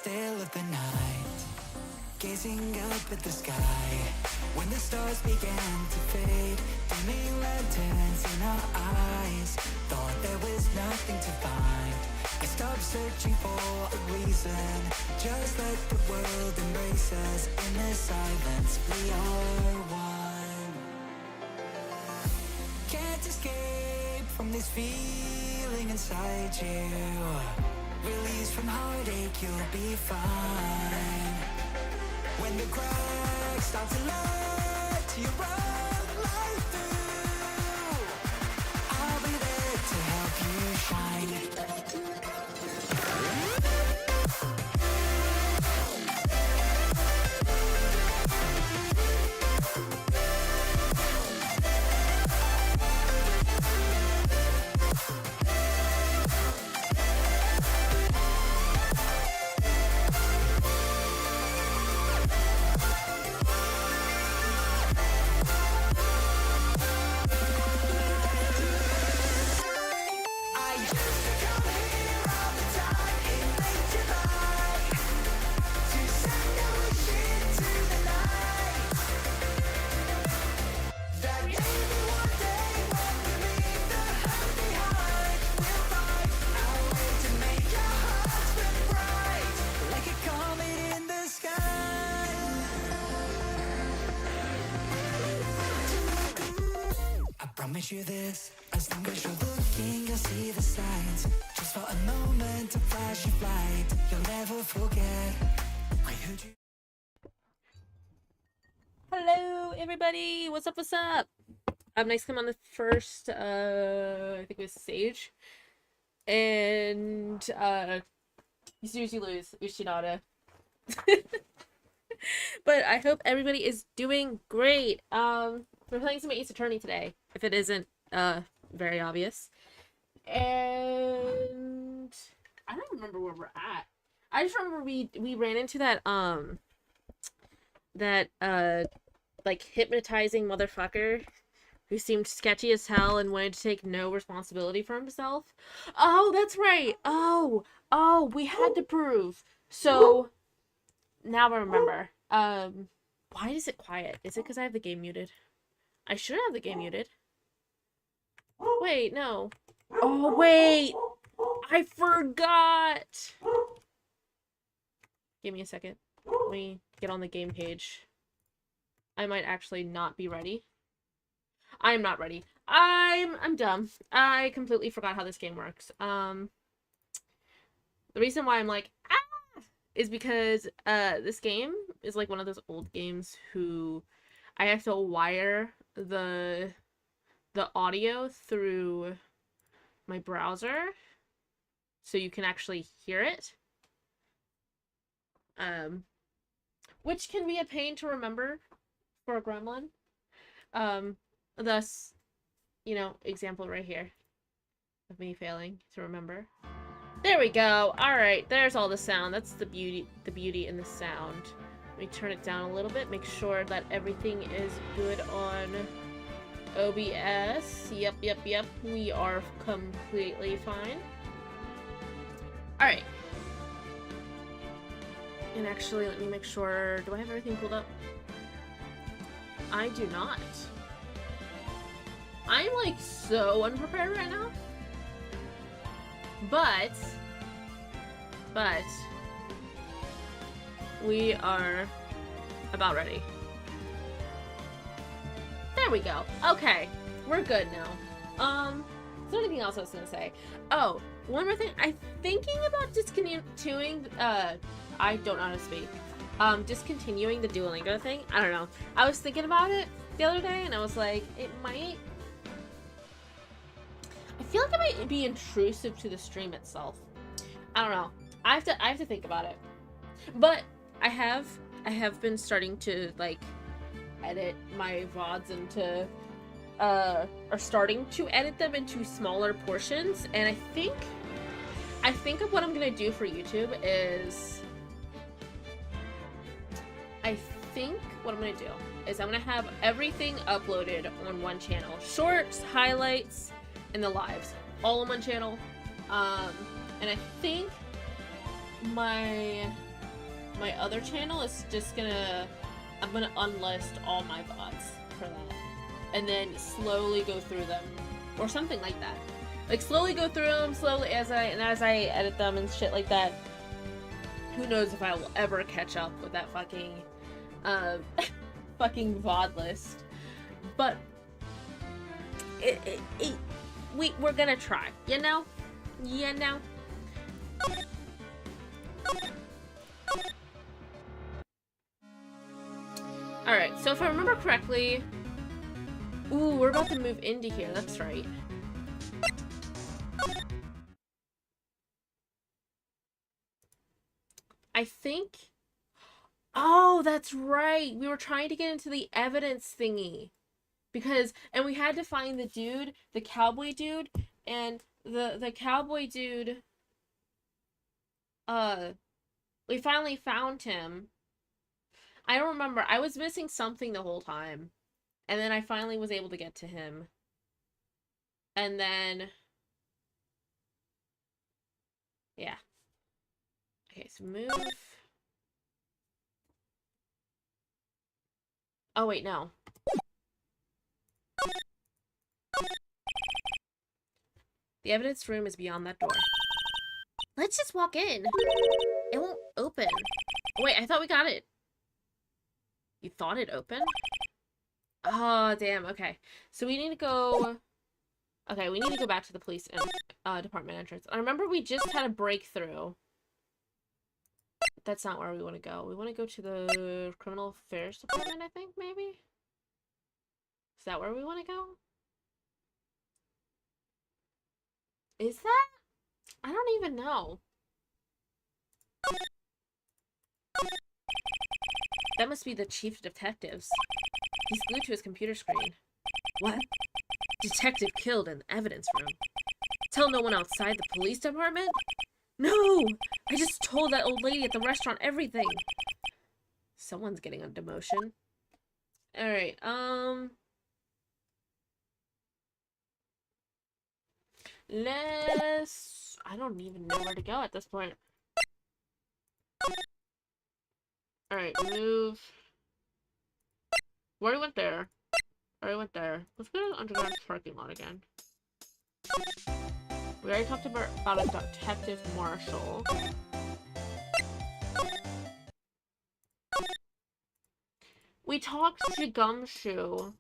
still of the night, gazing up at the sky. When the stars began to fade, dimming lanterns in our eyes, thought there was nothing to find. I stopped searching for a reason, just let the world embrace us. In the silence, we are one. Can't escape from this feeling inside you. Release from heartache, you'll be fine. When the cracks start to let you run light through, I'll be there to help you shine. Promise you this, as long as you're looking, you'll see the signs. Just for a moment, a flash of light, you'll never forget. I heard you. Hello, everybody. What's up? What's up? Nice to come on the first, I think it was Sage. And, you seriously lose, Ushinada. But I hope everybody is doing great. We're playing some Ace Attorney today, if it isn't, very obvious. And I don't remember where we're at. I just remember we ran into that, like, hypnotizing motherfucker who seemed sketchy as hell and wanted to take no responsibility for himself. Oh, that's right! Oh, we had to prove. So, now I remember. Why is it quiet? Is it because I have the game muted? I should have the game muted. Wait, no. Oh, wait! I forgot! Give me a second. Let me get on the game page. I might actually not be ready. I'm not ready. I'm dumb. I completely forgot how this game works. The reason why I'm like, is because, this game is like one of those old games who I have to wire the audio through my browser so you can actually hear it. Which can be a pain to remember for a gremlin. Thus, you know, example right here of me failing to remember. There we go. All right, there's all the sound. That's the beauty in the sound. Let me turn it down a little bit. Make sure that everything is good on OBS. Yep. We are completely fine. All right. And actually, let me make sure. Do I have everything pulled up? I do not. I'm like so unprepared right now. But we are about ready. There we go. Okay, we're good now. Is there anything else I was gonna say? Oh, one more thing. I'm thinking about discontinuing. I don't know how to speak. Discontinuing the Duolingo thing. I don't know. I was thinking about it the other day, and I was like, it might. I feel like it might be intrusive to the stream itself. I don't know. I have to think about it. But I have been starting to like edit my VODs into or starting to edit them into smaller portions, and I think of what I'm gonna do for YouTube is I'm gonna have everything uploaded on one channel. Shorts, highlights, and the lives. All on one channel. And I think my my other channel is just gonna... I'm gonna unlist all my bots for that. And then slowly go through them. Or something like that. Like, slowly go through them, slowly as I edit them and shit like that. Who knows if I will ever catch up with that fucking, fucking VOD list. But, we're gonna try, you know? You know? Alright, so if I remember correctly... Ooh, we're about to move into here, that's right. I think... Oh, that's right! We were trying to get into the evidence thingy. Because... And we had to find the dude, the cowboy dude, and the cowboy dude... We finally found him. I don't remember. I was missing something the whole time. And then I finally was able to get to him. And then... Yeah. Okay, so move... Oh, wait, no. The evidence room is beyond that door. Let's just walk in. It won't open. Oh, wait, I thought we got it. You thought it opened? Oh, damn, okay. So we need to go... Okay, we need to go back to the police department entrance. I remember we just had a breakthrough. That's not where we want to go. We want to go to the criminal affairs department, I think, maybe? Is that where we want to go? Is that? I don't even know. That must be the chief of detectives. He's glued to his computer screen. What? Detective killed in the evidence room. Tell no one outside the police department? No! I just told that old lady at the restaurant everything. Someone's getting a demotion. Alright, let's... I don't even know where to go at this point. Alright, move. We already went there. Already went there. Let's go to the underground parking lot again. We already talked about a detective marshal. We talked to Gumshoe.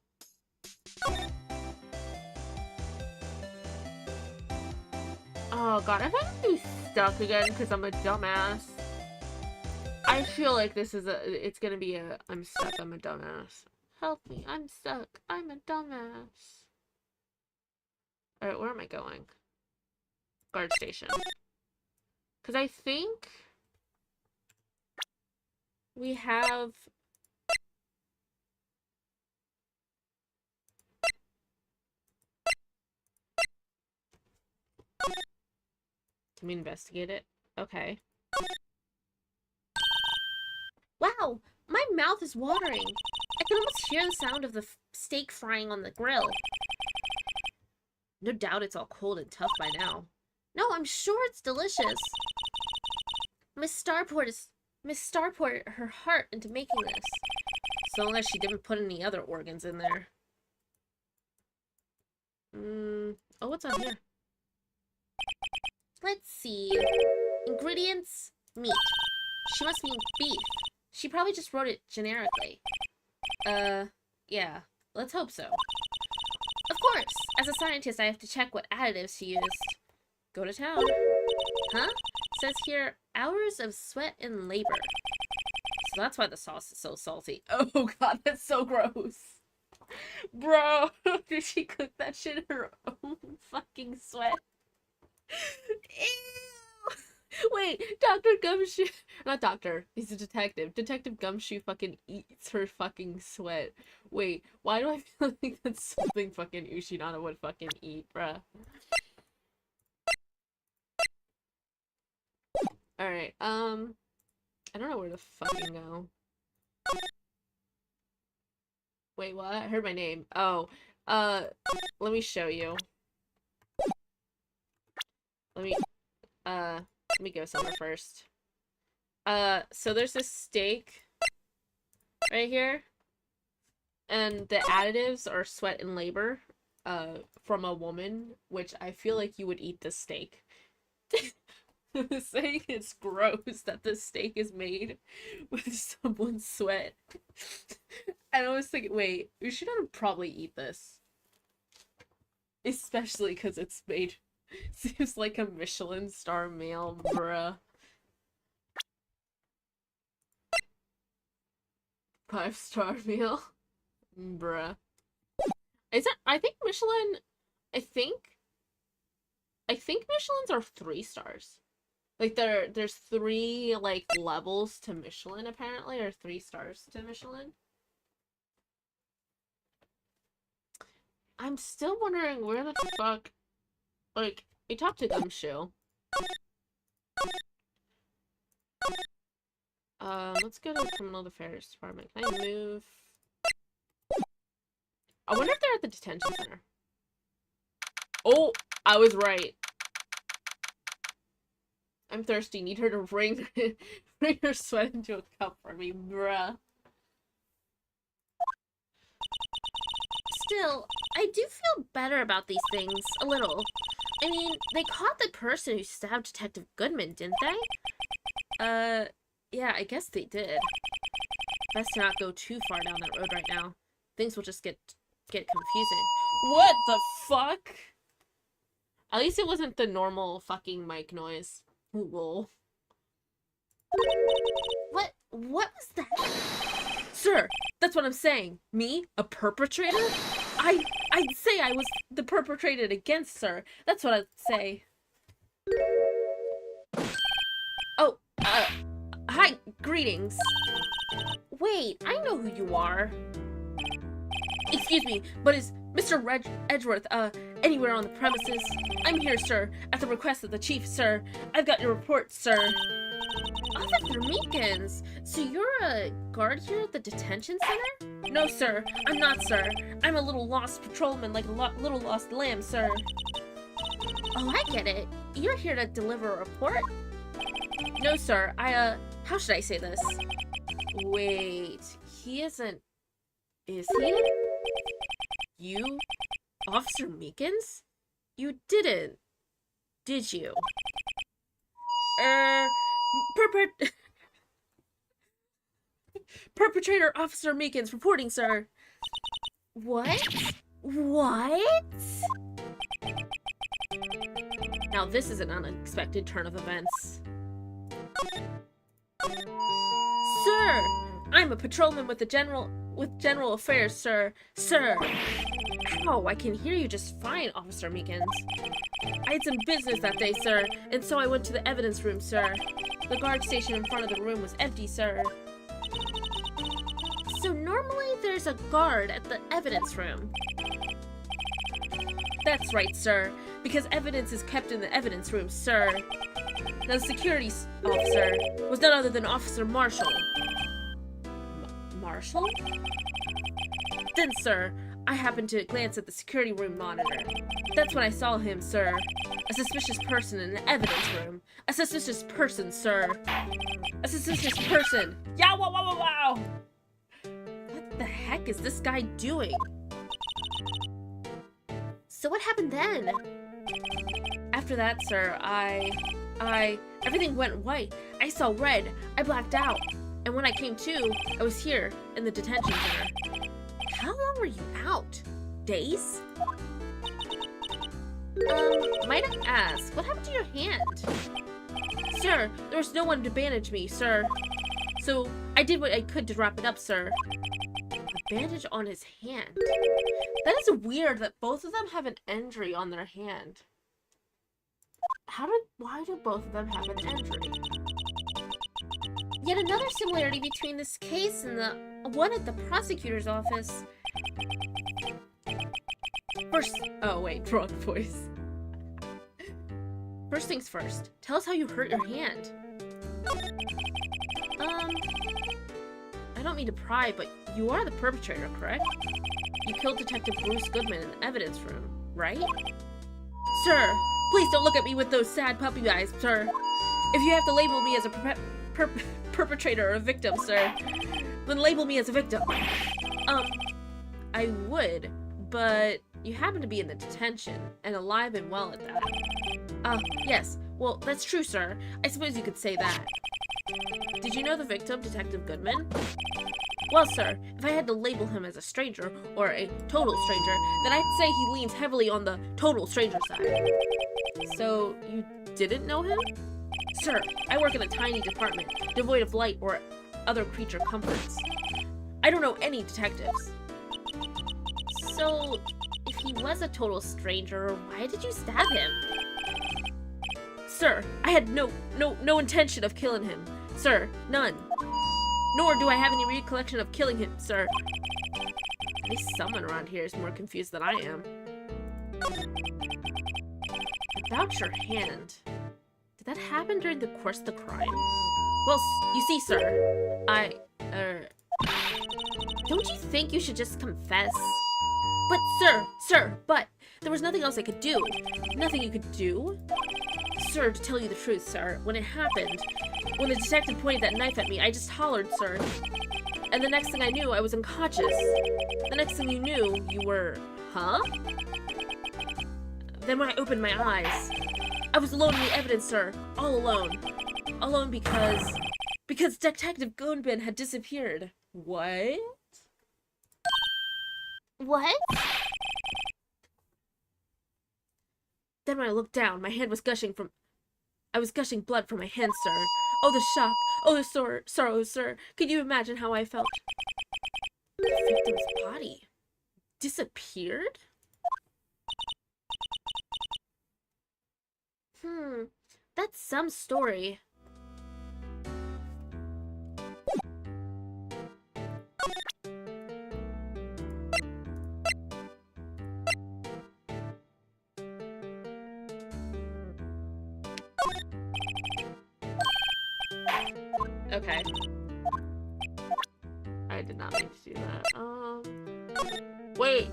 Oh god, if I'm gonna be stuck again because I'm a dumbass. I feel like this is it's gonna be a, I'm stuck, I'm a dumbass. Help me, I'm stuck, I'm a dumbass. Alright, where am I going? Guard station. Because I think we have... Can we investigate it? Okay. Wow! My mouth is watering! I can almost hear the sound of the steak frying on the grill. No doubt it's all cold and tough by now. No, I'm sure it's delicious. Miss Starport her heart into making this. So long as she didn't put any other organs in there. Oh, what's on here? Let's see. Ingredients, meat. She must mean beef. She probably just wrote it generically. Yeah. Let's hope so. Of course! As a scientist, I have to check what additives she used. Go to town. Huh? Says here, hours of sweat and labor. So that's why the sauce is so salty. Oh god, that's so gross. Bro, did she cook that shit in her own fucking sweat? Ew! Wait, Dr. Gumshoe... Not doctor, he's a detective. Detective Gumshoe fucking eats her fucking sweat. Wait, why do I feel like that's something fucking Ushinana would fucking eat, bruh? Alright, I don't know where to fucking go. Wait, what? I heard my name. Oh, let me show you. Let me go somewhere first. So there's this steak right here, and the additives are sweat and labor, from a woman, which I feel like you would eat this steak. Saying it's gross that the steak is made with someone's sweat. And I was thinking, wait, we should probably eat this. Especially because it's made, seems like a Michelin star meal, bruh. 5-star meal. Bruh. Is it, I think Michelin, I think Michelin's are 3 stars. Like, there's 3, like, levels to Michelin, apparently, or 3 stars to Michelin. I'm still wondering where the fuck, like, we talked to Gumshoe. Let's go to the Criminal Affairs Department. Can I move? I wonder if they're at the detention center. Oh, I was right. I'm thirsty. Need her to wring her sweat into a cup for me, bruh. Still, I do feel better about these things, a little. I mean, they caught the person who stabbed Detective Goodman, didn't they? Yeah, I guess they did. Best to not go too far down that road right now. Things will just get confusing. What the fuck? At least it wasn't the normal fucking mic noise. Lol. What was that? Sir, that's what I'm saying. Me? A perpetrator? I'd say I was the perpetrated against, sir. That's what I'd say. Oh, hi, greetings. Wait, I know who you are. Excuse me, but is Mr. Edgeworth, anywhere on the premises? I'm here, sir, at the request of the chief, sir. I've got your report, sir. Officer Meekins, so you're a guard here at the detention center? No, sir, I'm not, sir. I'm a little lost patrolman, like a little lost lamb, sir. Oh, I get it. You're here to deliver a report? No, sir, how should I say this? Wait, he isn't... Is he? You? Officer Meekins? You didn't, did you? Perpetrator Officer Meekins reporting, sir. What? What? Now this is an unexpected turn of events. Sir! I'm a patrolman with General Affairs, sir. Sir! Ow, I can hear you just fine, Officer Meekins. I had some business that day, sir, and so I went to the evidence room, sir. The guard station in front of the room was empty, sir. So normally there's a guard at the evidence room. That's right, sir, because evidence is kept in the evidence room, sir. Now, the security officer was none other than Officer Marshall. Marshall? Then, sir, I happened to glance at the security room monitor. That's when I saw him, sir. A suspicious person in the evidence room. A suspicious person, sir. A suspicious person. Yow, wow, wow, wow, wow! What the heck is this guy doing? So what happened then? After that, sir, everything went white. I saw red. I blacked out. And when I came to, I was here, in the detention center. How long were you out? Days? Might I ask, what happened to your hand? Sir, there was no one to bandage me, sir. So, I did what I could to wrap it up, sir. A bandage on his hand? That is weird that both of them have an injury on their hand. Why do both of them have an injury? Yet another similarity between this case and the one at the prosecutor's office. Oh wait, wrong voice. First things first, tell us how you hurt your hand. I don't mean to pry, but you are the perpetrator, correct? You killed Detective Bruce Goodman in the evidence room, right? Sir, please don't look at me with those sad puppy eyes, sir. If you have to label me as a perpetrator or a victim, sir, then label me as a victim. I would, but you happen to be in the detention, and alive and well at that. Yes. Well, that's true, sir. I suppose you could say that. Did you know the victim, Detective Goodman? Well, sir, if I had to label him as a stranger, or a total stranger, then I'd say he leans heavily on the total stranger side. So, you didn't know him? Sir, I work in a tiny department, devoid of light or other creature comforts. I don't know any detectives. So, if he was a total stranger, why did you stab him? Sir, I had no intention of killing him. Sir, none. Nor do I have any recollection of killing him, sir. At least someone around here is more confused than I am. About your hand. Did that happen during the course of the crime? Well, you see, sir, don't you think you should just confess? But, sir, there was nothing else I could do. Nothing you could do? Sir, to tell you the truth, sir, when it happened, when the detective pointed that knife at me, I just hollered, sir. And the next thing I knew, I was unconscious. The next thing you knew, you were... Huh? Then when I opened my eyes, I was alone in the evidence, sir. All alone. Alone because Detective Goodman had disappeared. What? What? Then when I looked down, my hand was gushing I was gushing blood from my hand, sir. Oh, the shock. Oh, the sorrow, sir. Could you imagine how I felt? The victim's body disappeared? That's some story. Okay. I did not mean to do that. Wait!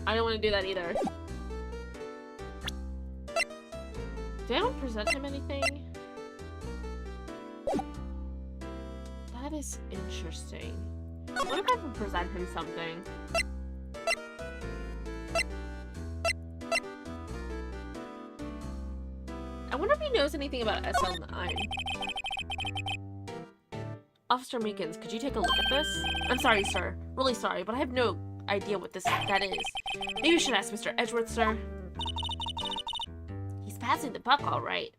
I don't want to do that either. Did I not present him anything? That is interesting. What if I can present him something? I wonder if he knows anything about SL9. Officer Meekins, could you take a look at this? I'm sorry, sir. Really sorry, but I have no idea what that is. Maybe you should ask Mr. Edgeworth, sir. He's passing the buck, all right.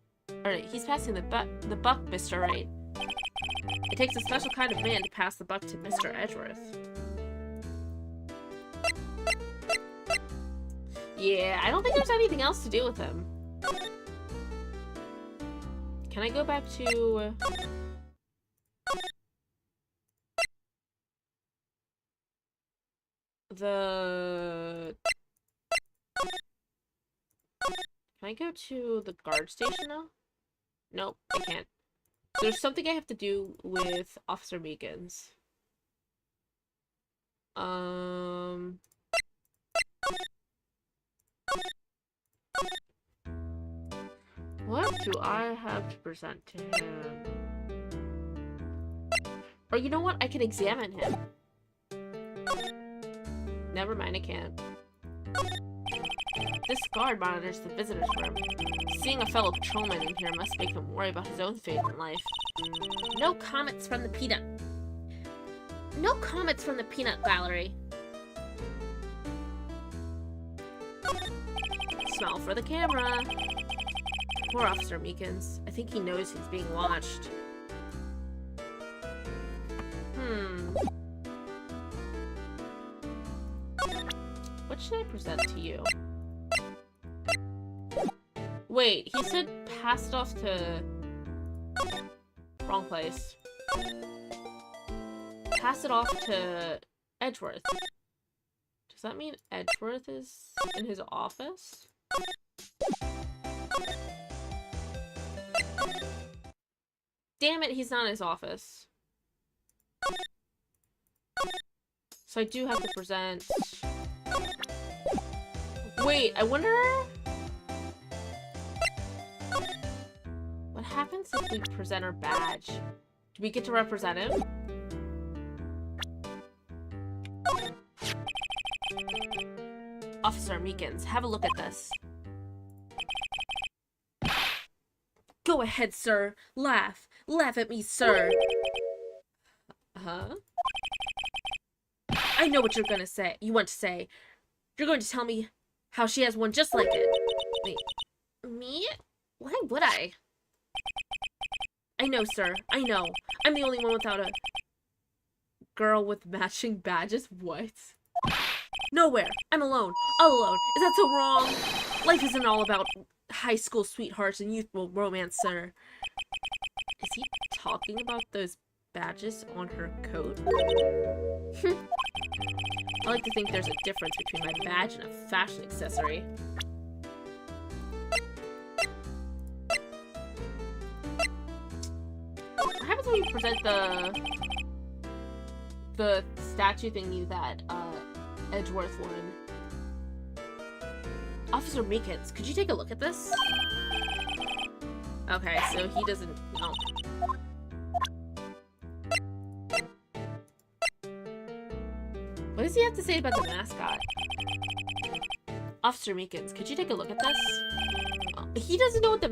Or, he's passing the buck, Mr. Right. It takes a special kind of man to pass the buck to Mr. Edgeworth. Yeah, I don't think there's anything else to do with him. Can I go back to... Can I go to the guard station now? Nope, I can't. So there's something I have to do with Officer Meekins. What do I have to present to him? Or you know what? I can examine him. Never mind, I can't. This guard monitors the visitor's room. Seeing a fellow patrolman in here must make him worry about his own fate in life. No comments from the peanut gallery. Smile for the camera. Poor Officer Meekins. I think he knows he's being watched. What should I present to you? Wait, he said pass it off to... Wrong place. Pass it off to Edgeworth. Does that mean Edgeworth is in his office? Damn it, he's not in his office. So I do have to present... Wait, I wonder... What happens if we present our badge Do we get to represent him? Officer Meekins, have a look at this. Go ahead, sir. Laugh. Laugh at me, sir. Huh? I know what you're gonna say. You want to say. You're going to tell me how she has one just like it. Wait. Me? Why would I? I know, sir. I know. I'm the only one without a girl with matching badges. What? Nowhere. I'm alone. All alone. Is that so wrong? Life isn't all about high school sweethearts and youthful romance, sir. Is he talking about those badges on her coat? I like to think there's a difference between my badge and a fashion accessory. What happens when you present the statue thingy that Edgeworth won? Officer Meekins, could you take a look at this? Okay, so he doesn't know. What does he have to say about the mascot? Officer Meekins, could you take a look at this? He doesn't know what the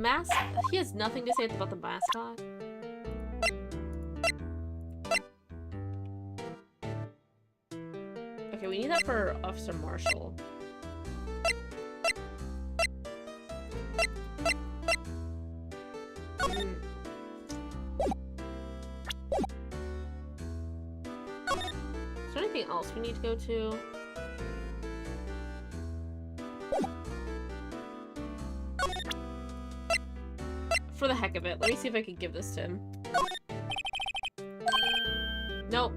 he has nothing to say about the mascot. Okay, we need that for Officer Marshall. Is there anything else we need to go to? For the heck of it, let me see if I can give this to him. Nope.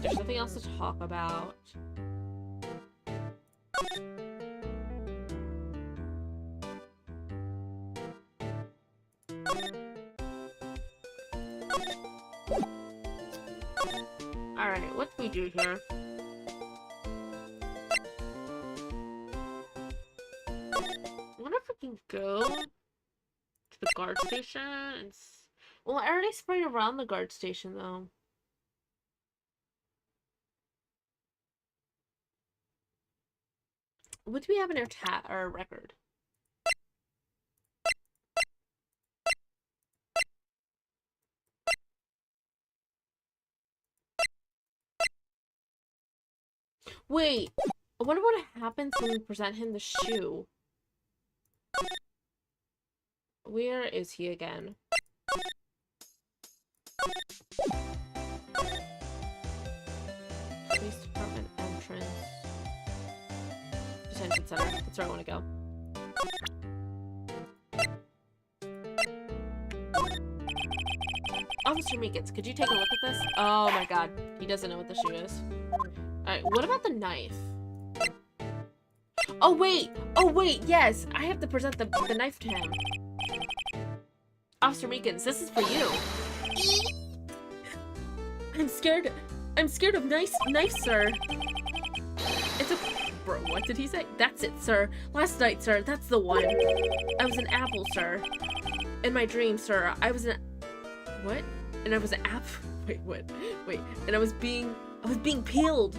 There's nothing else to talk about. Alright, what do we do here? I wonder if we can go to the guard station and well, I already sprayed around the guard station though. What do we have in our record? Wait, I wonder what happens when we present him the shoe. Where is he again? Police department entrance. Detention center. That's where I want to go. Officer Meekins, could you take a look at this? Oh my god, he doesn't know what the shoe is. Alright, what about the knife? Oh wait! Oh wait, yes! I have to present the knife to him. Officer Meekins, this is for you. I'm scared of knife, sir. It's a... Bro, what did he say? That's it, sir. Last night, sir, that's the one. I was an apple, sir. In my dream, sir, I was an... What? And I was an apple... Wait, what? Wait, and I was being peeled.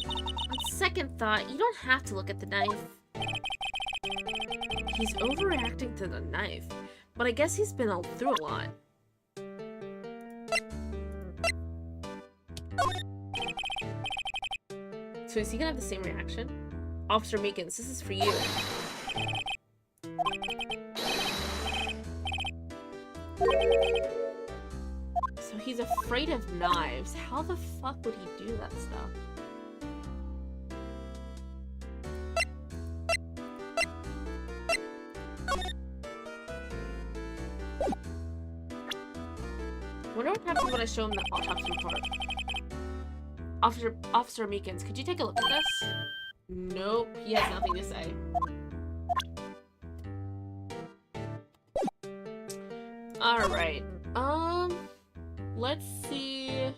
On second thought, you don't have to look at the knife. He's overreacting to the knife, but I guess he's been through a lot. So is he gonna have the same reaction? Officer Meekins, this is for you. So he's afraid of knives. How the fuck would he do that stuff? I wonder what happens when I show him the autopsy report. Officer Meekins, could you take a look at this? Nope, he has nothing to say. Alright, let's see.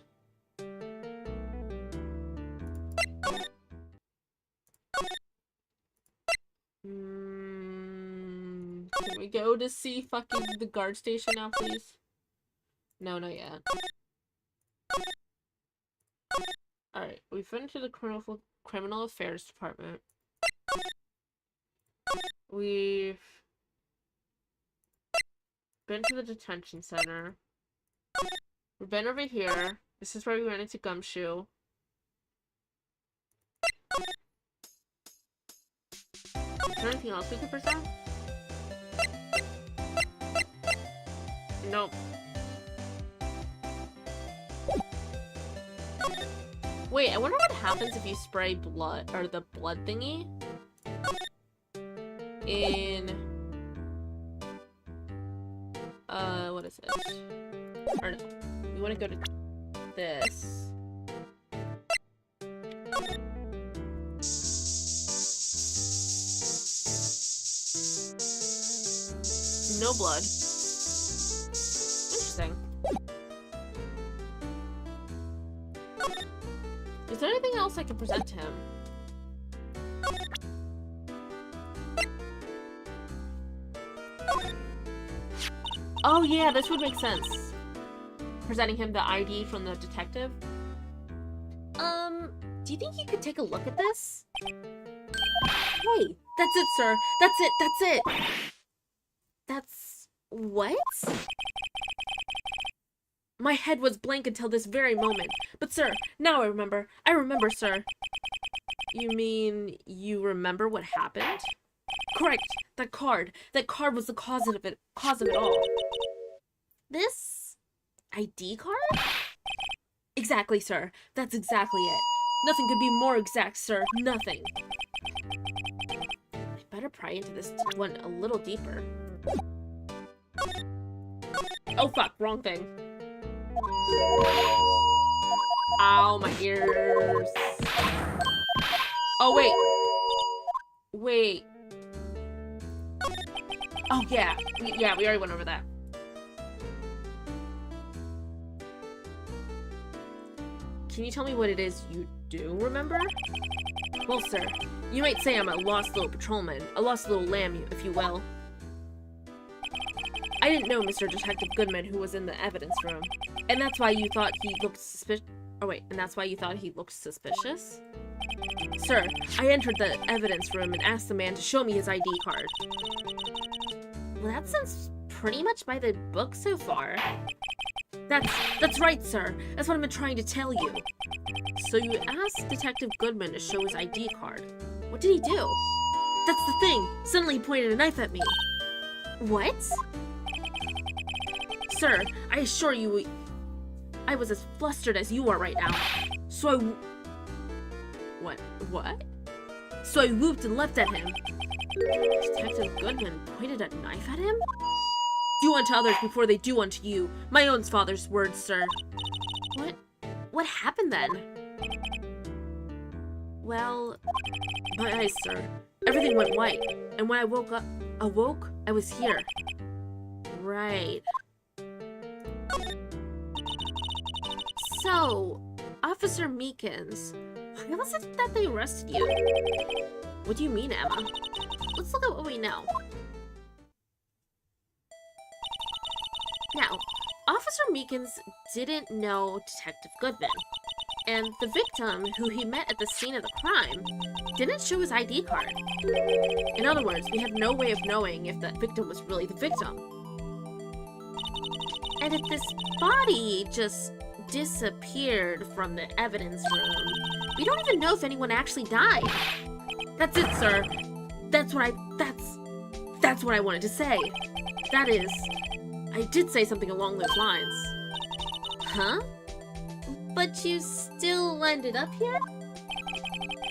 we go to see fucking the guard station now, please? No, not yet. Alright, we've been to the criminal affairs department. We've been to the detention center. We've been over here. This is where we went into Gumshoe. Is there anything else we could present? Nope. Wait, I wonder what happens if you spray blood, or the blood thingy in, what is it? Or no, you want to go to this. No blood. Interesting. Is there anything else I can present to him? Oh yeah, this would make sense. Presenting him the ID from the detective. Do you think you could take a look at this? Hey, that's it, sir. That's it, that's it. That's... what? My head was blank until this very moment. But sir, now I remember. I remember, sir. You mean you remember what happened? Correct. That card. That card was the cause of it all. This... ID card? Exactly, sir. That's exactly it. Nothing could be more exact, sir. Nothing. I better pry into this one a little deeper. Oh fuck, wrong thing. Ow, my ears. Oh, wait. Wait. Oh, yeah. Yeah, we already went over that. Can you tell me what it is you do remember? Well, sir, you might say I'm a lost little patrolman, a lost little lamb, if you will. I didn't know Mr. Detective Goodman who was in the evidence room, and that's why you thought he looked suspicious. Oh wait, and that's why you thought he looked suspicious? Sir, I entered the evidence room and asked the man to show me his ID card. Well, that sounds pretty much by the book so far. That's right, sir. That's what I've been trying to tell you. So you asked Detective Goodman to show his ID card. What did he do? That's the thing. Suddenly he pointed a knife at me. What? Sir, I assure you, I was as flustered as you are right now. So What? So I whooped and leapt at him. Detective Goodman pointed a knife at him? Do unto others before they do unto you. My own father's words, sir. What happened then? Well, my eyes, sir. Everything went white. And when I awoke, I was here. Right. So, Officer Meekins, why was it that they arrested you? What do you mean, Emma? Let's look at what we know. Now, Officer Meekins didn't know Detective Goodman, and the victim, who he met at the scene of the crime, didn't show his ID card. In other words, we have no way of knowing if the victim was really the victim. And if this body just disappeared from the evidence room, we don't even know if anyone actually died. That's it, sir. That's what I wanted to say. That is, I did say something along those lines. Huh? But you still ended up here?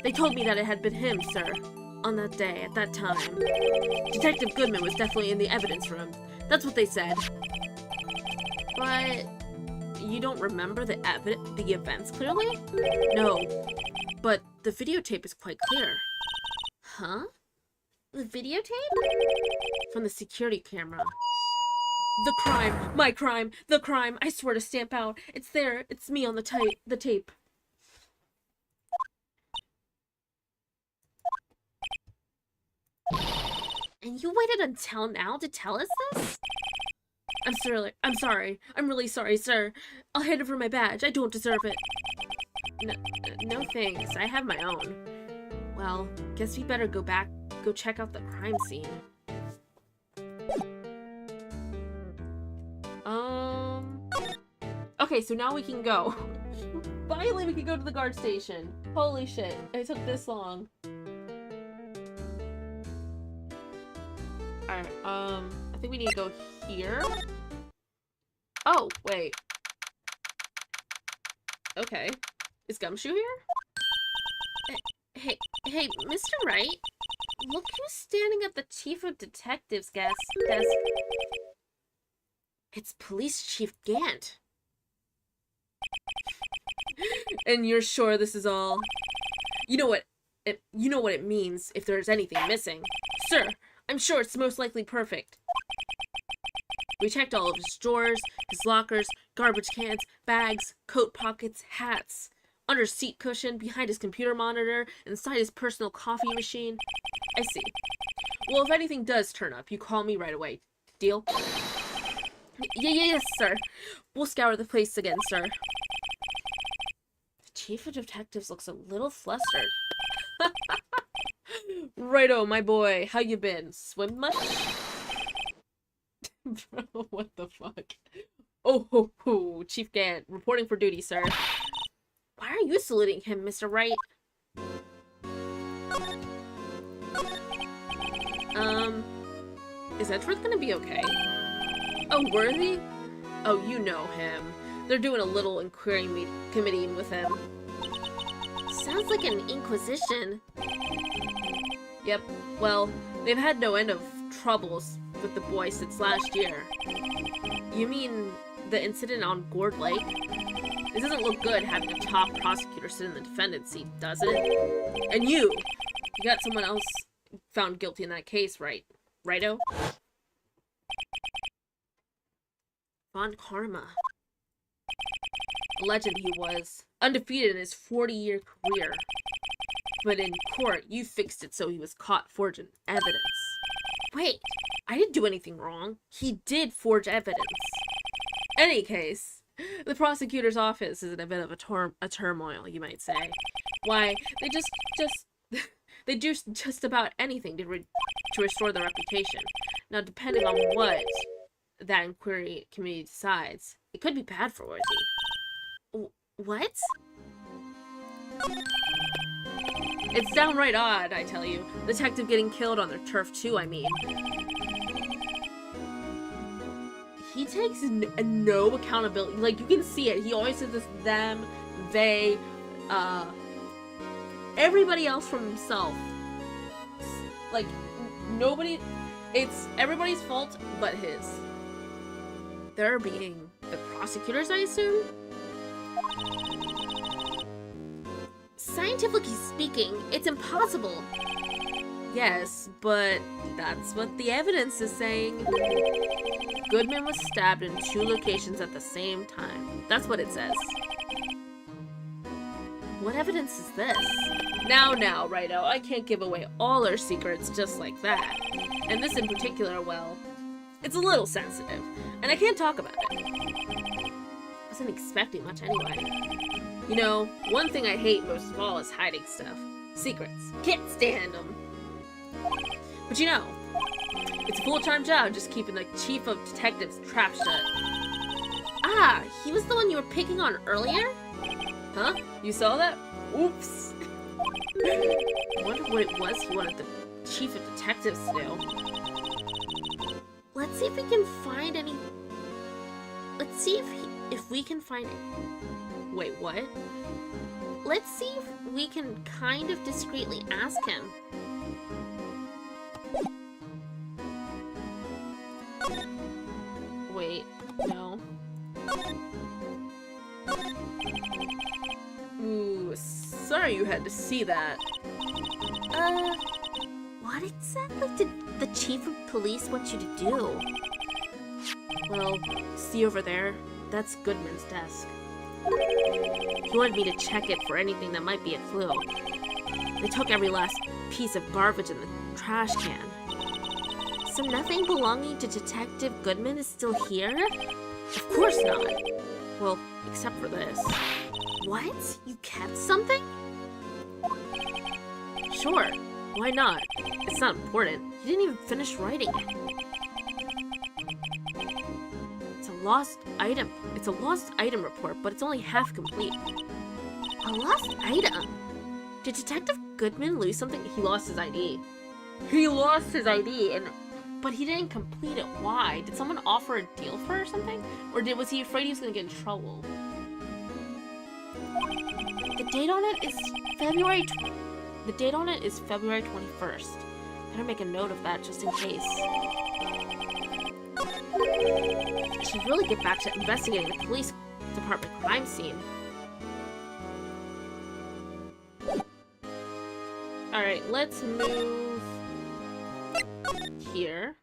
They told me that it had been him, sir. On that day, at that time. Detective Goodman was definitely in the evidence room. That's what they said. But you don't remember the events clearly? No, but the videotape is quite clear. Huh? The videotape? From the security camera. The crime! My crime! The crime! I swear to stamp out. It's there. It's me on the tape. And you waited until now to tell us this? I'm sorry. I'm really sorry, sir. I'll hand over my badge. I don't deserve it. No thanks. I have my own. Well, guess we better go check out the crime scene. Okay, so now we can go. Finally, we can go to the guard station. Holy shit, it took this long. Alright, I think we need to go here. Oh, wait. Okay. Is Gumshoe here? Hey, Mr. Wright. Look who's standing at the Chief of Detectives desk. It's Police Chief Gant. And you're sure this is all? You know what it means if there's anything missing. Sir, I'm sure it's most likely perfect. We checked all of his drawers, his lockers, garbage cans, bags, coat pockets, hats, under his seat cushion, behind his computer monitor, inside his personal coffee machine. I see. Well, if anything does turn up, you call me right away. Deal? Yes, sir. We'll scour the place again, sir. The Chief of Detectives looks a little flustered. Righto, my boy. How you been? Swim much? Bro, what the fuck? Oh, ho, ho. Chief Gant, reporting for duty, sir. Why are you saluting him, Mr. Wright? Is Edgeworth gonna be okay? Oh, Worthy? Oh, you know him. They're doing a little inquiry committee with him. Sounds like an inquisition. Yep, well, they've had no end of troubles with the boy since last year. You mean the incident on Gourd Lake? It doesn't look good having a top prosecutor sit in the defendant's seat, does it? And you got someone else found guilty in that case, right? Righto? Von Karma. A legend he was. Undefeated in his 40-year career. But in court, you fixed it so he was caught forging evidence. Wait, I didn't do anything wrong. He did forge evidence. Any case, the prosecutor's office is in a bit of a turmoil, you might say. Why, they do just about anything to restore their reputation. Now, depending on what that inquiry committee decides, it could be bad for Worthy. What? It's downright odd, I tell you. Detective getting killed on their turf too, I mean. He takes no accountability. Like, you can see it. He always says this, them, they, everybody else from himself. Like, nobody, it's everybody's fault but his. They're being the prosecutors, I assume? Scientifically speaking, it's impossible. Yes, but that's what the evidence is saying. Goodman was stabbed in 2 locations at the same time. That's what it says. What evidence is this? Now, Righto, I can't give away all our secrets just like that. And this in particular, well, it's a little sensitive, and I can't talk about it. Wasn't expecting much anyway. You know, one thing I hate most of all is hiding stuff. Secrets. Can't stand them. But you know, it's a full-time job just keeping the Chief of Detectives trapped shut. Ah, he was the one you were picking on earlier? Huh? You saw that? Oops. I wonder what it was he wanted the Chief of Detectives to do. Let's see if we can find any... Let's see if we can find it. Wait, what? Let's see if we can kind of discreetly ask him. Wait, no. Ooh, sorry you had to see that. What exactly did the Chief of Police want you to do? Well, see over there? That's Goodman's desk. He wanted me to check it for anything that might be a clue. They took every last piece of garbage in the trash can. So nothing belonging to Detective Goodman is still here? Of course not. Well, except for this. What? You kept something? Sure. Why not? It's not important. You didn't even finish writing it. It's a lost item. It's a lost item report, but it's only half complete. A lost item? Did Detective Goodman lose something? He lost his ID. He lost his ID, but he didn't complete it. Why? Did someone offer a deal for it or something? Or was he afraid he was going to get in trouble? The date on it is February 21st. Better make a note of that just in case. I should really get back to investigating the police department crime scene. Alright, let's move here.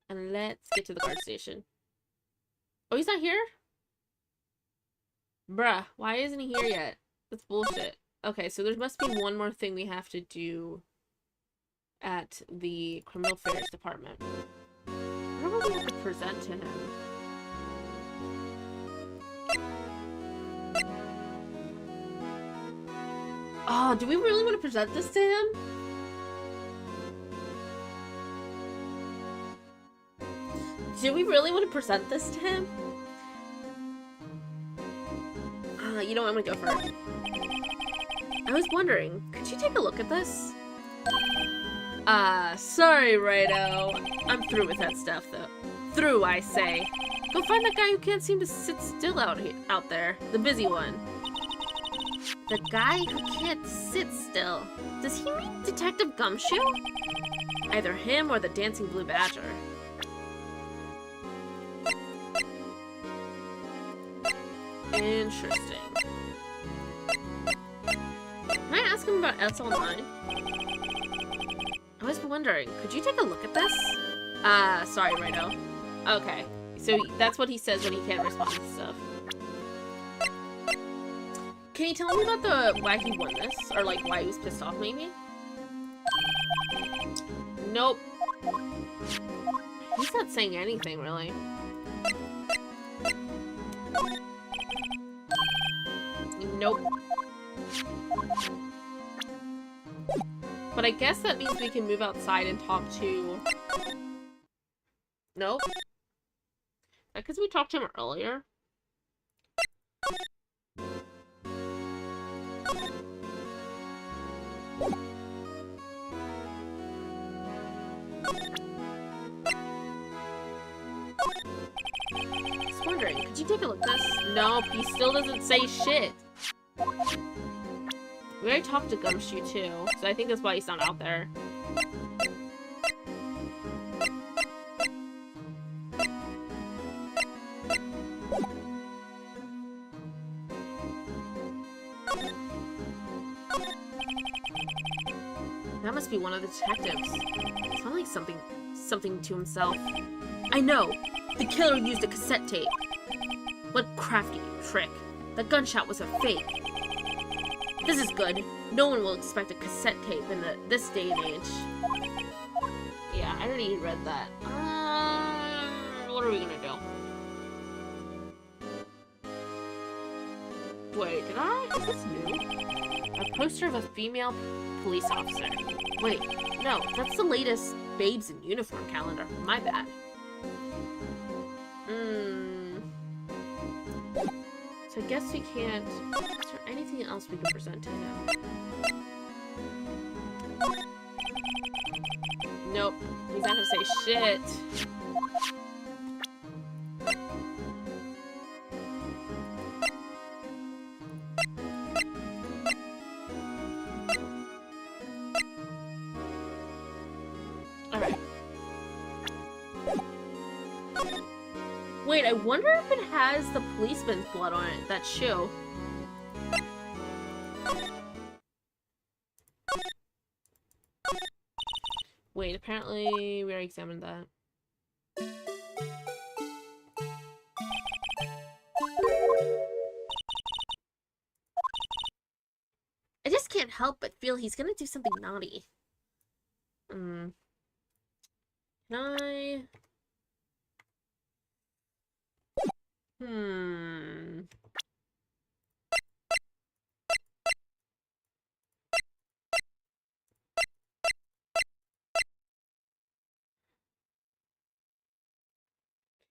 And let's get to the guard station. Oh, he's not here? Bruh, why isn't he here yet? That's bullshit. Okay, so there must be one more thing we have to do at the criminal affairs department. What do we have to present to him? Oh, do we really want to present this to him? Do we really want to present this to him? You know what, I'm gonna go for it. I was wondering, could you take a look at this? Sorry, Righto. I'm through with that stuff, though. Through, I say. Go find that guy who can't seem to sit still out there. The busy one. The guy who can't sit still. Does he mean Detective Gumshoe? Either him or the Dancing Blue Badger. Interesting. Can I ask him about SL9? I was wondering, could you take a look at this? Sorry, Righto. Okay, so that's what he says when he can't respond to stuff. Can you tell me about why he won this? Or, like, why he was pissed off, maybe? Nope. He's not saying anything, really. Nope. But I guess that means we can move outside and talk to... Nope. Because we talked to him earlier. Just wondering, could you take a look at this? Nope, he still doesn't say shit. We already talked to Gumshoe too, so I think that's why he's not out there. That must be one of the detectives. It sounds like something to himself. I know! The killer used a cassette tape. What crafty trick. The gunshot was a fake. This is good. No one will expect a cassette tape in this day and age. Yeah, I already read that. What are we gonna do? Wait, did I? Is this new? A poster of a female police officer. Wait, no, that's the latest Babes in Uniform calendar. My bad. So I guess we can't... Is there anything else we can present to him? Nope. He's not gonna say shit. Alright. Wait, I wonder if it has the policeman's blood on it, that shoe. Wait, apparently we already examined that. I just can't help but feel he's gonna do something naughty. I... Hmm...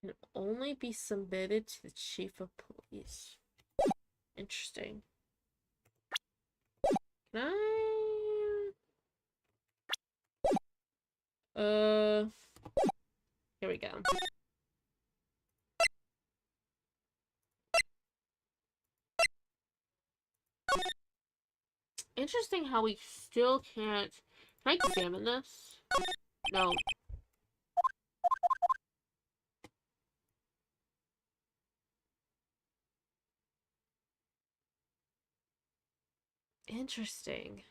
Can only be submitted to the chief of police. Interesting. Can I... Here we go. Interesting how we still can't... Can I examine this? No. Interesting.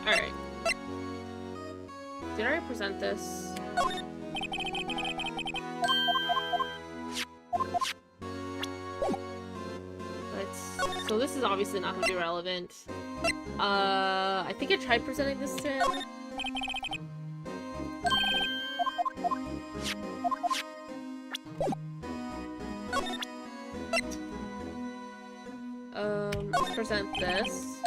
Alright. Did I present this? So this is obviously not going to be relevant. I think I tried presenting this to him. Let's present this.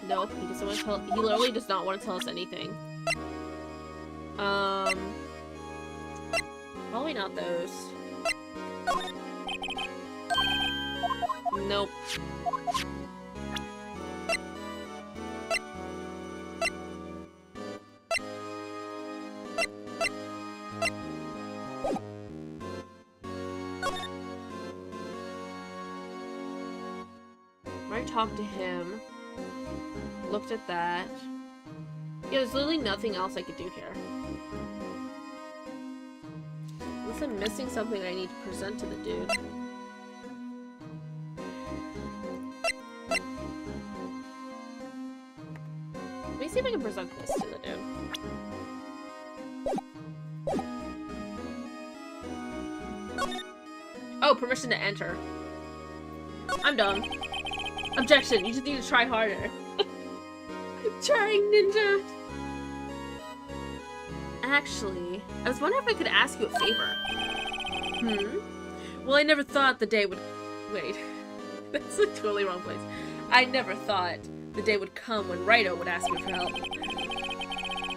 Nope, he doesn't want to tell. He literally does not want to tell us anything. Probably not those. Nope. I talked to him. Looked at that. Yeah, there's literally nothing else I could do here. Unless I'm missing something I need to present to the dude. Let me see if I can present this to the dude. Oh, permission to enter. I'm done. Objection, you just need to try harder. Trying, ninja! Actually, I was wondering if I could ask you a favor. Well, I never thought the day would... Wait. That's the totally wrong place. I never thought the day would come when Raito would ask me for help. I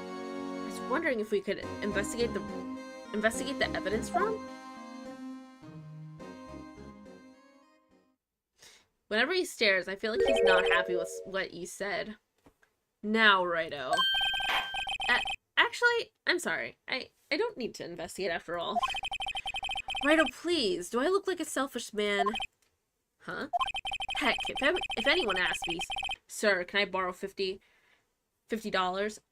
was wondering if we could investigate the evidence room? Whenever he stares, I feel like he's not happy with what you said. Now, Raito. Actually, I'm sorry. I don't need to investigate after all. Raito, please. Do I look like a selfish man? Huh? Heck, if anyone asked me, sir, can I borrow $50?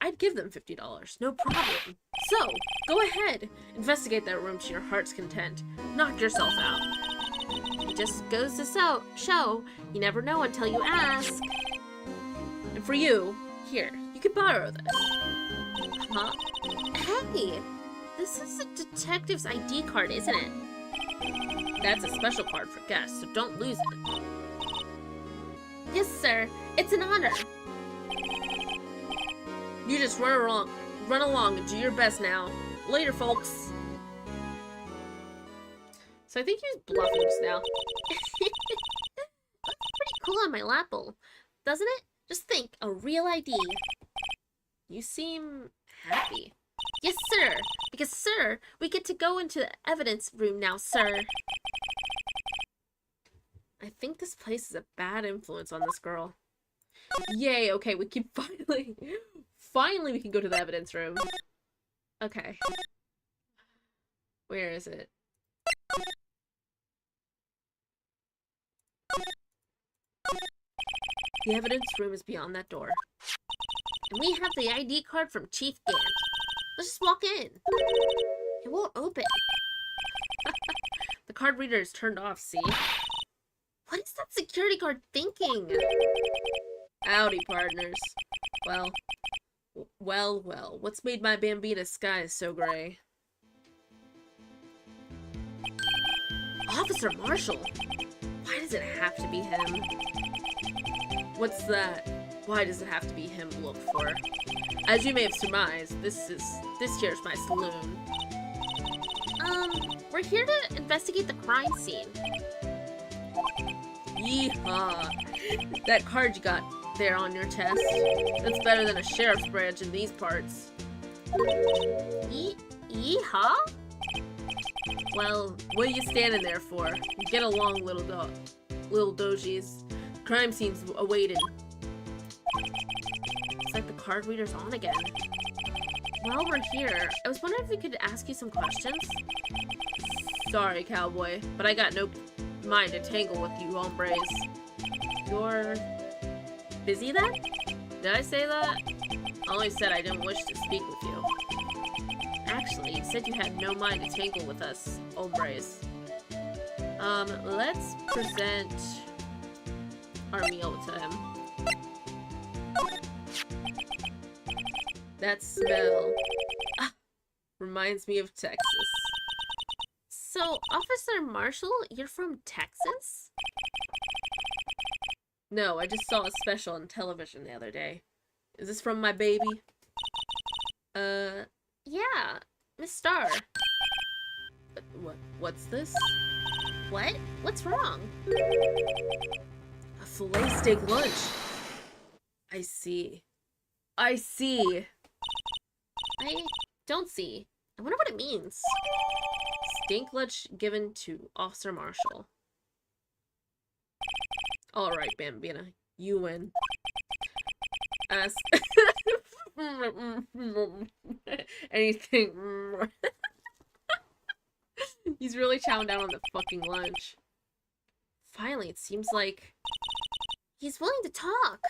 I'd give them $50. No problem. So, go ahead. Investigate that room to your heart's content. Knock yourself out. It just goes to show you never know until you ask. And for you, here, you can borrow this. Huh? Hey, this is a detective's ID card, isn't it? That's a special card for guests, so don't lose it. Yes, sir. It's an honor. You just run along and do your best now. Later, folks. So I think he was bluffing just now. That's pretty cool on my lapel, doesn't it? Just think, a real ID. You seem happy. Yes, sir. Because, sir, we get to go into the evidence room now, sir. I think this place is a bad influence on this girl. Yay, okay, we can finally we can go to the evidence room. Okay. Where is it? The evidence room is beyond that door. And we have the ID card from Chief Gant. Let's just walk in. It won't open. The card reader is turned off, see? What is that security guard thinking? Howdy, partners. Well, what's made my Bambina skies so gray? Officer Marshall? Why does it have to be him? What's that? Why does it have to be him to look for? As you may have surmised, this here's my saloon. We're here to investigate the crime scene. Yeehaw! That card you got there on your chest, that's better than a sheriff's branch in these parts. Yeehaw? Well, what are you standing there for? Get along, little dojis. Crime scene's awaited. It's like the card reader's on again. While we're here, I was wondering if we could ask you some questions. Sorry, cowboy, but I got no mind to tangle with you hombres. You're busy then? Did I say that? I only said I didn't wish to speak with you. Actually, you said you had no mind to tangle with us hombres. Let's present our meal to him. That smell reminds me of Texas. So, Officer Marshall, you're from Texas? No, I just saw a special on television the other day. Is this from my baby? Yeah, Miss Star. What's this? What? What's wrong? A filet steak lunch. I see. I don't see. I wonder what it means. Steak lunch given to Officer Marshall. Alright, Bambina. You win. Ask anything. He's really chowing down on the fucking lunch. Finally, it seems like he's willing to talk.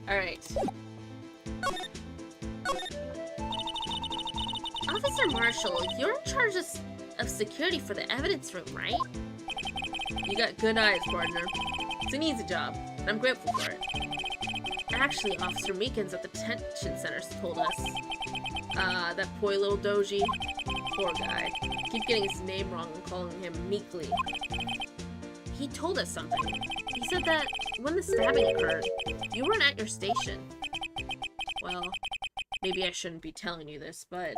Alright. Officer Marshall, you're in charge of security for the evidence room, right? You got good eyes, partner. It's an easy job, and I'm grateful for it. Actually, Officer Meekins at the detention center told us. That poor little doji. Poor guy. Keep getting his name wrong and calling him Meekly. He told us something. He said that when the stabbing occurred, you weren't at your station. Well, maybe I shouldn't be telling you this, but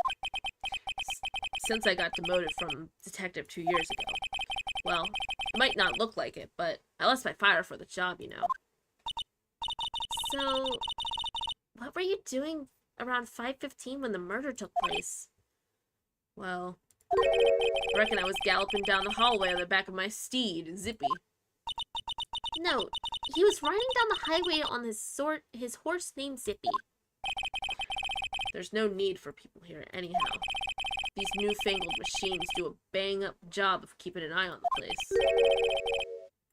since I got demoted from detective 2 years ago, well, it might not look like it, but I lost my fire for the job, you know. So, what were you doing around 5:15 when the murder took place? Well, I reckon I was galloping down the hallway on the back of my steed, Zippy. No, he was riding down the highway on his horse named Zippy. There's no need for people here anyhow. These newfangled machines do a bang-up job of keeping an eye on the place.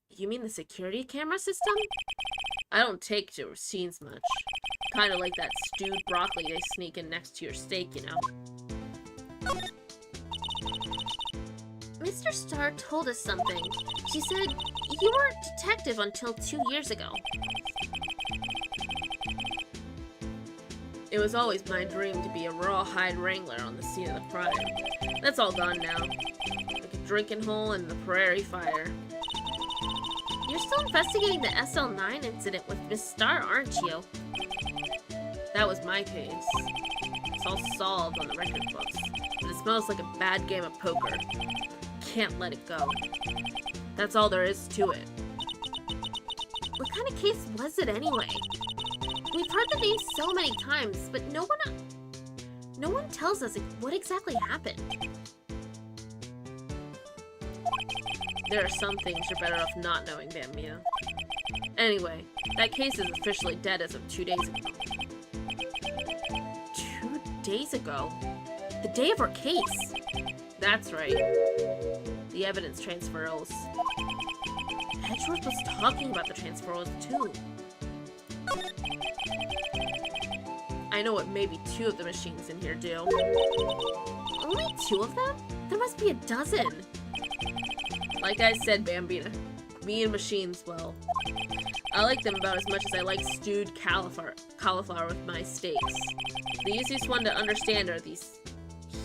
You mean the security camera system? I don't take to machines much. Kinda like that stewed broccoli they sneak in next to your steak, you know. Mr. Starr told us something. She said you were a detective until 2 years ago. It was always my dream to be a rawhide wrangler on the scene of the crime. That's all gone now. Like a drinking hole in the prairie fire. You're still investigating the SL9 incident with Miss Starr, aren't you? That was my case. It's all solved on the record books, but it smells like a bad game of poker. Can't let it go. That's all there is to it. What kind of case was it anyway? We've heard the name so many times, but no one tells us what exactly happened. There are some things you're better off not knowing, Bambina. Anyway, that case is officially dead as of 2 days ago. 2 days ago? The day of our case! That's right. The evidence transferals. Edgeworth was talking about the transferals too. I know what maybe 2 of the machines in here do. Only 2 of them? There must be a dozen. Like I said, Bambina, me and machines, well, I like them about as much as I like stewed cauliflower with my steaks. The easiest one to understand are these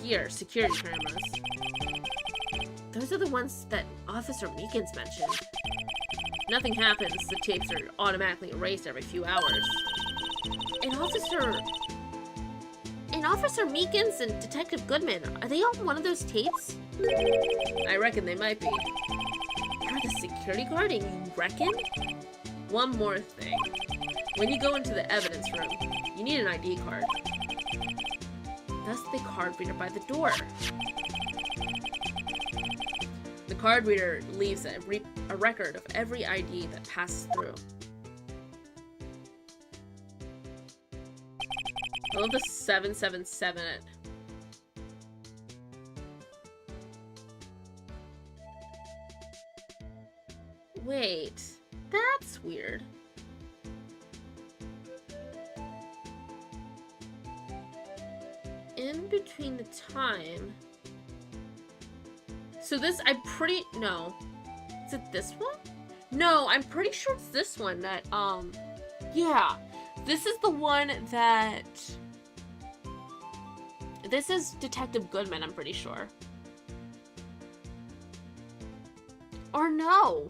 here, security cameras. Those are the ones that Officer Meekins mentioned. Nothing happens, the tapes are automatically erased every few hours. And Officer Meekins and Detective Goodman, are they on one of those tapes? I reckon they might be. You're the security guard and you reckon? One more thing. When you go into the evidence room, you need an ID card. That's the card reader by the door. The card reader leaves a record of every ID that passes through. I love the 777 it. Wait, that's weird. In between the time. So this, no. Is it this one? No, I'm pretty sure it's this one that, yeah. This is the one that... This is Detective Goodman, I'm pretty sure. Or no.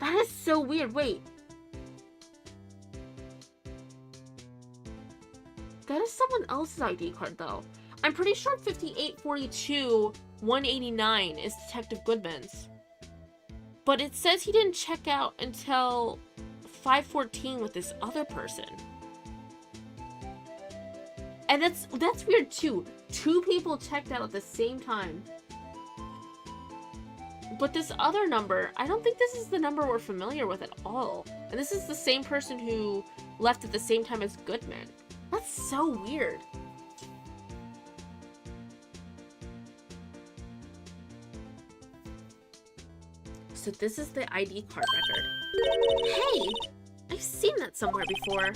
That is so weird. Wait. That is someone else's ID card, though. I'm pretty sure 5842-189 is Detective Goodman's. But it says he didn't check out until 5:14 with this other person. And that's weird, too. Two people checked out at the same time. But this other number, I don't think this is the number we're familiar with at all. And this is the same person who left at the same time as Goodman. That's so weird. So this is the ID card record. Hey! I've seen that somewhere before.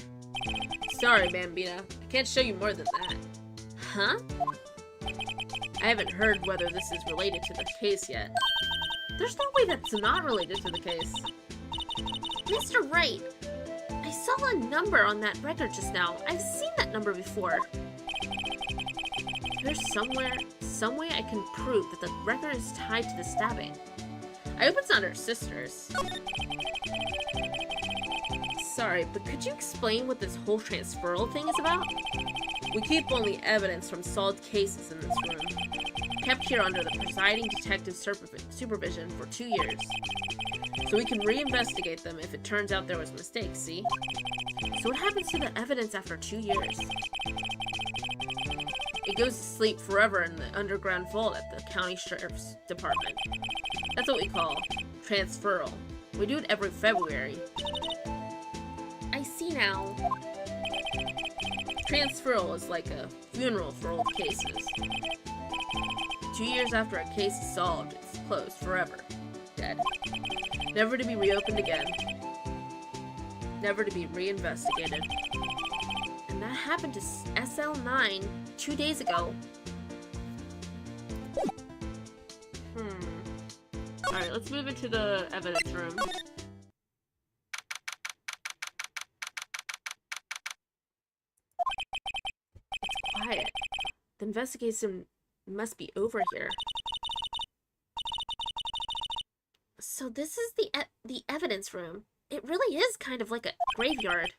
Sorry, Bambina. I can't show you more than that. Huh? I haven't heard whether this is related to the case yet. There's no way that's not related to the case. Mr. Wright, I saw a number on that record just now. I've seen that number before. There's some way I can prove that the record is tied to the stabbing. I hope it's not her sister's. Sorry, but could you explain what this whole transferal thing is about? We keep only evidence from solved cases in this room. Kept here under the presiding detective's supervision for 2 years. So we can reinvestigate them if it turns out there was mistakes, see? So what happens to the evidence after 2 years? It goes to sleep forever in the underground vault at the county sheriff's department. That's what we call transferal. We do it every February. I see now. Transferal is like a funeral for old cases. 2 years after a case is solved, it's closed forever. Dead. Never to be reopened again. Never to be reinvestigated. And that happened to SL9 2 days ago. Alright, let's move into the evidence room. It's quiet. The investigation must be over here. So this is the evidence room. It really is kind of like a graveyard.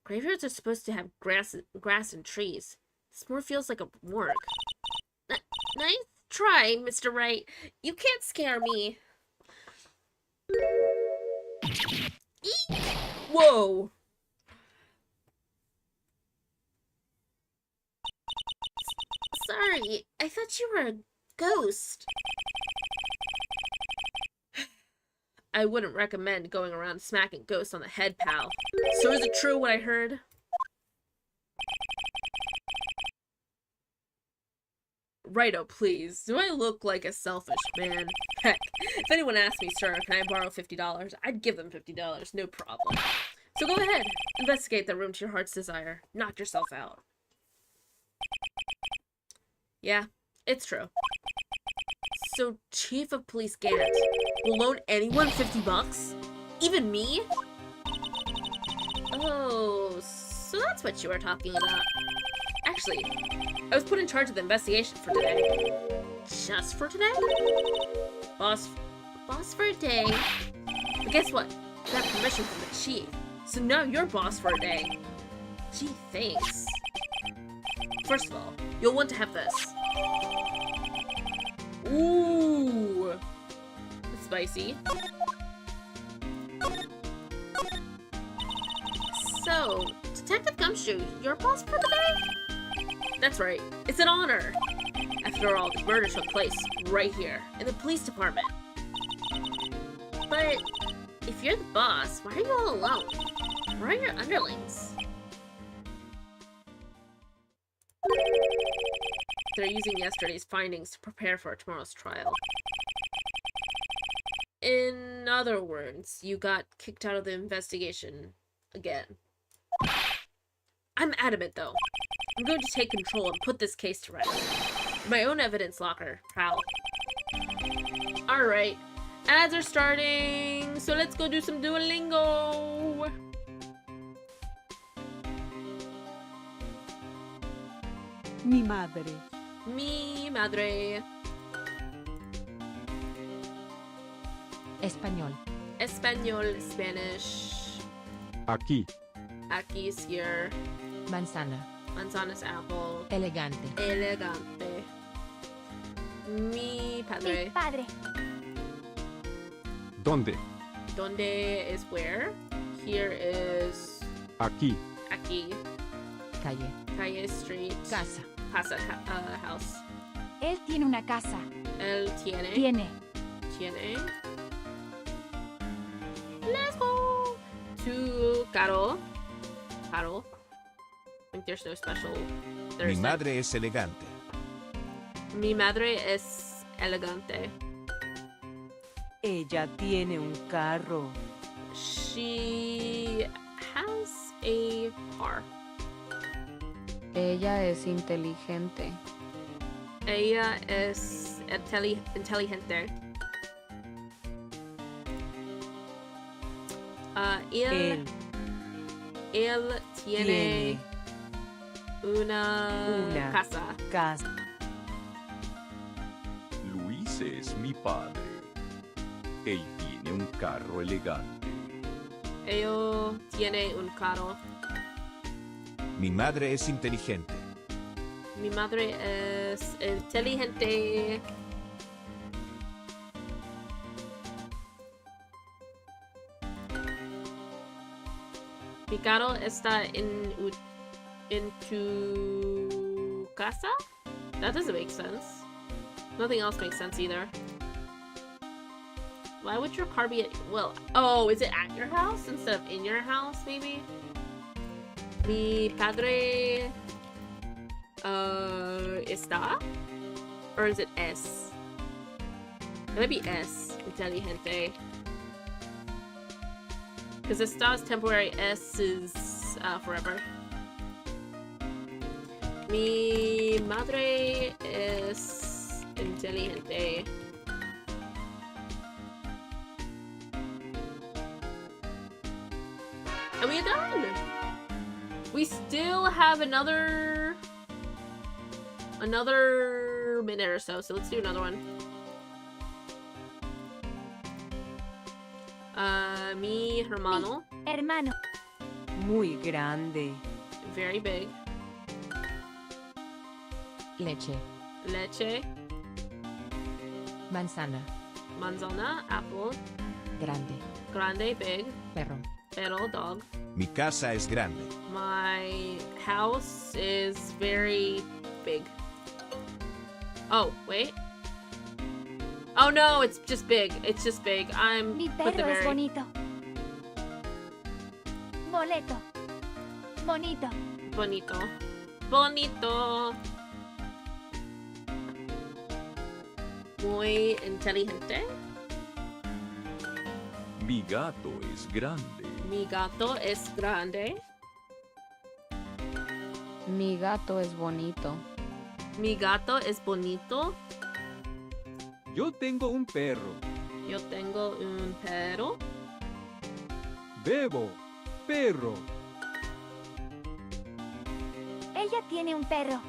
Graveyards are supposed to have grass and trees. This more feels like a morgue. Nice try, Mr. Wright. You can't scare me. Eek! Whoa! Sorry, I thought you were a ghost. I wouldn't recommend going around smacking ghosts on the head, pal. So is it true what I heard? Righto, please. Do I look like a selfish man? Heck, if anyone asked me, sir, can I borrow $50? I'd give them $50, no problem. So go ahead, investigate the room to your heart's desire. Knock yourself out. Yeah, it's true. So, Chief of Police Garrett will loan anyone $50? Even me? Oh, so that's what you were talking about. Actually, I was put in charge of the investigation for today. Just for today? Boss for a day. But guess what? I got permission from the chief. So now you're boss for a day. Gee, thanks. First of all, you'll want to have this. Ooh. It's spicy. So, Detective Gumshoe, you're boss for the day? That's right. It's an honor. After all, the murder took place right here, in the police department. But, if you're the boss, why are you all alone? Where are your underlings? They're using yesterday's findings to prepare for tomorrow's trial. In other words, you got kicked out of the investigation again. I'm adamant, though. I'm going to take control and put this case to rest. My own evidence locker, pal. Alright. Ads are starting, so let's go do some Duolingo! Mi madre. Mi madre. Español. Español, Spanish. Aquí. Aquí is here. Manzana. Manzana's apple. Elegante. Elegante. Mi padre. Mi padre. ¿Dónde? Donde is where? Here is Aquí. aquí. Calle. Calle, street. Casa. Casa, house. Él tiene una casa. Él tiene. Tiene. Tiene. Let's go to Caro. Caro. I think there's no special Thursday. Mi madre es elegante. Mi madre es elegante. Ella tiene un carro. She has a car. Ella es inteligente. Ella es inteligente. Él tiene una casa. Casa. Luis es mi padre. Él tiene un carro elegante. Ella tiene un carro. Mi madre es inteligente. Mi madre es inteligente. Mi carro está en tu casa? That doesn't make sense. Nothing else makes sense either. Why would your car be at... Well, oh, is it at your house instead of in your house, maybe? Mi padre... ¿Está? Or is it es? It might be es. Inteligente. Because está is temporary, es is forever. Mi madre es inteligente. And we're done! We still have another minute or so let's do another one. Mi hermano. Hermano. Muy grande. Very big. Leche. Leche. Manzana. Manzana. Apple. Grande. Grande. Big. Perro. Perro. Dog. Mi casa es grande. My house is very big. Oh, wait. Oh no, it's just big. It's just big. I'm Mi with the perro es very... bonito. Boleto. Bonito. Bonito. Bonito. Muy inteligente. Mi gato es grande. Mi gato es grande. Mi gato es bonito. Mi gato es bonito. Yo tengo un perro. Yo tengo un perro. Bebo. Perro. Ella tiene un perro.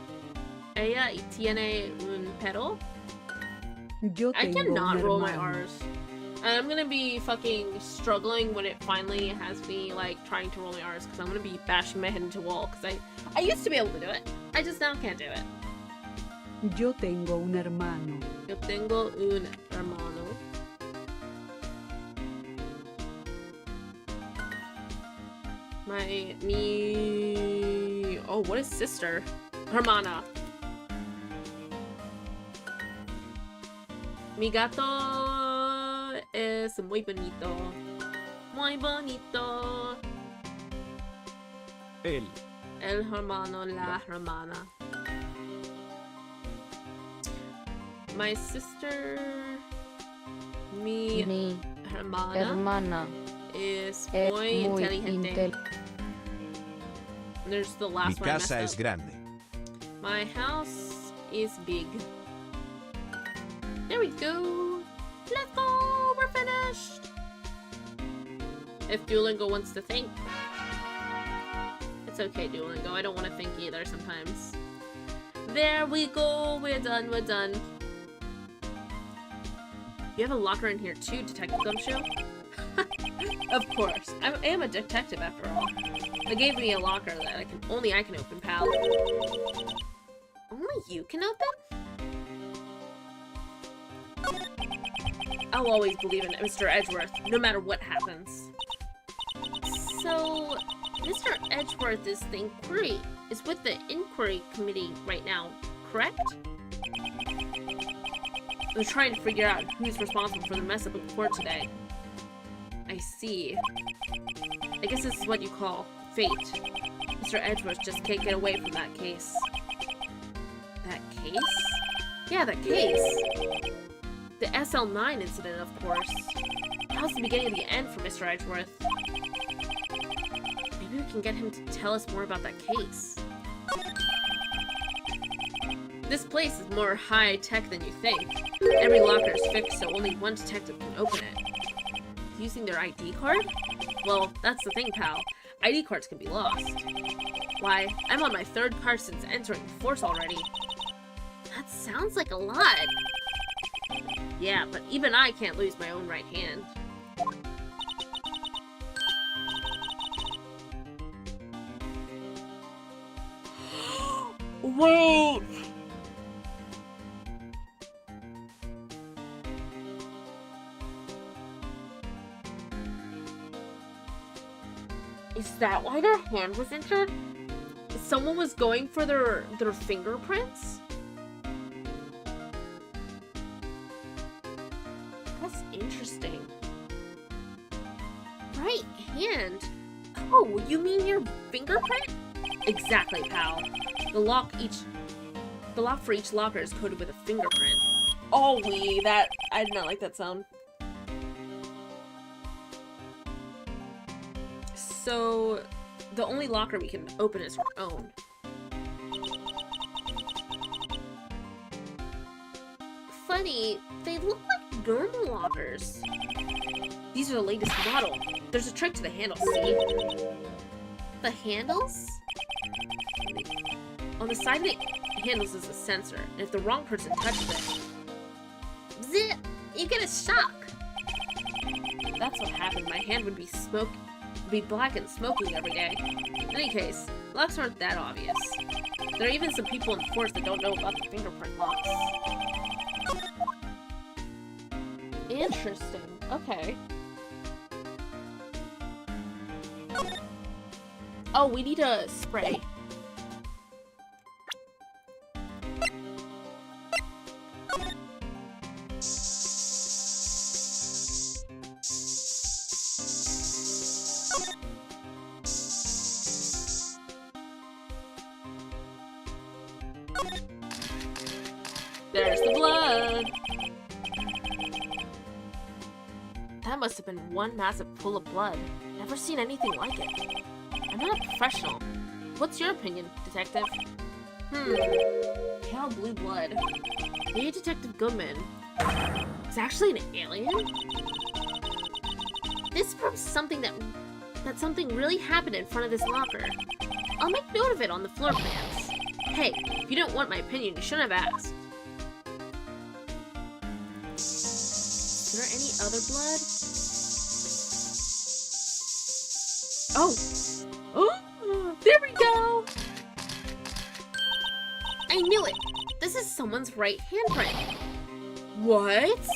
Ella tiene un perro. Yo I tengo cannot un roll my hermano. R's. And I'm gonna be fucking struggling when it finally has me like trying to roll my R's because I'm gonna be bashing my head into a wall because I used to be able to do it. I just now can't do it. Yo tengo un hermano. Yo tengo un hermano. Oh, what is sister? Hermana. Mi gato es muy bonito. Muy bonito. Él. El hermano, la hermana. My sister, mi Mi hermana, hermana es es muy muy inteligente. There's the Mi last one I casa es messed up. grande. My house is big. There we go. Let's go. We're finished. If Duolingo wants to think, it's okay, Duolingo. I don't want to think either sometimes. There we go. We're done. We're done. You have a locker in here too, Detective Gumshoe? Of course. I am a detective after all. They gave me a locker that only I can open, pal. Only you can open? I'll always believe in Mr. Edgeworth, no matter what happens. So, Mr. Edgeworth is with the inquiry committee right now, correct? They're trying to figure out who's responsible for the mess up in court today. I see. I guess this is what you call fate. Mr. Edgeworth just can't get away from that case. That case? Yeah, that case. The SL9 incident, of course. That was the beginning of the end for Mr. Edgeworth. Maybe we can get him to tell us more about that case. This place is more high-tech than you think. Every locker is fixed so only one detective can open it. Using their ID card? Well, that's the thing, pal. ID cards can be lost. Why, I'm on my 3rd card since entering the force already. That sounds like a lot. Yeah, but even I can't lose my own right hand. Wait! Is that why their hand was injured? Someone was going for their fingerprints? That's interesting. Right hand? Oh, you mean your fingerprint? Exactly, pal. The lock for each locker is coded with a fingerprint. Oh, I did not like that sound. So, the only locker we can open is our own. Funny, they look like normal lockers. These are the latest model. There's a trick to the handles, see? The handles? On the side of the handles is a sensor, and if the wrong person touches it, zip, you get a shock. That's what happened. My hand would be black and smoking every day. In any case, locks aren't that obvious. There are even some people in the force that don't know about the fingerprint locks. Interesting. Okay. Oh, we need a spray. There's the blood! That must have been one massive pool of blood. Never seen anything like it. I'm not a professional. What's your opinion, detective? Pale blue blood. Hey, Detective Goodman. It's actually an alien? This proves something that something really happened in front of this locker. I'll make note of it on the floor plans. Hey, if you don't want my opinion, you shouldn't have asked. Is there any other blood? Oh! Oh! There we go! I knew it! This is someone's right handprint. What?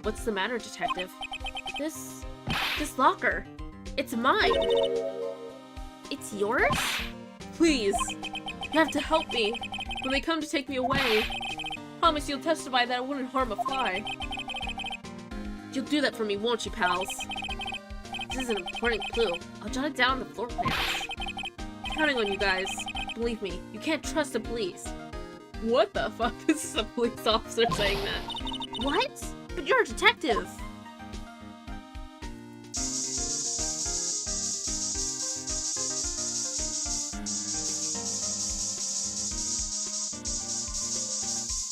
What's the matter, detective? This locker. It's mine. It's yours? Please. You have to help me. When they come to take me away, promise you'll testify that I wouldn't harm a fly. You'll do that for me, won't you, pals? This is an important clue. I'll jot it down on the floor plans. Counting on you guys. Believe me, you can't trust the police. What the fuck? This is a police officer saying that. What? But you're a detective.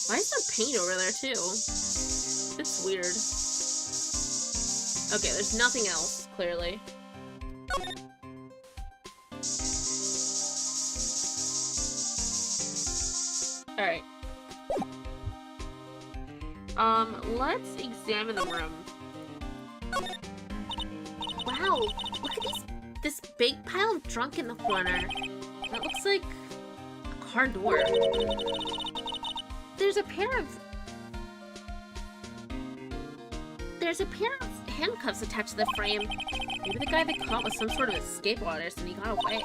Why is there paint over there too? It's weird. Okay, there's nothing else, clearly. Alright. Let's examine the room. Wow, look at this big pile of junk in the corner. That looks like a car door. There's a pair of handcuffs attached to the frame. Maybe the guy they caught was some sort of escape artist and he got away.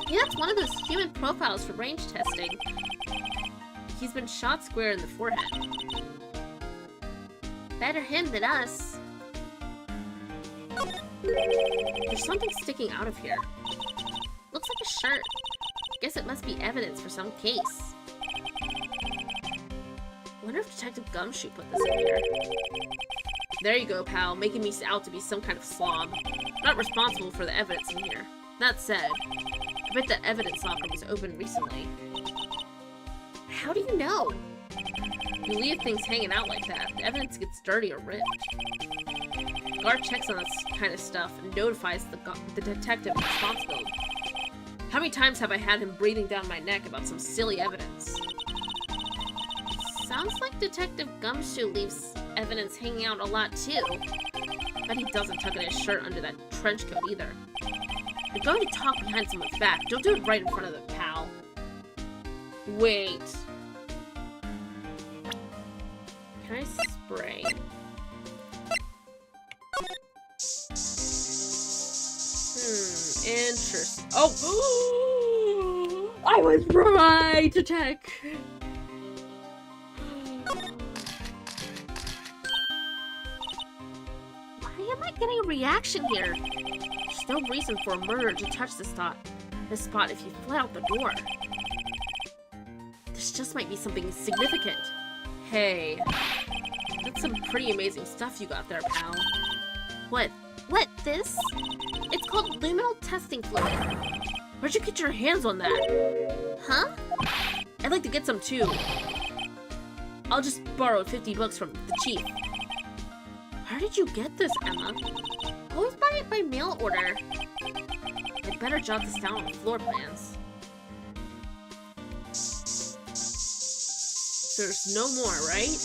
Yeah, that's one of those human profiles for range testing. He's been shot square in the forehead. Better him than us. There's something sticking out of here. Looks like a shirt. Guess it must be evidence for some case. Wonder if Detective Gumshoe put this in here. There you go, pal, making me out to be some kind of slob. Not responsible for the evidence in here. That said, I bet that evidence locker was opened recently. How do you know? You leave things hanging out like that, the evidence gets dirty or ripped. Guard checks on this kind of stuff and notifies the detective responsible. How many times have I had him breathing down my neck about some silly evidence? Sounds like Detective Gumshoe leaves evidence hanging out a lot too. Bet he doesn't tuck in his shirt under that trench coat either. You're going to talk behind someone's back. Don't do it right in front of them, pal. Wait. Can I spray? Interesting. Oh! I was right to check. Why am I getting a reaction here? There's no reason for a murderer to touch this spot if you fled out the door. This just might be something significant. Hey, that's some pretty amazing stuff you got there, pal. What? This? It's called luminal testing fluid. Where'd you get your hands on that? Huh? I'd like to get some too. I'll just borrow 50 bucks from the chief. Where did you get this, Emma? Always buy it by mail order. I'd better jot this down on the floor plans. There's no more, right?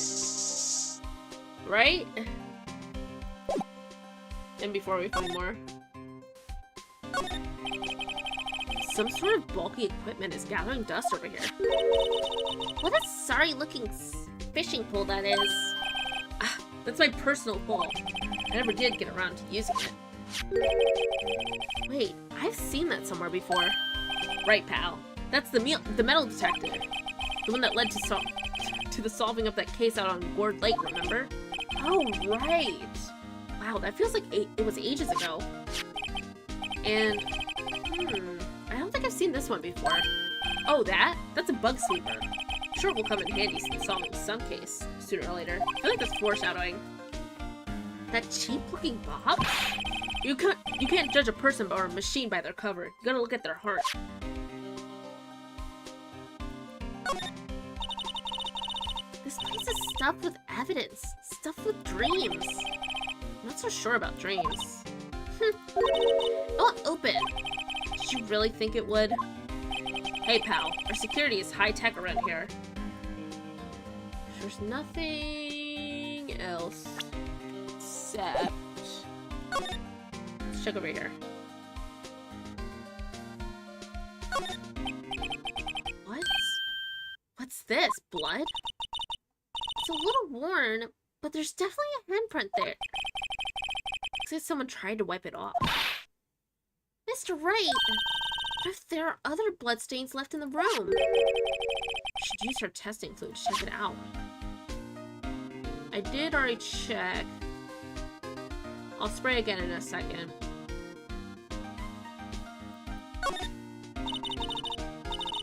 Right? And before we find more. Some sort of bulky equipment is gathering dust over here. What a sorry-looking fishing pole that is. Ah, that's my personal pole. I never did get around to using it. Wait, I've seen that somewhere before. Right, pal. That's the metal detector. The one that led to the solving of that case out on Gourd Lake, remember? Oh, right. Wow, that feels like it was ages ago. And, I don't think I've seen this one before. Oh, that's a bug sweeper. I'm sure it will come in handy in solving some case, sooner or later. I feel like that's foreshadowing. That cheap-looking box? You can't judge a person or a machine by their cover. You gotta look at their heart. This place this stuff with evidence? Stuff with dreams. I'm not so sure about dreams. Oh, open. Did you really think it would? Hey, pal. Our security is high-tech around here. There's nothing else except... Let's check over here. What's this? Blood? It's a little worn, but there's definitely a handprint there. Looks like someone tried to wipe it off. Mr. Wright! What if there are other bloodstains left in the room? We should use our testing fluid to check it out. I did already check. I'll spray again in a second.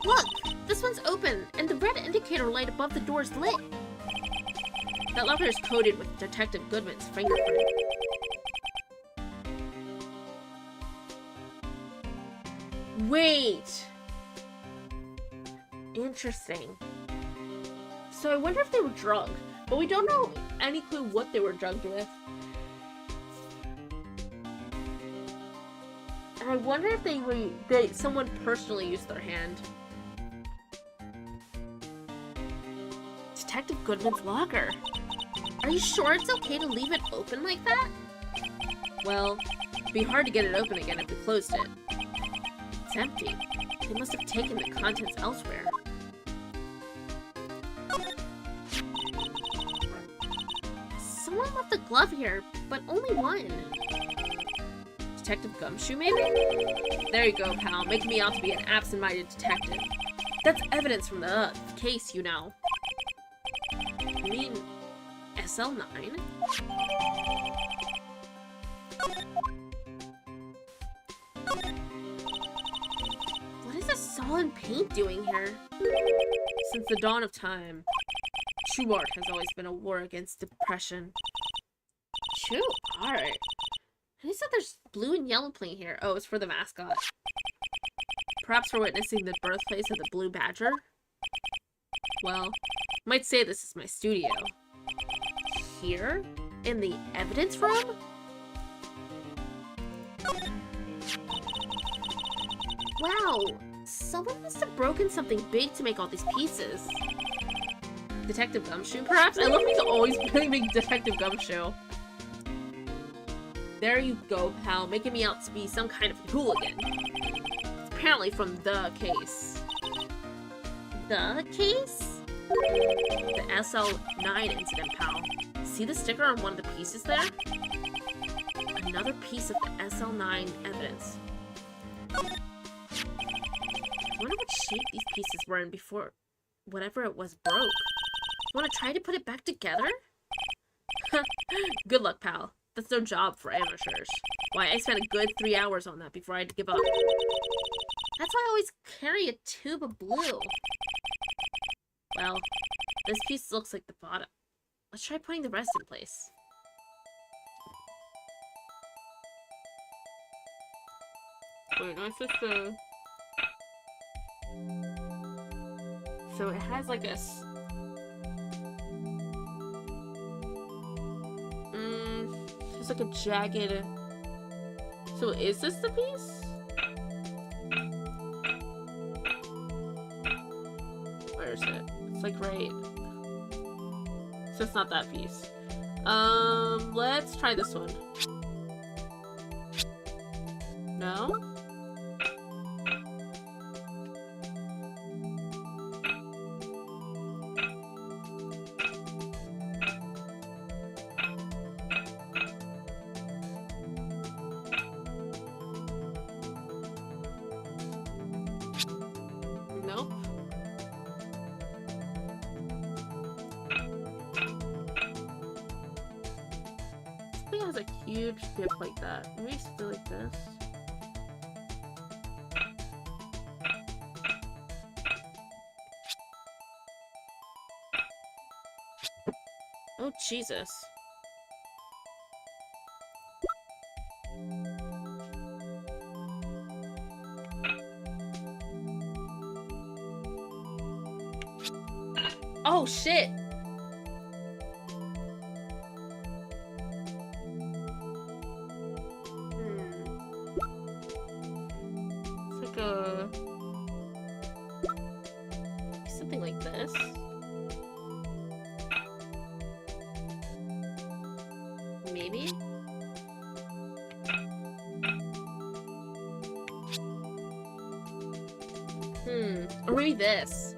Look! This one's open, and the red indicator light above the door is lit. That locker is coated with Detective Goodman's fingerprint. Wait! Interesting. So I wonder if they were drugged, but we don't know any clue what they were drugged with. And I wonder if someone personally used their hand. Detective Goodman's locker. Are you sure it's okay to leave it open like that? Well, it'd be hard to get it open again if we closed it. It's empty. They must have taken the contents elsewhere. Someone left a glove here, but only one. Detective Gumshoe, maybe? There you go, pal, making me out to be an absent-minded detective. That's evidence from the case, you know. You mean SL9? What is this solid paint doing here? Since the dawn of time, true art has always been a war against depression. True art? And he said there's blue and yellow paint here. Oh, it's for the mascot. Perhaps we're witnessing the birthplace of the Blue Badger? Well, might say this is my studio. Here? In the evidence room? Wow! Someone must have broken something big to make all these pieces. Detective Gumshoe, perhaps? I love he's always blaming Detective Gumshoe. There you go, pal, making me out to be some kind of hooligan. It's apparently from the case. The case? The SL9 incident, pal. See the sticker on one of the pieces there? Another piece of the SL9 evidence. I wonder what shape these pieces were in before whatever it was broke. You want to try to put it back together? Good luck, pal. That's no job for amateurs. Why, I spent a good 3 hours on that before I had to give up. That's why I always carry a tube of blue. Well, this piece looks like the bottom. Let's try putting the rest in place. Wait, no, it's just the... So it has like a... It's like a jagged... So is this the piece? Where is it? It's like right... So it's not that piece. Let's try this one. No? Nope. Something has a huge dip like that. Maybe still like this. Oh, Jesus. Oh, shit! Or maybe this.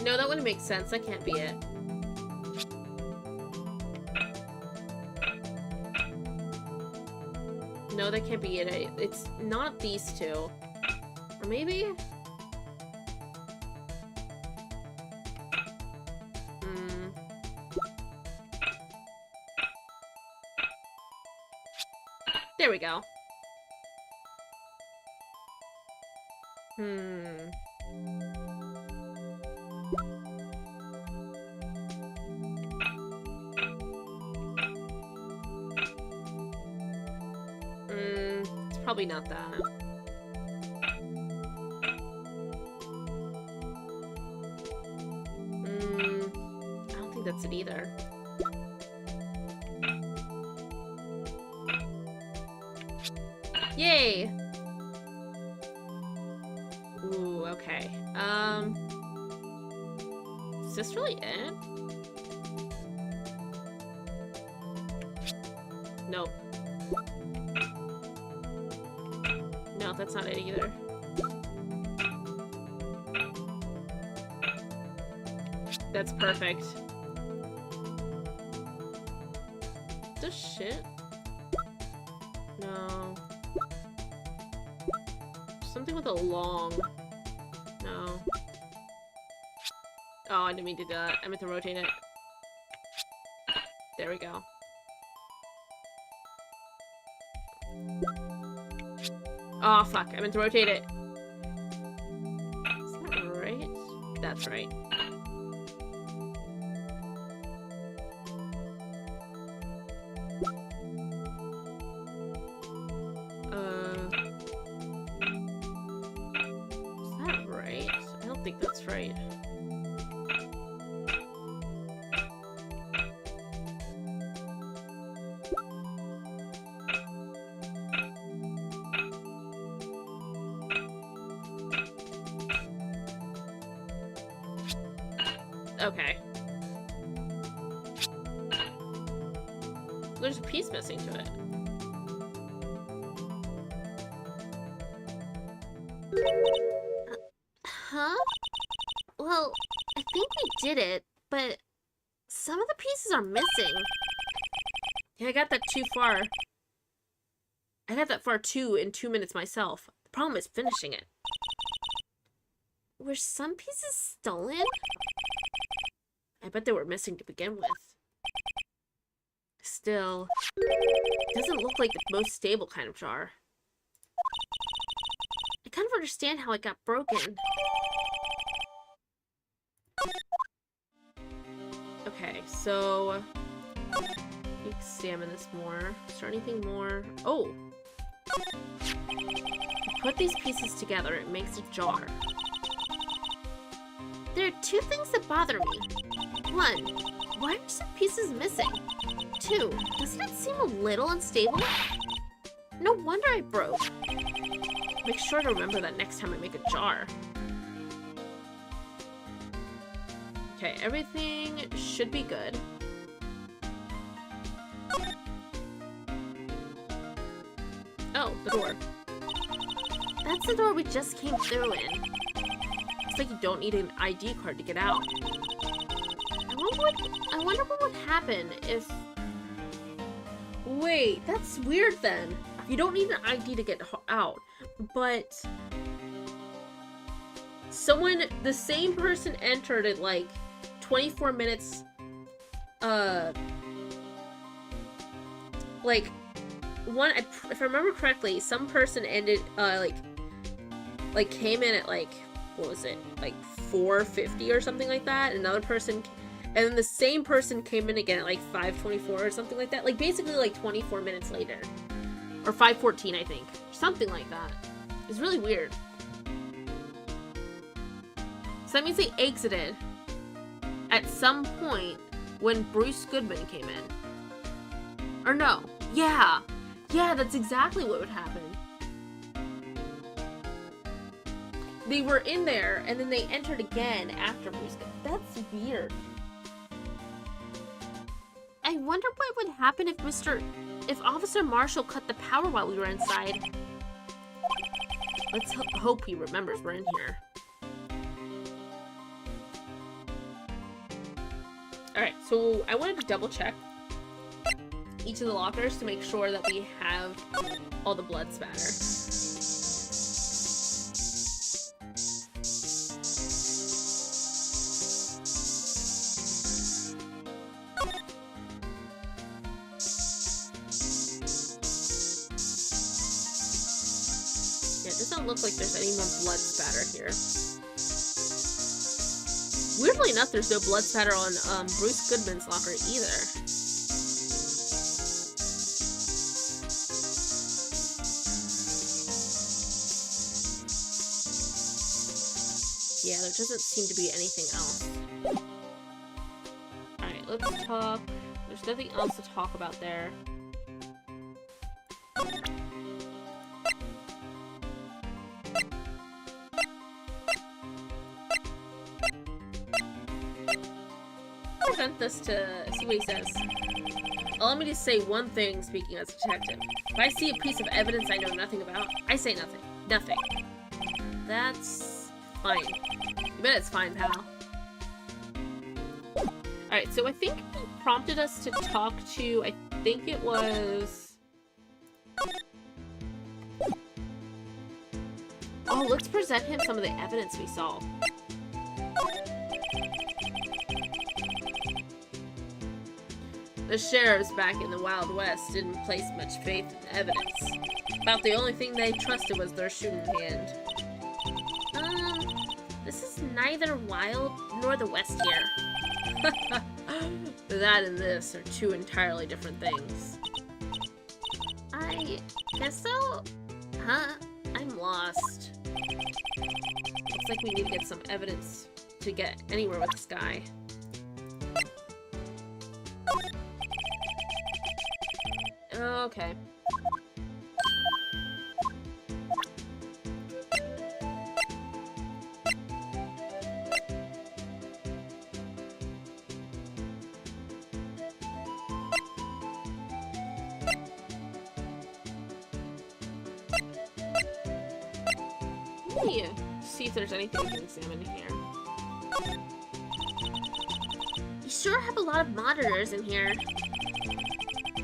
No, that wouldn't make sense. That can't be it. No, that can't be it. It's not these two. Or maybe? There we go. It's probably not that. I don't think that's it either. Yay! Ooh, okay. Is this really it? Nope. No, that's not it either. That's perfect. This shit? No. Something with a long. No. Oh, I didn't mean to do that. I meant to rotate it. There we go. Oh, fuck. I meant to rotate it. Is that right? That's right. Is that right? I don't think that's right. Okay. There's a piece missing to it. Huh? Well, I think we did it, but some of the pieces are missing. Yeah, I got that too far. I got that far too in 2 minutes myself. The problem is finishing it. Were some pieces stolen? I bet they were missing to begin with. Still, it doesn't look like the most stable kind of jar. I kind of understand how it got broken. Okay, so examine this more. Is there anything more? Oh! Put these pieces together, it makes a jar. There are two things that bother me. One, why are some pieces missing? Two, doesn't it seem a little unstable? No wonder I broke. Make sure to remember that next time I make a jar. Okay, everything should be good. Oh, the door. That's the door we just came through in. Looks like you don't need an ID card to get out. I wonder what would happen if... Wait, that's weird then. You don't need an ID to get out, but... the same person entered at like 24 minutes, if I remember correctly, some person ended, came in at like, what was it, like 4:50 or something like that, another person, and then the same person came in again at like 5:24 or something like that, like basically like 24 minutes later, or 5:14 I think, something like that. It's really weird. So that means they exited at some point when Bruce Goodman came in. Or no. Yeah. Yeah, that's exactly what would happen. They were in there, and then they entered again after Bruce Goodman. That's weird. I wonder what would happen if if Officer Marshall cut the power while we were inside. Let's hope he remembers we're in here. Alright, so I wanted to double check each of the lockers to make sure that we have all the blood spatter. Yeah, it doesn't look like there's any more blood spatter here. Weirdly enough, there's no blood spatter on Bruce Goodman's locker either. Yeah, there doesn't seem to be anything else. Alright, let's talk. There's nothing else to talk about there. Present this to see what he says. Allow me to say one thing, speaking as a detective. If I see a piece of evidence I know nothing about, I say nothing. Nothing. That's fine. You bet it's fine, pal. Alright, so I think he prompted us to talk to, I think it was... Oh, let's present him some of the evidence we saw. The sheriffs back in the Wild West didn't place much faith in evidence. About the only thing they trusted was their shooting hand. This is neither Wild nor the West here. That and this are two entirely different things. I guess so? Huh? I'm lost. Looks like we need to get some evidence to get anywhere with this guy. Okay. Let me see if there's anything we can examine here. You sure have a lot of monitors in here.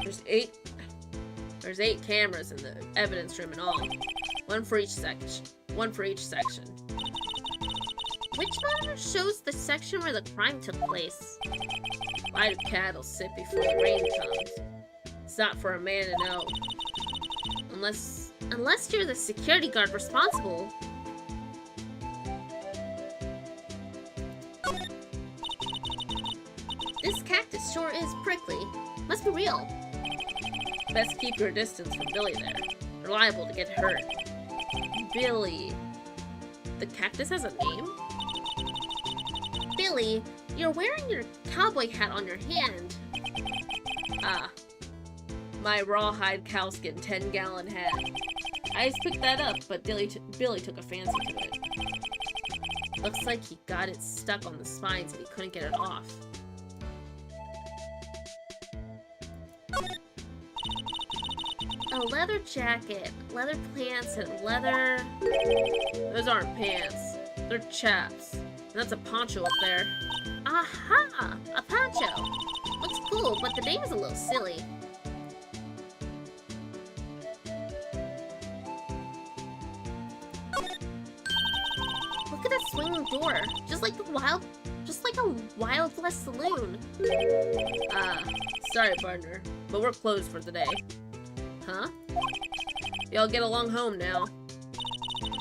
There's 8 cameras in the evidence room in all. One for each section. Which monitor shows the section where the crime took place? Why do cattle sit before the rain comes? It's not for a man to know. Unless you're the security guard responsible. This cactus sure is prickly. Must be real. Best keep your distance from Billy there. You're liable to get hurt. Billy. The cactus has a name? Billy, you're wearing your cowboy hat on your hand. Ah. My rawhide cowskin 10-gallon hat. I just picked that up, but Billy took a fancy to it. Looks like he got it stuck on the spines and he couldn't get it off. A leather jacket, leather pants, and leather... Those aren't pants. They're chaps. And that's a poncho up there. Aha! A poncho! Looks cool, but the name is a little silly. Look at that swinging door. Just like a Wild West saloon. Sorry, partner, but we're closed for the day. Huh? Y'all get along home now.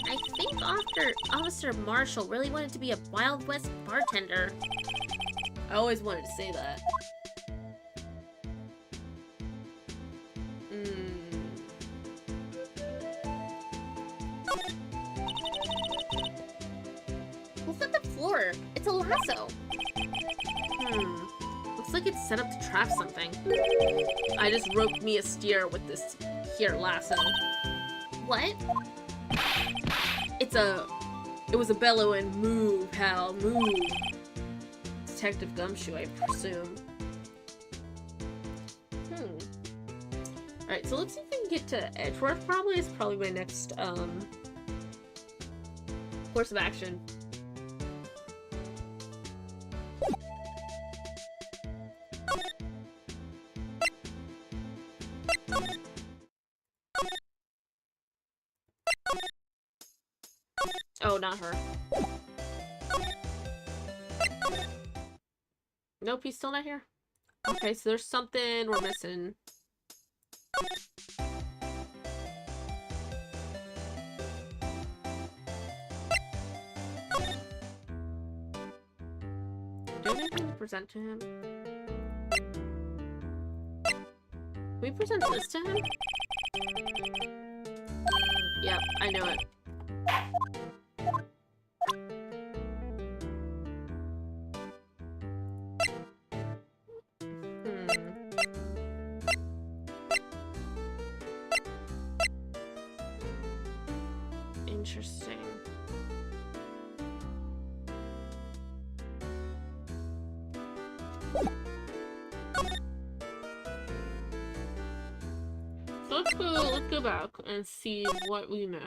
I think Officer Marshall really wanted to be a Wild West bartender. I always wanted to say that. Look at the floor. It's a lasso. Looks like it's set up to trap something. I just roped me a steer with this here lasso. What? It was a bellow and moo, pal, moo. Detective Gumshoe, I presume. Alright, so let's see if we can get to Edgeworth. Probably is probably my next course of action. Oh, not her. Nope, he's still not here. Okay, so there's something we're missing. Do I have anything to present to him? Can we present this to him? Yep, I know it. Interesting. So let's go back and see what we missed.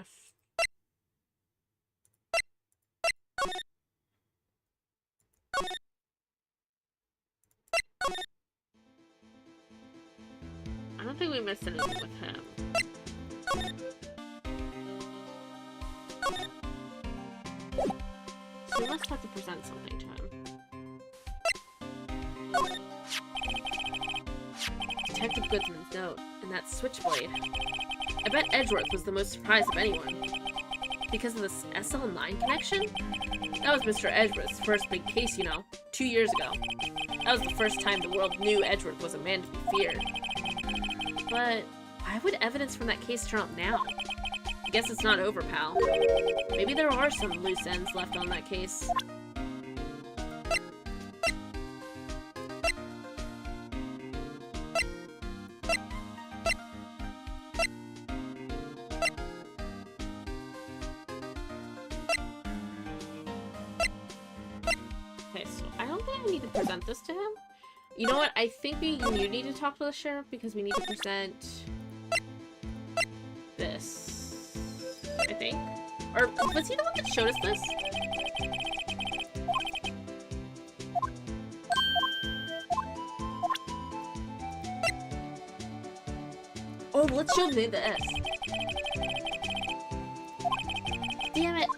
I don't think we missed anything with him. So we must have to present something to him. Detective Goodman's note, and that switchblade. I bet Edgeworth was the most surprised of anyone. Because of this SL9 connection? That was Mr. Edgeworth's first big case, you know, 2 years ago. That was the first time the world knew Edgeworth was a man to be feared. But why would evidence from that case turn up now? I guess it's not over, pal. Maybe there are some loose ends left on that case. Okay, so I don't think I need to present this to him. You know what? I think we need to talk to the sheriff because we need to present this. I think. Or was he the one that showed us this? Oh, let's show him this. Damn it.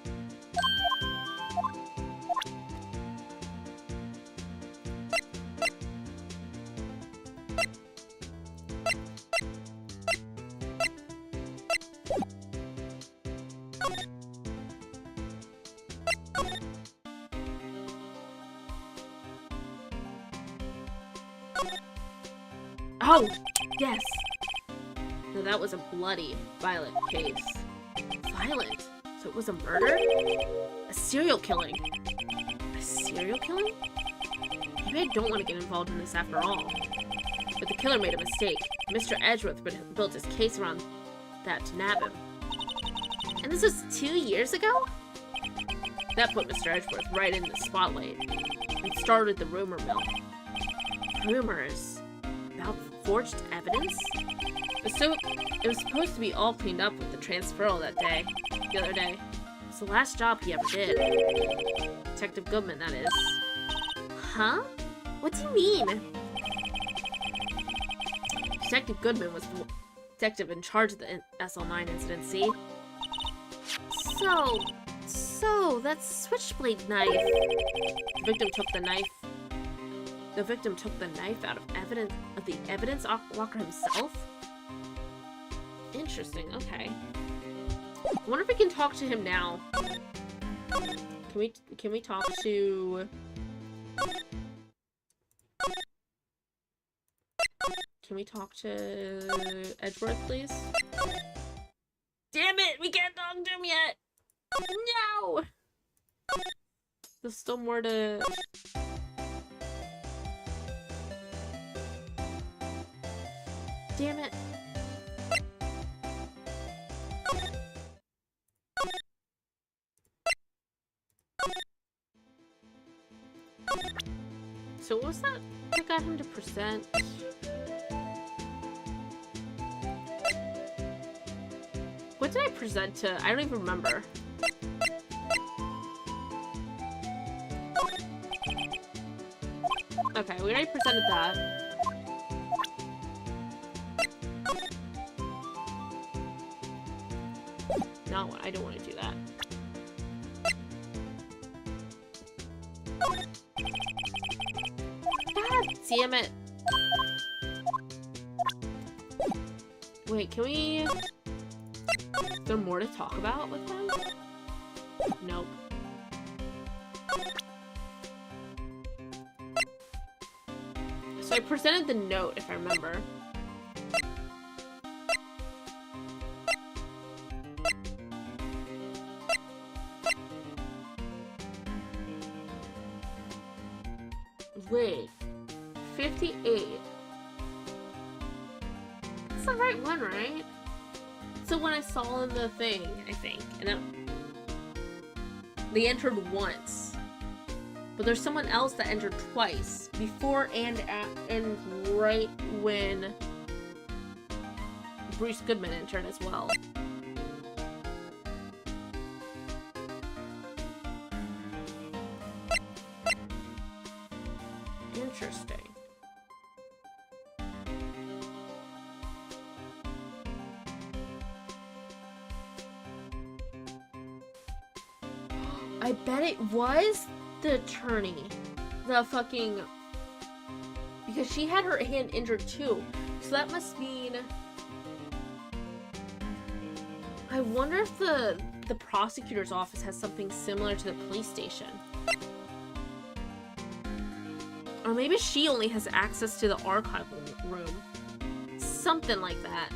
Oh, yes! No, that was a bloody, violent case. Violent? So it was a murder? A serial killing? A serial killing? Maybe I don't want to get involved in this after all. But the killer made a mistake. Mr. Edgeworth built his case around that to nab him. And this was 2 years ago? That put Mr. Edgeworth right in the spotlight. And started the rumor mill. Rumors? About forged evidence? It was supposed to be all cleaned up with the transferal the other day. It's the last job he ever did. Detective Goodman, that is. Huh? What do you mean? Detective Goodman was the detective in charge of the SL9 incident, see? So, that switchblade knife. The victim took the knife out of the evidence locker himself? Interesting, okay. I wonder if we can talk to him now. Can we talk to... Can we talk to Edgeworth, please? Damn it! We can't talk to him yet! No! There's still more to... Damn it. So what was that got him to present? What did I present to? I don't even remember. Okay, we already presented that. No, I don't want to do that. God damn it. Wait, can we... Is there more to talk about with them? Nope. So I presented the note, if I remember. Wait. 58. That's the right one, right? It's the one I saw in the thing, I think. And they entered once. But there's someone else that entered twice. Before and right when Bruce Goodman entered as well. Interesting. I bet it was the attorney. The fucking... Because she had her hand injured too. So that must mean... I wonder if the prosecutor's office has something similar to the police station. Or maybe she only has access to the archival room. Something like that.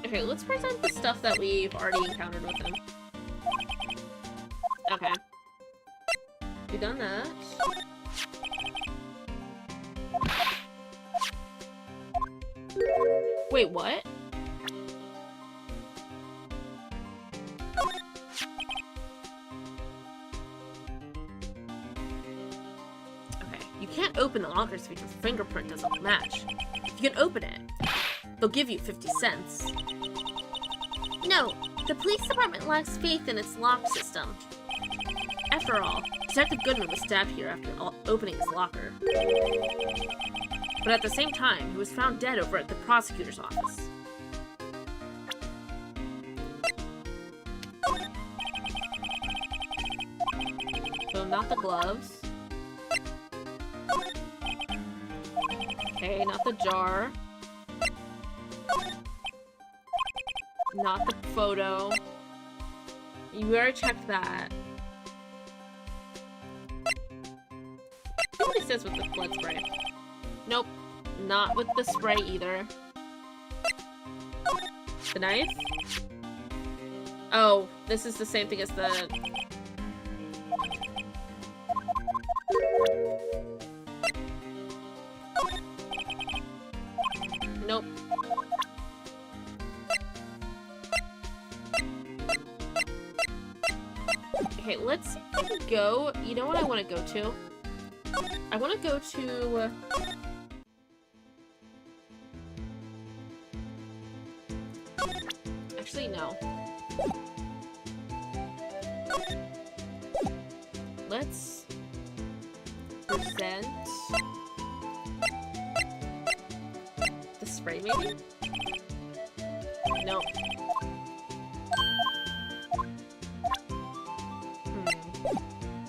Okay, let's present the stuff that we've already encountered with him. Okay. We've done that. Wait, what? Okay, you can't open the lockers if your fingerprint doesn't match. If you can open it, they'll give you 50 cents. No, the police department lacks faith in its lock system. After all, Detective Goodman was stabbed here after opening his locker. But at the same time, he was found dead over at the prosecutor's office. So not the gloves. Okay, not the jar. Not the photo. You already checked that. See what he says with the blood spray. Nope. Not with the spray either. The knife? Oh, this is the same thing as the... Nope. Okay, let's go... You know what I want to go to? I want to go to... Actually, no. Let's present the spray, maybe? Nope.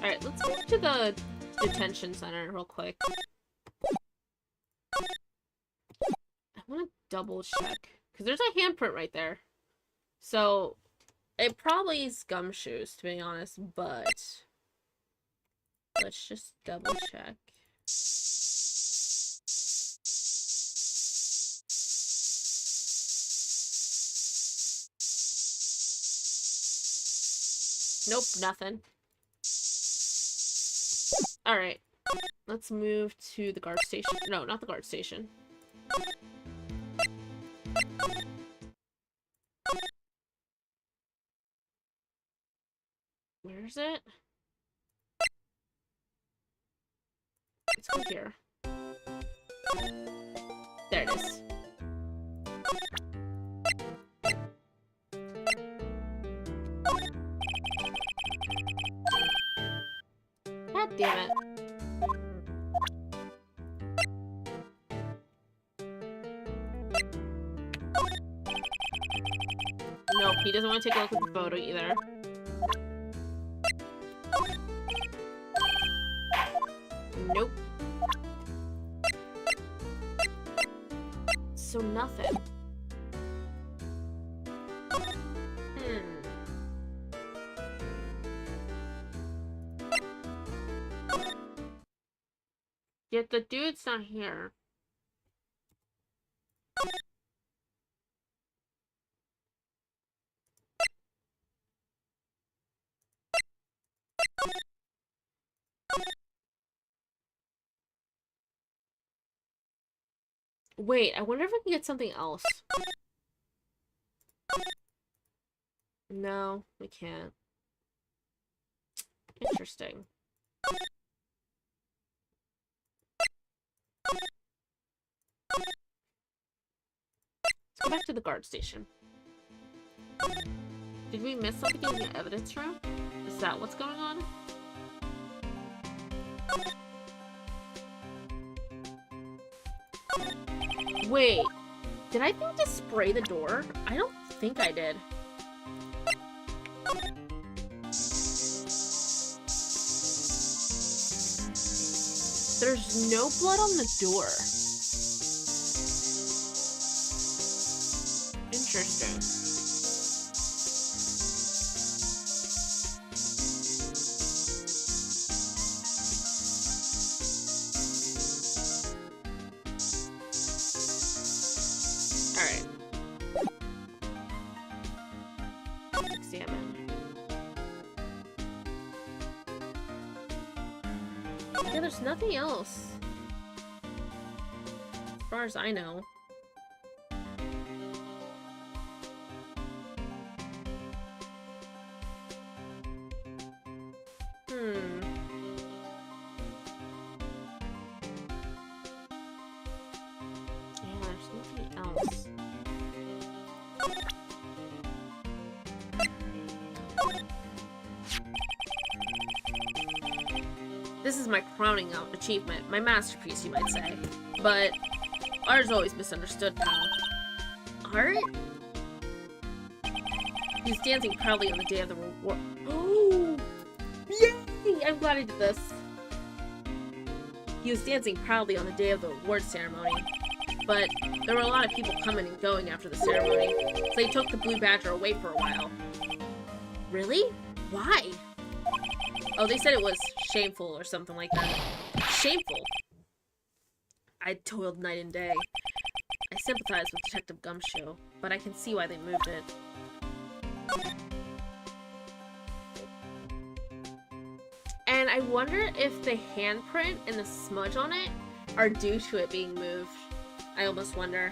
Alright, let's go to the detention center real quick. I want to double check. Because there's a handprint right there. So, it probably is gumshoes, to be honest, but let's just double check. Nope, nothing. Alright, let's move to the guard station. No, not the guard station. Where is it? Let's go here. There it is. God damn it. Nope, he doesn't want to take a look at the photo either. Nope. So nothing. Yet the dude's not here. Wait, I wonder if I can get something else. No, we can't. Interesting. Let's go back to the guard station. Did we miss something in the evidence room? Is that what's going on? Wait, did I think to spray the door? I don't think I did. There's no blood on the door. Interesting. Alright. Examine. Yeah, there's nothing else. As far as I know. Yeah, there's nothing else. This is my crowning out achievement, my masterpiece, you might say. But art's always misunderstood, pal. Art? He's dancing proudly on the day of the reward. Oh! Yay! I'm glad I did this. He was dancing proudly on the day of the award ceremony. But there were a lot of people coming and going after the ceremony, so they took the Blue Badger away for a while. Really? Why? Oh, they said it was shameful or something like that. Shameful? I toiled night and day. I sympathize with Detective Gumshoe, but I can see why they moved it. And I wonder if the handprint and the smudge on it are due to it being moved. I almost wonder.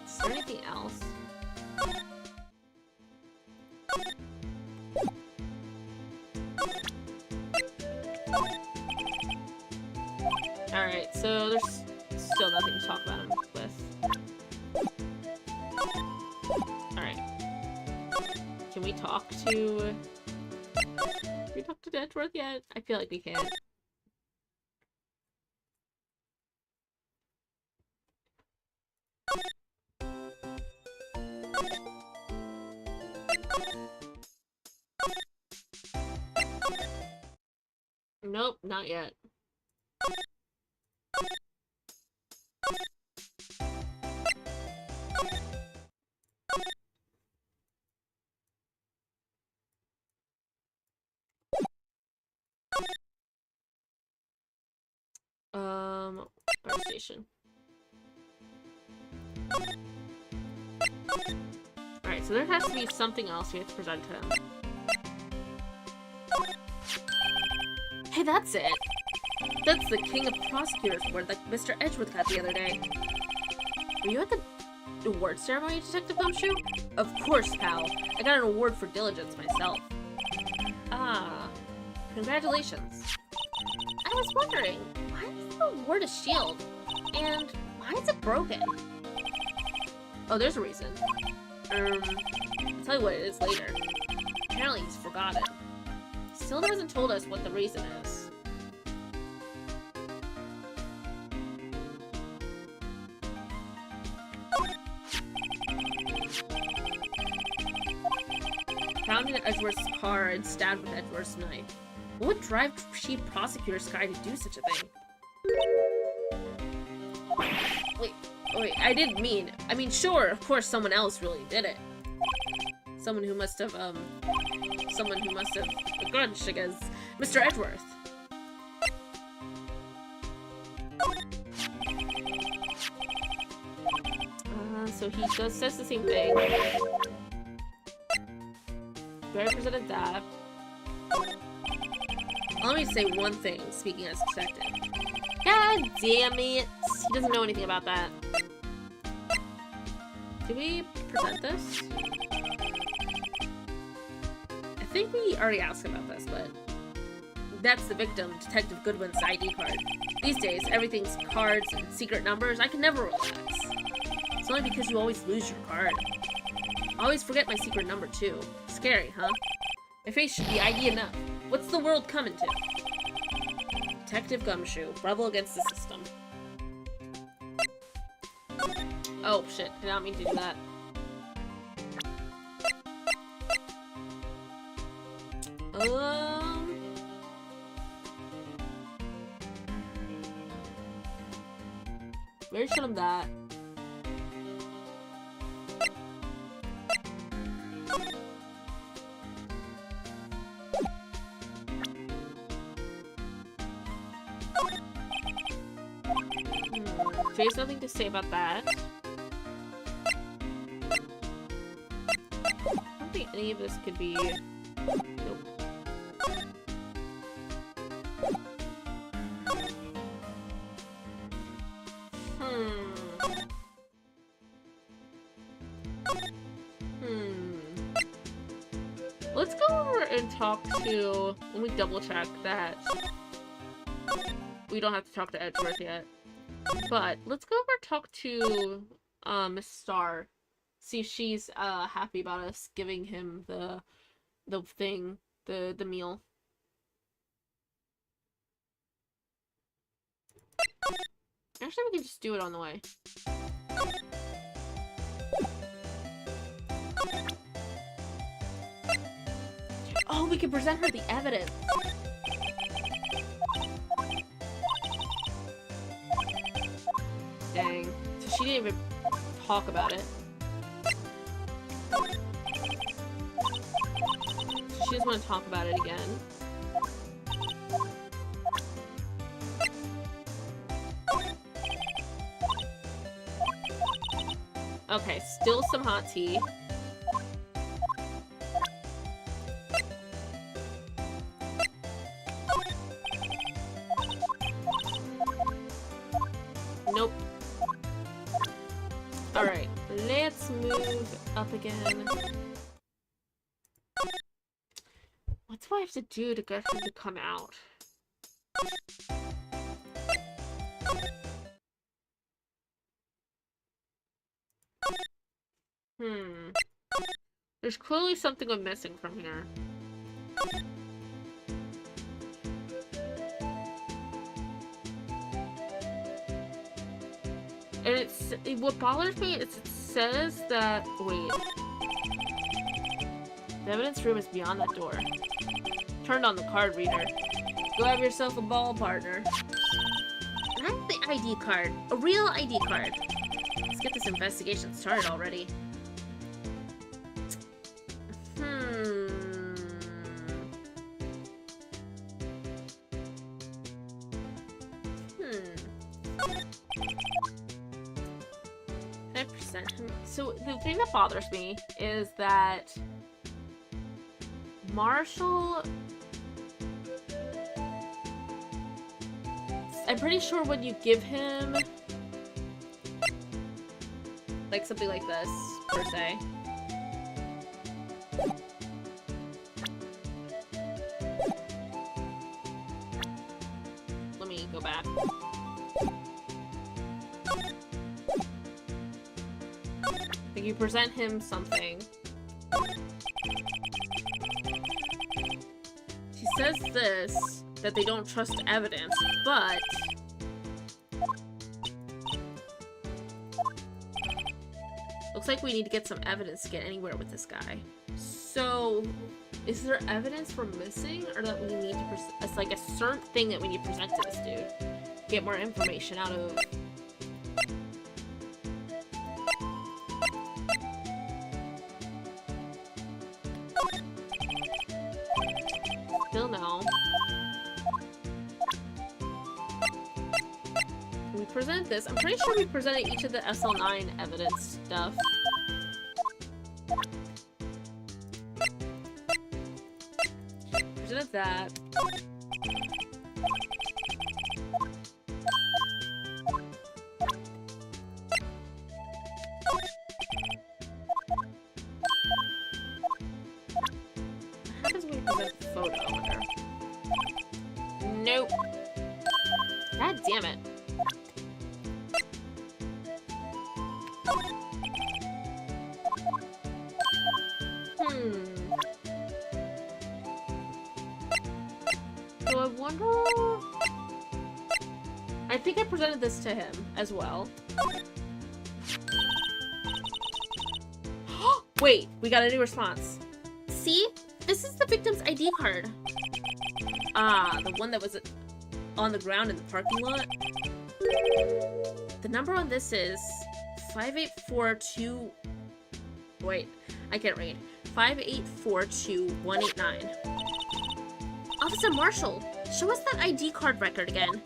Is there anything else? Alright, so there's still nothing to talk about him with. Alright. Can we talk to... Can we talk to Detworth yet? I feel like we can't. Nope, not yet. Guard station. Alright, so there has to be something else we have to present to him. Hey, that's it. That's the King of Prosecutors award that Mr. Edgeworth got the other day. Were you at the award ceremony, Detective Gumshoe? Of course, pal. I got an award for diligence myself. Ah, congratulations. I was wondering, why is the award a shield? And why is it broken? Oh, there's a reason. I'll tell you what it is later. Apparently he's forgotten. Still hasn't told us what the reason is. Found in Edgeworth's car and stabbed with Edgeworth's knife. What would drive Chief Prosecutor Sky to do such a thing? Wait, I didn't mean... I mean, sure, of course someone else really did it. Someone who must have begrudged against Mr. Edgeworth. So he says the same thing. Barry presented that. Let me say one thing, speaking as detective. God damn it! He doesn't know anything about that. Did we present this? I think we already asked him about this, but... That's the victim, Detective Goodwin's ID card. These days, everything's cards and secret numbers. I can never relax. It's only because you always lose your card. I always forget my secret number, too. Scary, huh? My face should be ID enough. What's the world coming to? Detective Gumshoe, rebel against the system. Oh, shit. Did not mean to do that. Where should have that? There's nothing to say about that. I don't think any of this could be... Nope. Let's go over and talk to... Let me double check that we don't have to talk to Edgeworth yet. But let's go over and talk to Miss Star. See if she's happy about us giving him the thing, the meal. Actually, we can just do it on the way. Oh, we can present her the evidence. Dang. So she didn't even talk about it. So she doesn't want to talk about it again. Okay, still some hot tea. Nope. Alright, let's move up again. What do I have to do to get him to come out? There's clearly something I'm missing from here. And what bothers me is it says that, wait. The evidence room is beyond that door. Turned on the card reader. Go have yourself a ball, partner. And I have the ID card. A real ID card. Let's get this investigation started already. So the thing that bothers me is that Marshall I'm pretty sure when you give him like something like this, per se. Let me go back. Like you present him something. He says this, that they don't trust evidence, but looks like we need to get some evidence to get anywhere with this guy. So, is there evidence we're missing, or that we need to it's like a certain thing that we need to present to this dude? Get more information out of... Still no. We present this. I'm pretty sure we presented each of the SL9 evidence stuff. Presented that. What happens when we present the photo? I wonder. Nope. God damn it. So I wonder... I think I presented this to him as well. Wait, we got a new response. See? This is the victim's ID card. Ah, the one that was on the ground in the parking lot. The number on this is 5842189. Wait, I can't read. 5842189. Officer Marshall, show us that ID card record again.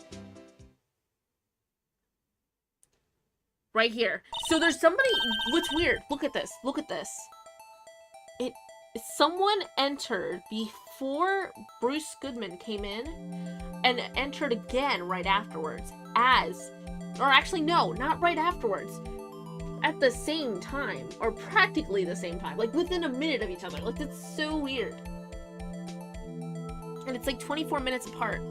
Right here. So there's somebody... What's weird? Look at this. Look at this. Someone entered before Bruce Goodman came in and entered again right afterwards as... Or actually, no, not right afterwards. At the same time. Or practically the same time. Like, within a minute of each other. Like, that's so weird. And it's like 24 minutes apart.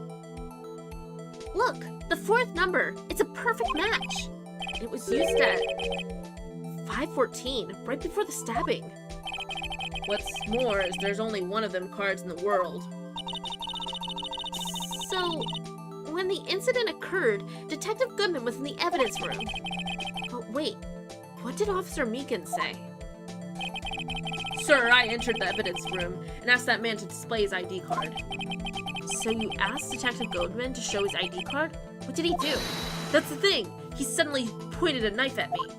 Look! The fourth number! It's a perfect match! It was used at 5:14, right before the stabbing. What's more is there's only one of them cards in the world. So, when the incident occurred, Detective Goodman was in the evidence room. But wait, what did Officer Meekin say? Sir, I entered the evidence room and asked that man to display his ID card. So you asked Detective Goodman to show his ID card? What did he do? That's the thing! He suddenly pointed a knife at me.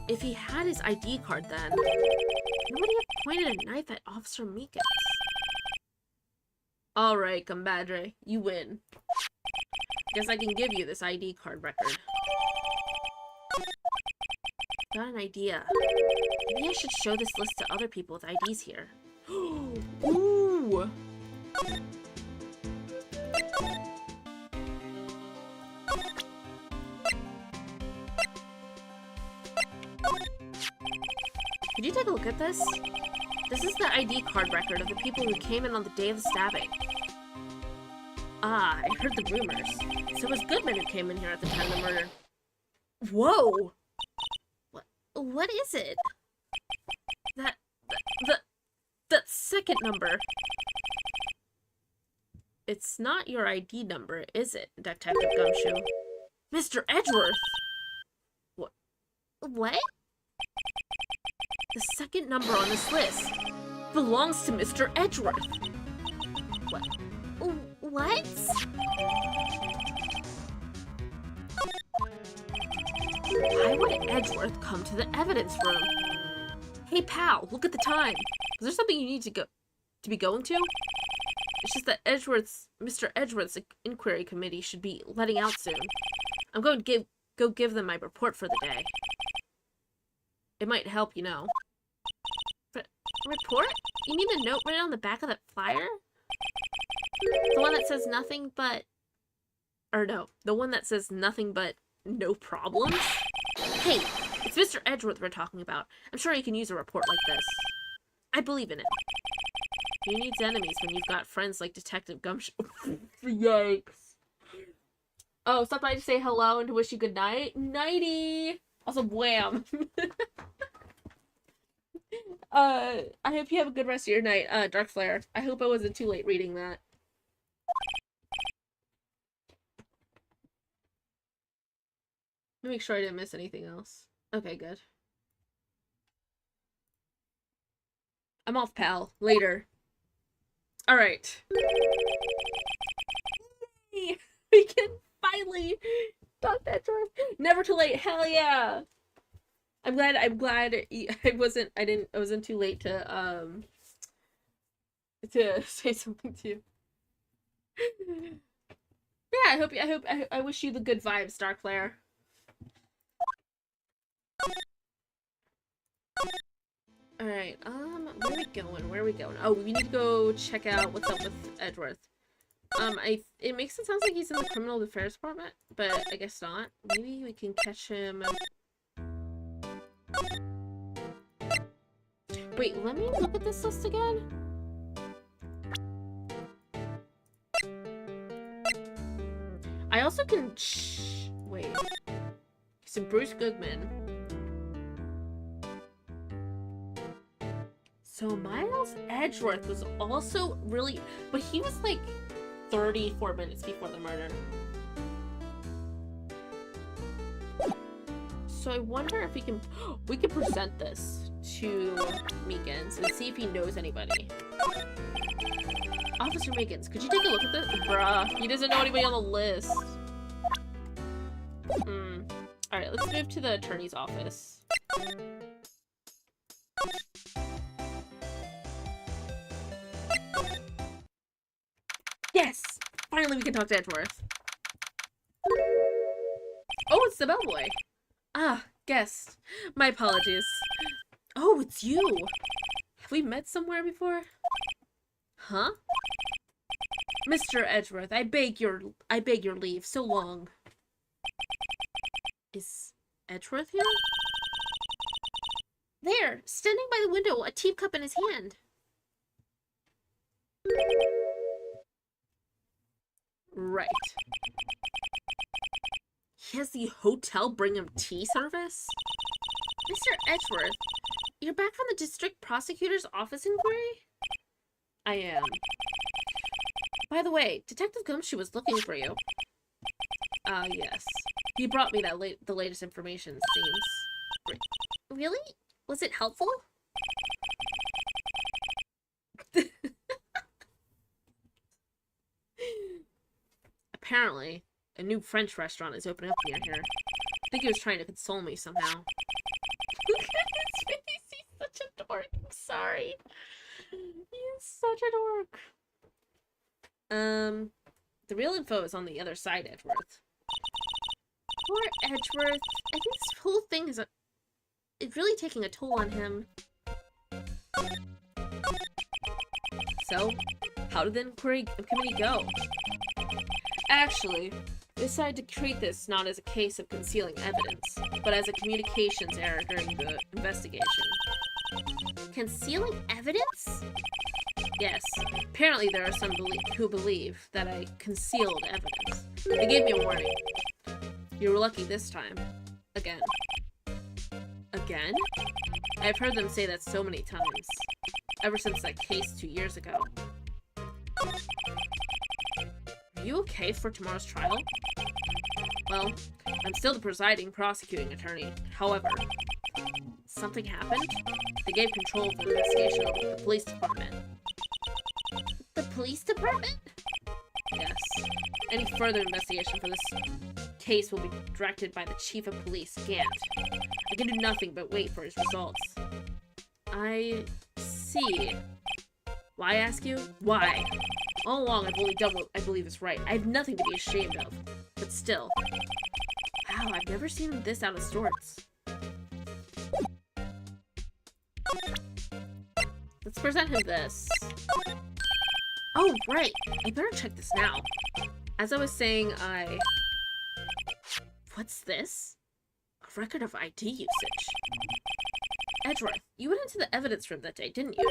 If he had his ID card then, why would he have pointed a knife at Officer Meekins? Alright, compadre, you win. Guess I can give you this ID card record. Got an idea. Maybe I should show this list to other people with IDs here. Ooh! Could you take a look at this? This is the ID card record of the people who came in on the day of the stabbing. Ah, I heard the rumors. So it was Goodman who came in here at the time of the murder. Whoa! What is it? That second number. It's not your ID number, is it, Detective Gumshoe? Mr. Edgeworth! What? The second number on this list belongs to Mr. Edgeworth. What? Why would Edgeworth come to the evidence room? Hey pal, look at the time. Is there something you need to be going to? It's just that Mr. Edgeworth's inquiry committee should be letting out soon. I'm going to go give them my report for the day. It might help, you know. But report? You mean the note right on the back of that flyer? The one that says nothing but... Or no, the one that says nothing but no problems? Hey, it's Mr. Edgeworth we're talking about. I'm sure he can use a report like this. I believe in it. Who needs enemies when you've got friends like Detective Gumshoe? Yikes. Oh, stop by to say hello and to wish you good night. Nighty! Also, wham! I hope you have a good rest of your night, Dark Flare. I hope I wasn't too late reading that. Let me make sure I didn't miss anything else. Okay, good. I'm off, pal. Later. Alright. Yay! We can finally talk that door. Never too late. Hell yeah! I'm glad I wasn't too late to say something to you. Yeah, I wish you the good vibes, Dark Flare. Alright, where are we going? Oh, we need to go check out what's up with Edgeworth. It makes it sound like he's in the criminal affairs department, but I guess not. Maybe we can catch him. Wait, let me look at this list again. I also can wait. So Bruce Goodman. So Miles Edgeworth was also really, but he was like 34 minutes before the murder. So I wonder if we can present this to Meekins and see if he knows anybody. Officer Meekins, could you take a look at this? Bruh, he doesn't know anybody on the list. Alright, let's move to the attorney's office. Yes! Finally we can talk to Edgeworth. Oh, it's the bellboy. Ah, guest. My apologies. Oh, it's you. Have we met somewhere before? Huh? Mr. Edgeworth, I beg your leave. So long. Is Edgeworth here? There, standing by the window, a teacup in his hand. Right. He has the hotel bring him tea service? Mr. Edgeworth, you're back from the district prosecutor's office inquiry? I am. By the way, Detective Gumshoe was looking for you. Yes. He brought me the latest information, it seems. Really? Was it helpful? Apparently, a new French restaurant is opening up near here. I think he was trying to console me somehow. Look at his face, he's such a dork. I'm sorry. He's such a dork. The real info is on the other side, Edgeworth. Poor Edgeworth. I think this whole thing is it's really taking a toll on him. So, how did the inquiry committee go? Actually, they decided to treat this not as a case of concealing evidence, but as a communications error during the investigation. Concealing evidence? Yes. Apparently there are some who believe that I concealed evidence. They gave me a warning. You were lucky this time. Again. Again? I've heard them say that so many times. Ever since that case 2 years ago. Are you okay for tomorrow's trial? Well, I'm still the presiding prosecuting attorney. However, something happened? They gave control of the investigation over to the police department. The police department? Yes. Any further investigation for this case will be directed by the chief of police, Gant. I can do nothing but wait for his results. I see. Why, ask you? Why? All along, I've only done what I believe is right. I have nothing to be ashamed of. But still. Wow, I've never seen him this out of sorts. Let's present him this. Oh, right. I better check this now. As I was saying, What's this? A record of ID usage. Edgeworth, you went into the evidence room that day, didn't you?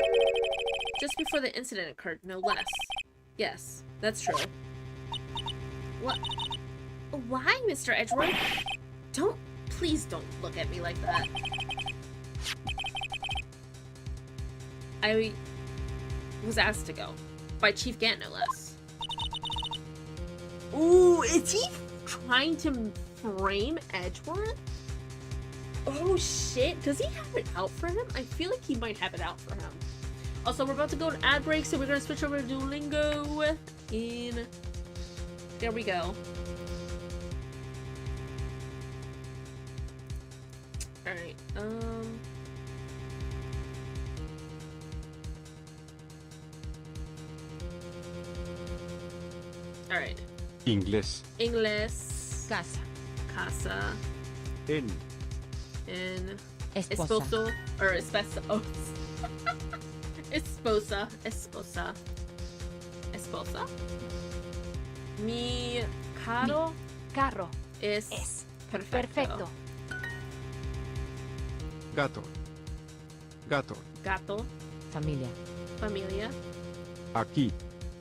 Just before the incident occurred, no less. Yes, that's true. What? Why, Mr. Edgeworth? Please don't look at me like that. I was asked to go. By Chief Gant, no less. Ooh, is he trying to frame Edgeworth? Oh shit, does he have it out for him? I feel like he might have it out for him. Also, we're about to go to ad break, so we're gonna switch over to Duolingo. There we go. Alright, Alright. Inglés. Inglés. Casa. Casa. En. Esposo. Or esposo. Esposa. Mi carro. Carro. Es perfecto. Gato. Gato. Familia. Aquí.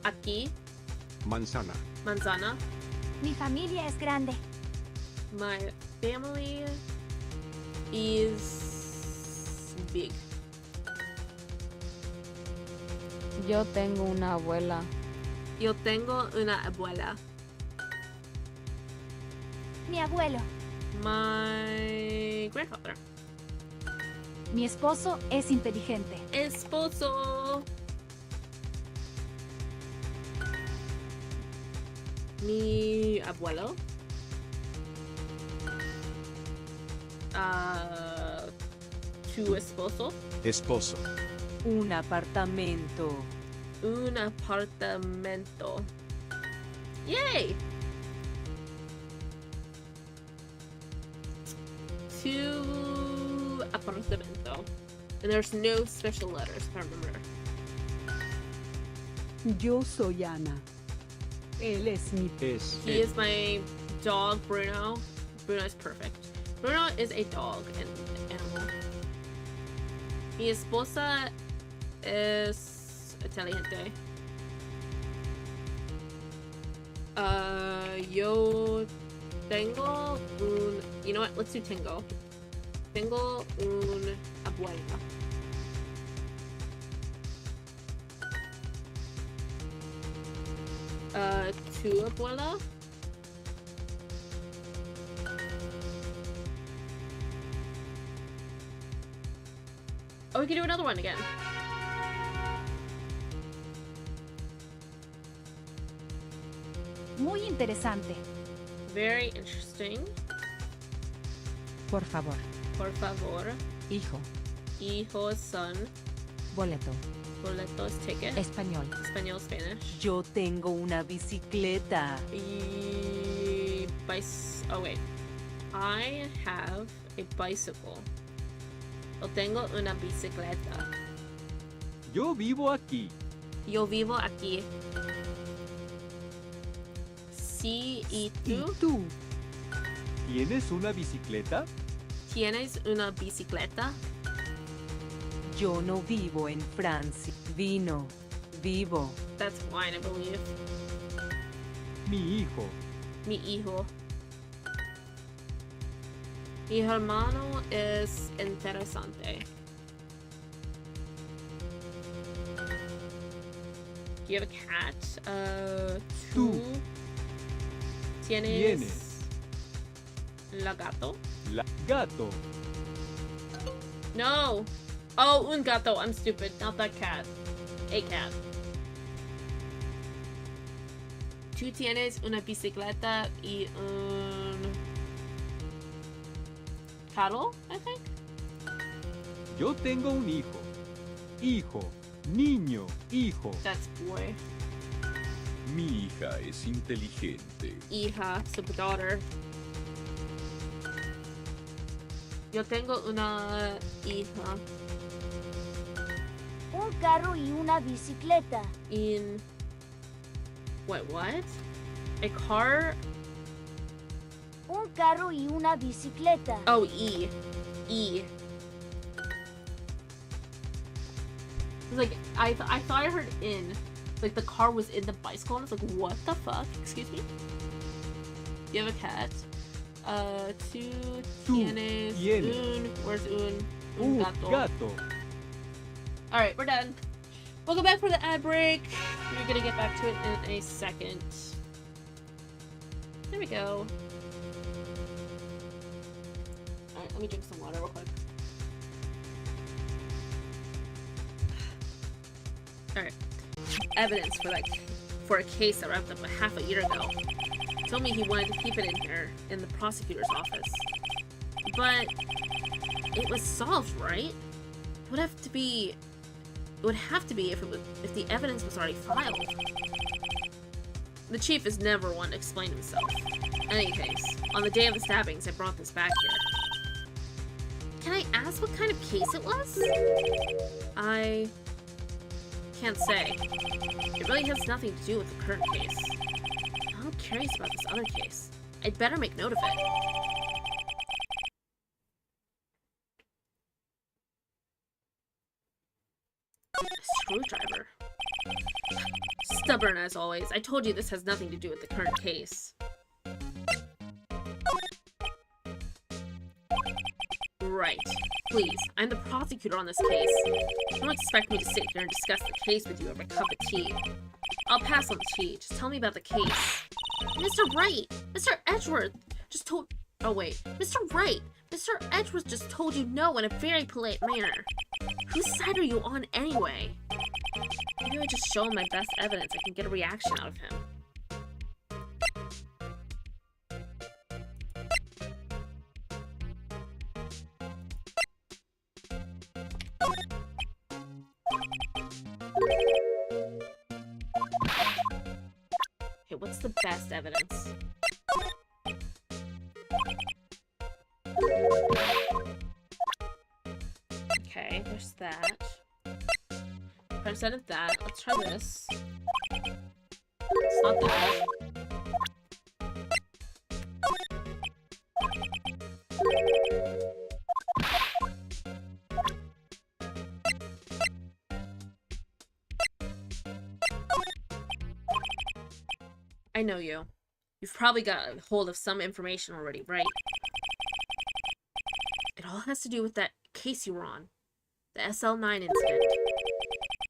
Aquí. Manzana. Manzana. Mi familia es grande. My family is big. Yo tengo una abuela. Yo tengo una abuela. Mi abuelo. My grandfather. Mi esposo es inteligente. Esposo. Mi abuelo. Tu esposo. Esposo. Un apartamento. Un apartamento. Yay! To apartamento. And there's no special letters, if I remember. Yo soy Ana. Él es mi... He is my dog, Bruno. Bruno is perfect. Bruno is a dog and animal. Mi esposa es inteligente. Yo tengo un... You know what? Let's do tengo. Tengo un abuela. Tu abuela? Oh, we can do another one again. Muy interesante. Very interesting. Por favor. Por favor. Hijo. Hijo, son. Boleto. Boletos, ticket. Español. Español, Spanish. Yo tengo una bicicleta. Oh, wait. I have a bicycle. Yo tengo una bicicleta. Yo vivo aquí. Yo vivo aquí. Sí, ¿y ¿Y tú? tú? ¿Tienes una bicicleta? ¿Tienes una bicicleta? Yo no vivo en Francia. Vivo. That's wine, I believe. Mi hijo. Mi hijo. Mi hermano es interesante. Do you have a cat? Tú. ¿Tienes la gato? Gato. No. Oh, un gato. I'm stupid. Not that cat. A cat. Tú tienes una bicicleta y un paddle, I think? Yo tengo un hijo. Hijo. Niño. Hijo. That's boy. Mi hija es inteligente. Hija, su daughter. Yo tengo una hija. Un carro y una bicicleta. Wait, what? A car? Un carro y una bicicleta. Oh, E. E. Like, I thought I heard in. Like, the car was in the bicycle, and I was like, what the fuck? Excuse me? You have a cat. Tú tienes un... Where's un? Un gato. Alright, we're done. Welcome back for the ad break. We're gonna get back to it in a second. There we go. Alright, let me drink some water real quick. Alright. Evidence for a case that wrapped up half a year ago. Told me he wanted to keep it in here in the prosecutor's office. But it was solved, right? It would have to be if the evidence was already filed. The chief is never one to explain himself. In any case, on the day of the stabbings, I brought this back here. Can I ask what kind of case it was? I can't say. It really has nothing to do with the current case. I'm curious about this other case. I'd better make note of it. A screwdriver. Stubborn as always. I told you this has nothing to do with the current case. Right. Please, I'm the prosecutor on this case. Don't expect me to sit here and discuss the case with you over a cup of tea. I'll pass on the tea. Just tell me about the case. Mr. Wright! Mr. Edgeworth just told... Oh, wait. Mr. Wright! Mr. Edgeworth just told you no in a very polite manner. Whose side are you on anyway? Maybe I just show him my best evidence. I can get a reaction out of him. Okay, what's the best evidence? Okay, there's that. Instead of that, let's try this. It's not that. I know you. You've probably got a hold of some information already, right? It all has to do with that case you were on. The SL9 incident.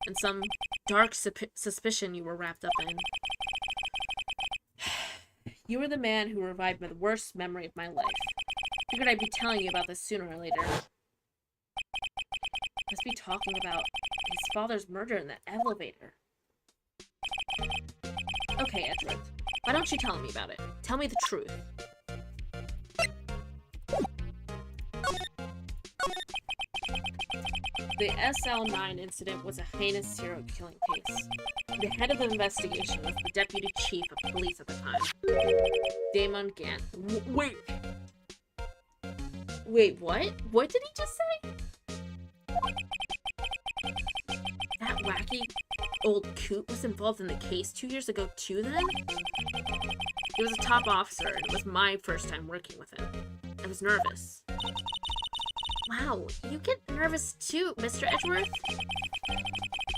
And some dark suspicion you were wrapped up in. You were the man who revived the worst memory of my life. Figured I'd be telling you about this sooner or later. Must be talking about his father's murder in the elevator. Okay, Edgeworth. Why don't you tell me about it? Tell me the truth. The SL9 incident was a heinous serial killing case. The head of the investigation was the deputy chief of police at the time, Damon Gant. Wait, what? What did he just say? That wacky old coot was involved in the case 2 years ago too, then? He was a top officer, and it was my first time working with him. I was nervous. Wow, you get nervous too, Mr. Edgeworth?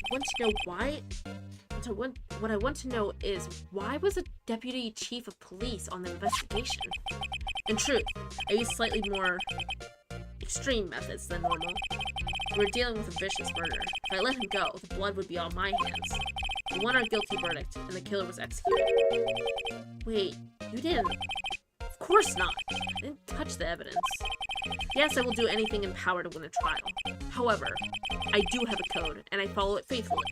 Want to know why? What I want to know is, why was a deputy chief of police on the investigation? In truth, I used slightly more extreme methods than normal. We were dealing with a vicious murder. If I let him go, the blood would be on my hands. We won our guilty verdict, and the killer was executed. Wait, you didn't? Of course not. I didn't touch the evidence. Yes, I will do anything in power to win a trial. However, I do have a code, and I follow it faithfully.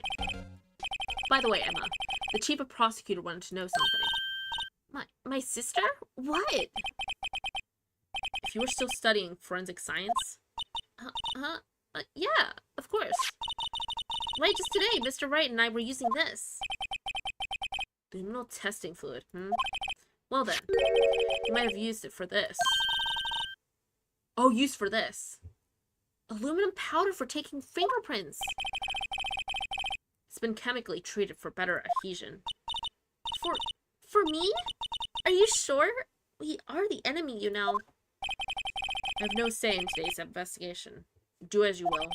By the way, Emma, the chief of prosecutor wanted to know something. My sister? What? If you were still studying forensic science? Yeah, of course. Right, just today, Mr. Wright and I were using this. Luminal testing fluid, Well then, you might have used it for this. Oh, used for this. Aluminum powder for taking fingerprints. It's been chemically treated for better adhesion. For me? Are you sure? We are the enemy, you know. I have no say in today's investigation. Do as you will.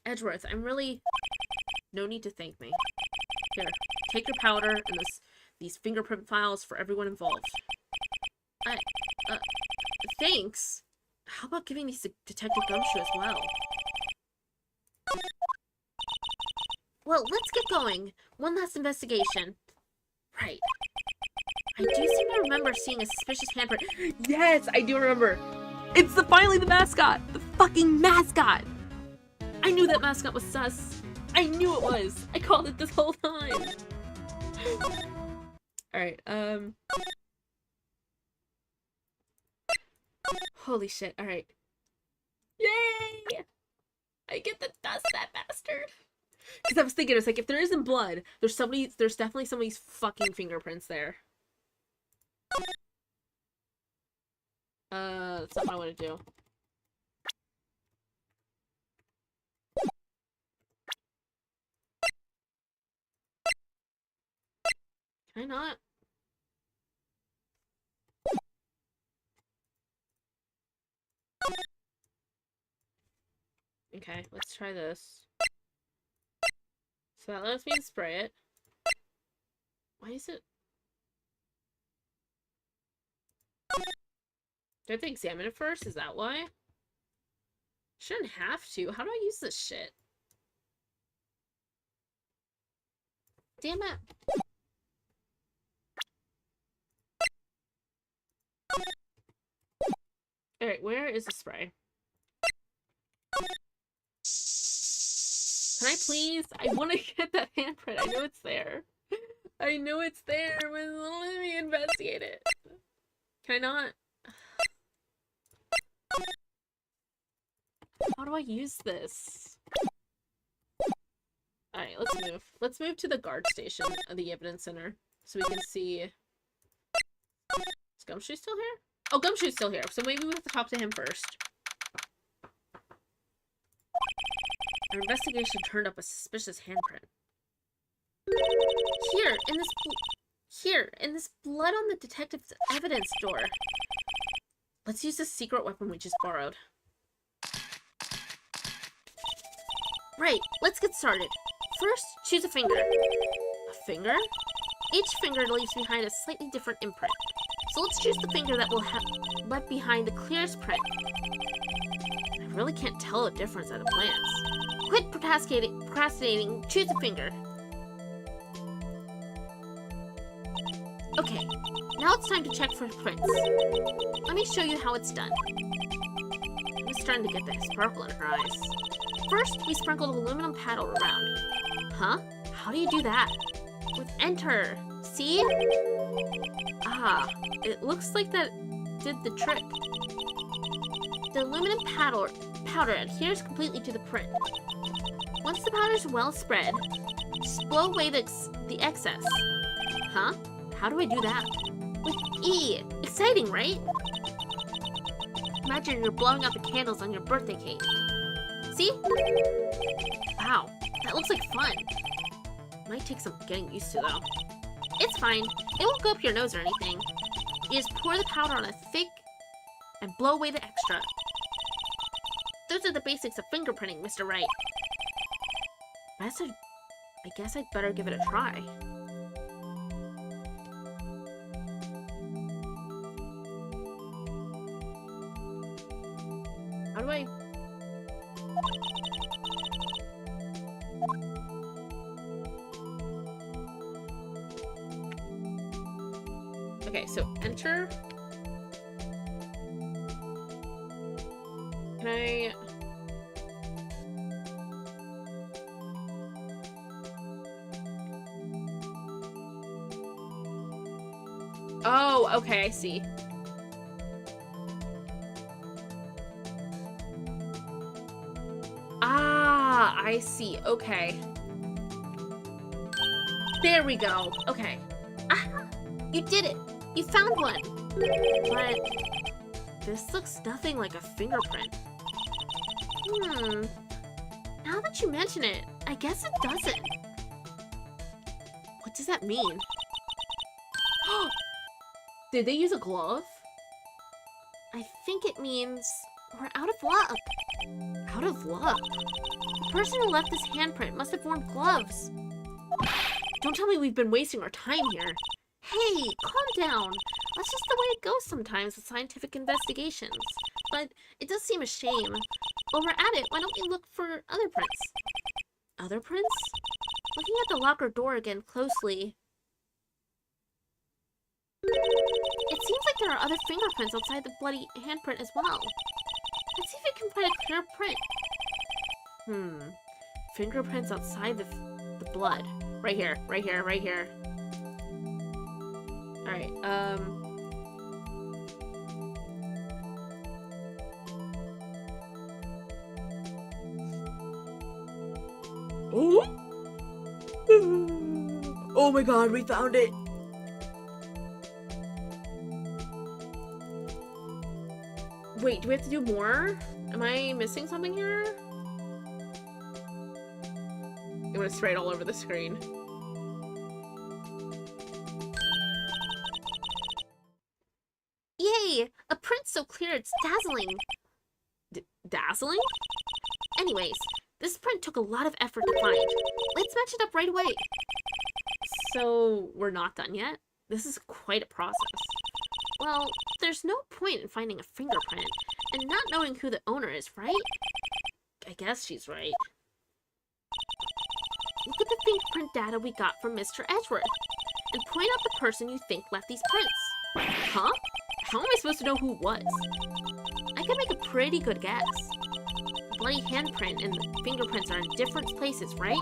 Edgeworth, I'm really... No need to thank me. Here, take your powder and these fingerprint files for everyone involved. Thanks. How about giving these to Detective Gumshoe as well? Well, let's get going. One last investigation. Right. I do seem to remember seeing a suspicious handprint. Yes, I do remember. It's finally the mascot. The fucking mascot. I knew that mascot was sus. I knew it was. I called it this whole time. Alright, holy shit, alright. Yay! I get to dust that bastard. Because I was thinking, it's like, if there isn't blood, there's definitely somebody's fucking fingerprints there. That's not what I want to do. Can I not? Okay, let's try this. So that lets me spray it. Why is it? Do I have to examine it first? Is that why? Shouldn't have to. How do I use this shit? Damn it. Alright, where is the spray? Can I please? I want to get that handprint. I know it's there. I know it's there, but let me investigate it. Can I not? How do I use this? Alright, let's move. Let's move to the guard station of the evidence center so we can see. Is Gumshoe still here? Oh, Gumshoe's still here, so maybe we have to talk to him first. Our investigation turned up a suspicious handprint. Here, in this blood on the detective's evidence door. Let's use the secret weapon we just borrowed. Right, let's get started. First, choose a finger. A finger? Each finger leaves behind a slightly different imprint. So let's choose the finger that will have left behind the clearest print. I really can't tell a difference at a glance. Quit procrastinating, choose a finger. Okay, now it's time to check for prints. Let me show you how it's done. I'm starting to get that sparkle in her eyes. First, we sprinkled aluminum paddle around. Huh? How do you do that? With enter. See? Ah, it looks like that did the trick. The aluminum powder adheres completely to the print. Once the powder is well spread, just blow away the excess. Huh? How do I do that? With E. Exciting, right? Imagine you're blowing out the candles on your birthday cake. See? Wow, that looks like fun. Might take some getting used to, though. It's fine. It won't go up your nose or anything. You just pour the powder on a thick and blow away the extra. Those are the basics of fingerprinting, Mr. Wright. I guess I'd better give it a try. How do I... Okay, so enter. Can I... Oh, okay, I see. Ah, I see. Okay. There we go. Okay. Ah, you did it. You found one. But this looks nothing like a fingerprint. Now that you mention it, I guess it doesn't. What does that mean? Did they use a glove? I think it means we're out of luck. Out of luck? The person who left this handprint must have worn gloves. Don't tell me we've been wasting our time here. Hey, calm down. That's just the way it goes sometimes with scientific investigations. But it does seem a shame. While we're at it, why don't we look for other prints? Other prints? Looking at the locker door again closely. It seems like there are other fingerprints outside the bloody handprint as well. Let's see if we can find a clear print. Fingerprints outside the blood. Right here, right here, right here. Alright, Oh my god, we found it! Wait, do we have to do more? Am I missing something here? I'm gonna spray it all over the screen. Yay! A print so clear it's dazzling! Dazzling? Anyways, this print took a lot of effort to find. Let's match it up right away. So, we're not done yet? This is quite a process. Well, there's no point in finding a fingerprint and not knowing who the owner is, right? I guess she's right. Look at the fingerprint data we got from Mr. Edgeworth and point out the person you think left these prints. Huh? How am I supposed to know who it was? I can make a pretty good guess. The bloody handprint and the fingerprints are in different places, right?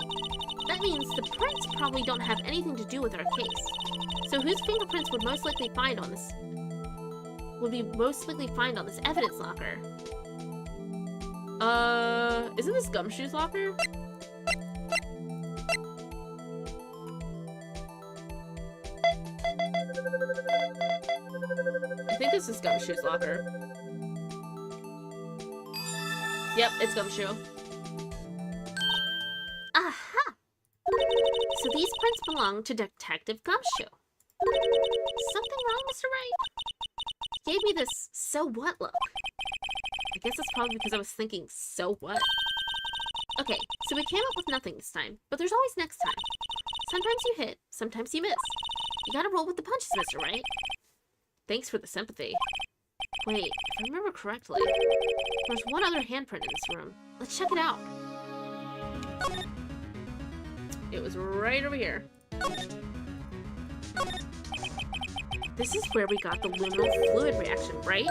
That means the prints probably don't have anything to do with our case. So whose fingerprints would most likely find on this? Would be most likely find on this evidence locker? Isn't this Gumshoe's locker? I think this is Gumshoe's locker. Yep, it's Gumshoe. Aha! So these prints belong to Detective Gumshoe. Something wrong, Mr. Wright? Gave me this so what look. I guess it's probably because I was thinking, so what? Okay, so we came up with nothing this time, but there's always next time. Sometimes you hit, sometimes you miss. You gotta roll with the punches, Mr. Wright. Thanks for the sympathy. Wait, if I remember correctly, there's one other handprint in this room. Let's check it out. It was right over here. This is where we got the luminal fluid reaction, right?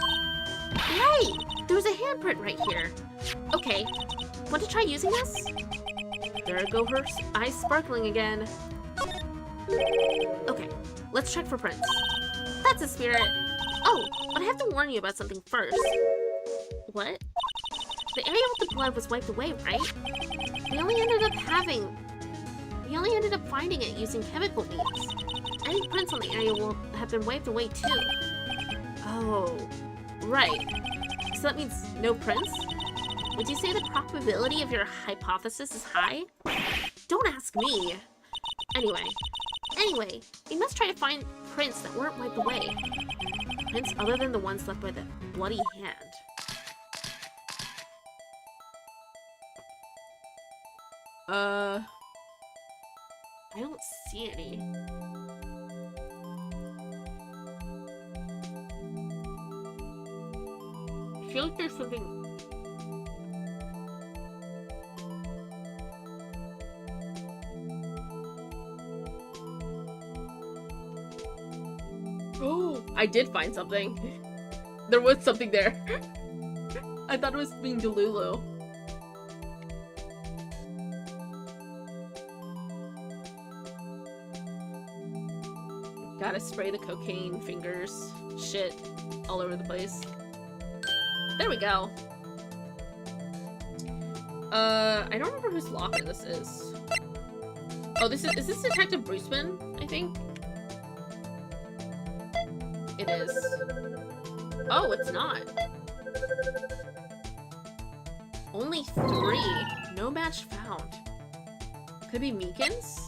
Right! There was a handprint right here. Okay, want to try using this? There go her eyes sparkling again. Okay, let's check for prints. That's a spirit. Oh, but I have to warn you about something first. What? The area with the blood was wiped away, right? We only ended up finding it using chemical means. Any prints on the area will have been wiped away too. Oh, right. So that means no prints? Would you say the probability of your hypothesis is high? Don't ask me. Anyway, we must try to find prints that weren't wiped away. Prints other than the ones left by the bloody hand. I don't see any. I feel like there's something. Oh, I did find something. There was something there. I thought it was being Delulu. Gotta spray the cocaine fingers shit all over the place. There we go. I don't remember whose locker this is. Oh, is this Detective Bruceman, I think? It is. Oh, it's not. Only 3. No match found. Could be Meekins?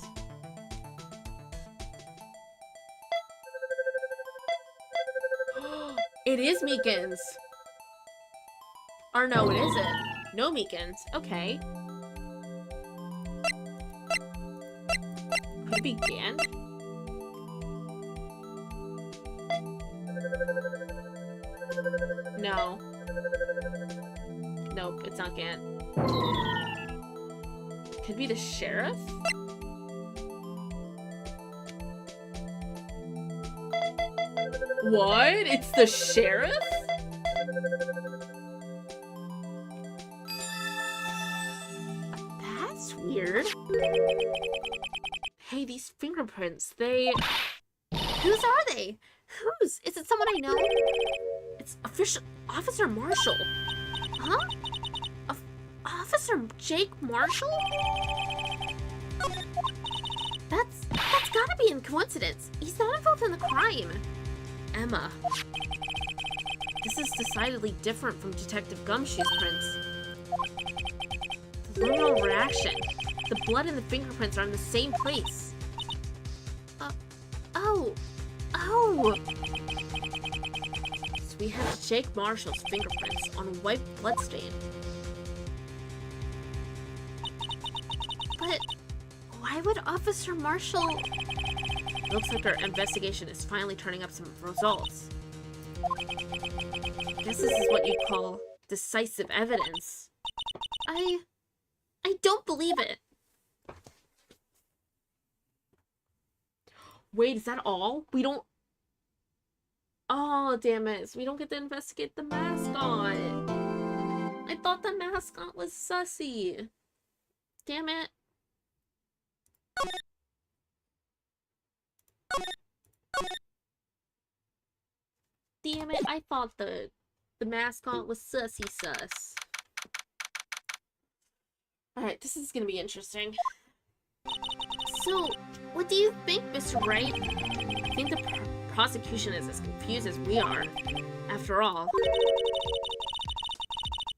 It is Meekins. Or no, it isn't. No Meekins. Okay. Could it be Gan? No. Nope, it's not Gan. Could be the sheriff? What? It's the sheriff? That's weird. Hey, these fingerprints, they... Whose are they? Whose? Is it someone I know? It's Officer Marshall. Huh? Officer Jake Marshall? That's gotta be a coincidence. He's not involved in the crime. Emma. This is decidedly different from Detective Gumshoe's prints. The luminal reaction. The blood and the fingerprints are in the same place. Oh. So we have Jake Marshall's fingerprints on a white bloodstain. But why would Officer Marshall... Looks like our investigation is finally turning up some results. Guess this is what you call decisive evidence. I don't believe it. Wait, is that all? We don't... Oh, damn it. So we don't get to investigate the mascot. I thought the mascot was sussy. Damn it. Damn it, I thought the mascot was sussy sus. Alright, this is gonna be interesting. So, what do you think, Mr. Wright? I think the prosecution is as confused as we are. After all,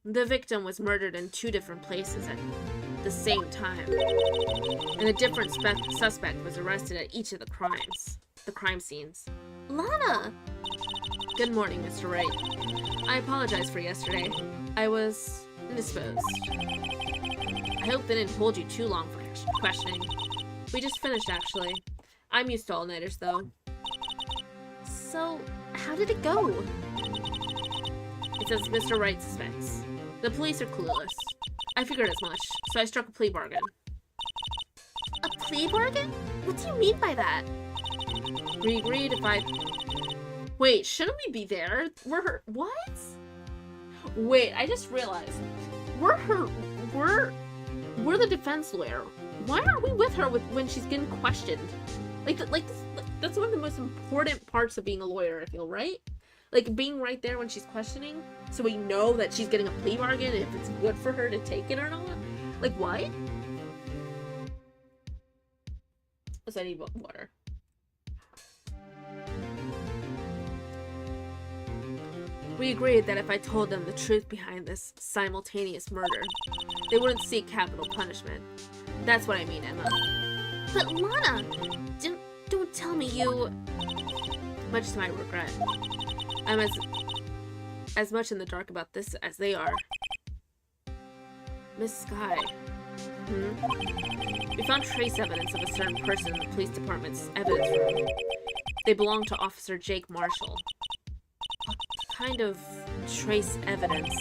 the victim was murdered in 2 different places at the same time. And a different suspect was arrested at each of the crime scenes. Lana! Good morning, Mr. Wright. I apologize for yesterday. I was indisposed. I hope they didn't hold you too long for questioning. We just finished, actually. I'm used to all-nighters, though. So, how did it go? It says Mr. Wright suspects. The police are clueless. I figured as much, so I struck a plea bargain. A plea bargain? What do you mean by that? We agreed if I... Wait, shouldn't we be there? We're her... What? Wait, I just realized. We're the defense lawyer. Why aren't we with her when she's getting questioned? That's one of the most important parts of being a lawyer, I feel, right? Like, being right there when she's questioning, so we know that she's getting a plea bargain, if it's good for her to take it or not. Like, what? I need water. We agreed that if I told them the truth behind this simultaneous murder, they wouldn't seek capital punishment. That's what I mean, Emma. But Lana, don't tell me you... Much to my regret, I'm as much in the dark about this as they are. Miss Sky. We found trace evidence of a certain person in the police department's evidence room. They belong to Officer Jake Marshall. Kind of trace evidence.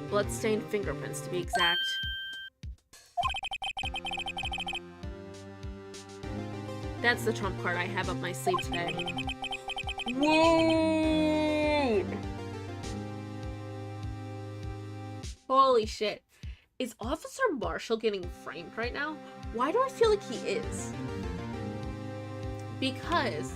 Bloodstained fingerprints, to be exact. That's the trump card I have up my sleeve today. Whoa! Holy shit. Is Officer Marshall getting framed right now? Why do I feel like he is? Because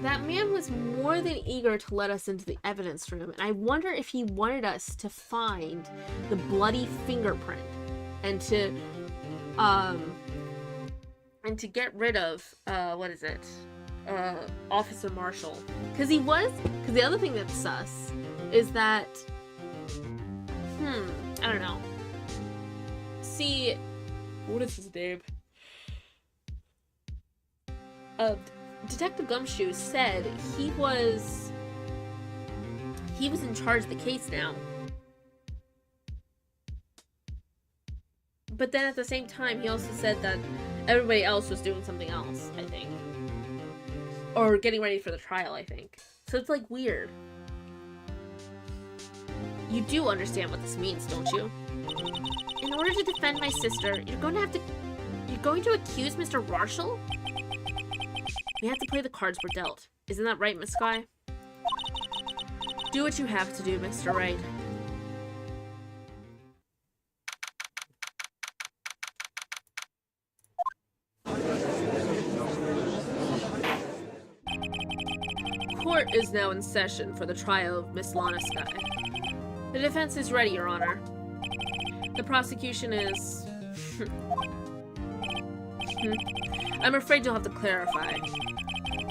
that man was more than eager to let us into the evidence room, and I wonder if he wanted us to find the bloody fingerprint and to get rid of Officer Marshall. Because the other thing that's sus is that I don't know. See, what is his name? Detective Gumshoe said he was he was in charge of the case now. But then at the same time, he also said that everybody else was doing something else, I think. Or getting ready for the trial, I think. So it's like weird. You do understand what this means, don't you? In order to defend my sister, you're going to accuse Mr. Marshall? We have to play the cards we're dealt. Isn't that right, Miss Sky? Do what you have to do, Mr. Wright. Court is now in session for the trial of Miss Lana Sky. The defense is ready, Your Honor. The prosecution is... I'm afraid you'll have to clarify.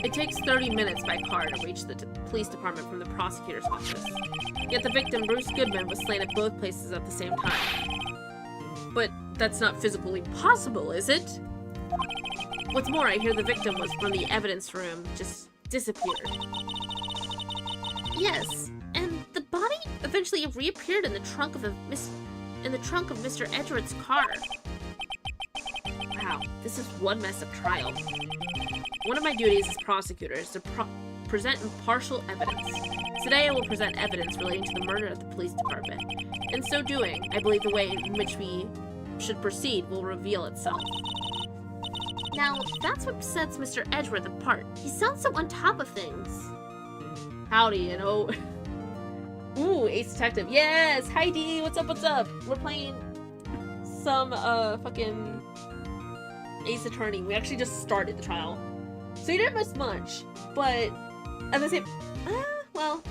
It takes 30 minutes by car to reach the police department from the prosecutor's office. Yet the victim, Bruce Goodman, was slain at both places at the same time. But that's not physically possible, is it? What's more, I hear the victim was from the evidence room, just disappeared. Yes, and the body eventually reappeared in the trunk of Mr. Edgeworth's car. Wow, this is one messed up trial. One of my duties as prosecutor is to present impartial evidence. Today I will present evidence relating to the murder at the police department. In so doing, I believe the way in which we should proceed will reveal itself. Now, that's what sets Mr. Edgeworth apart. He sounds so on top of things. Howdy, you know. Ooh, Ace Detective. Yes! Hi, D! What's up, what's up? We're playing some, fucking Ace Attorney. We actually just started the trial. So you didn't miss much, but at the same... well...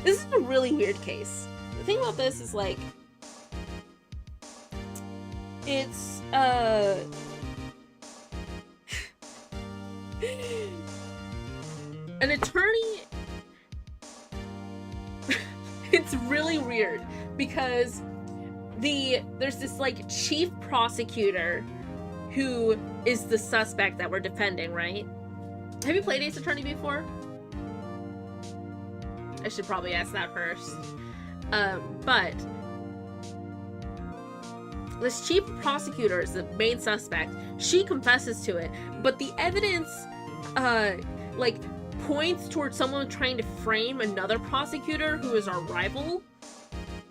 This is a really weird case. The thing about this is, like... It's, an attorney... It's really weird, because there's this, like, chief prosecutor who is the suspect that we're defending, right? Have you played Ace Attorney before? I should probably ask that first. But this chief prosecutor is the main suspect. She confesses to it, but the evidence, like, points towards someone trying to frame another prosecutor who is our rival.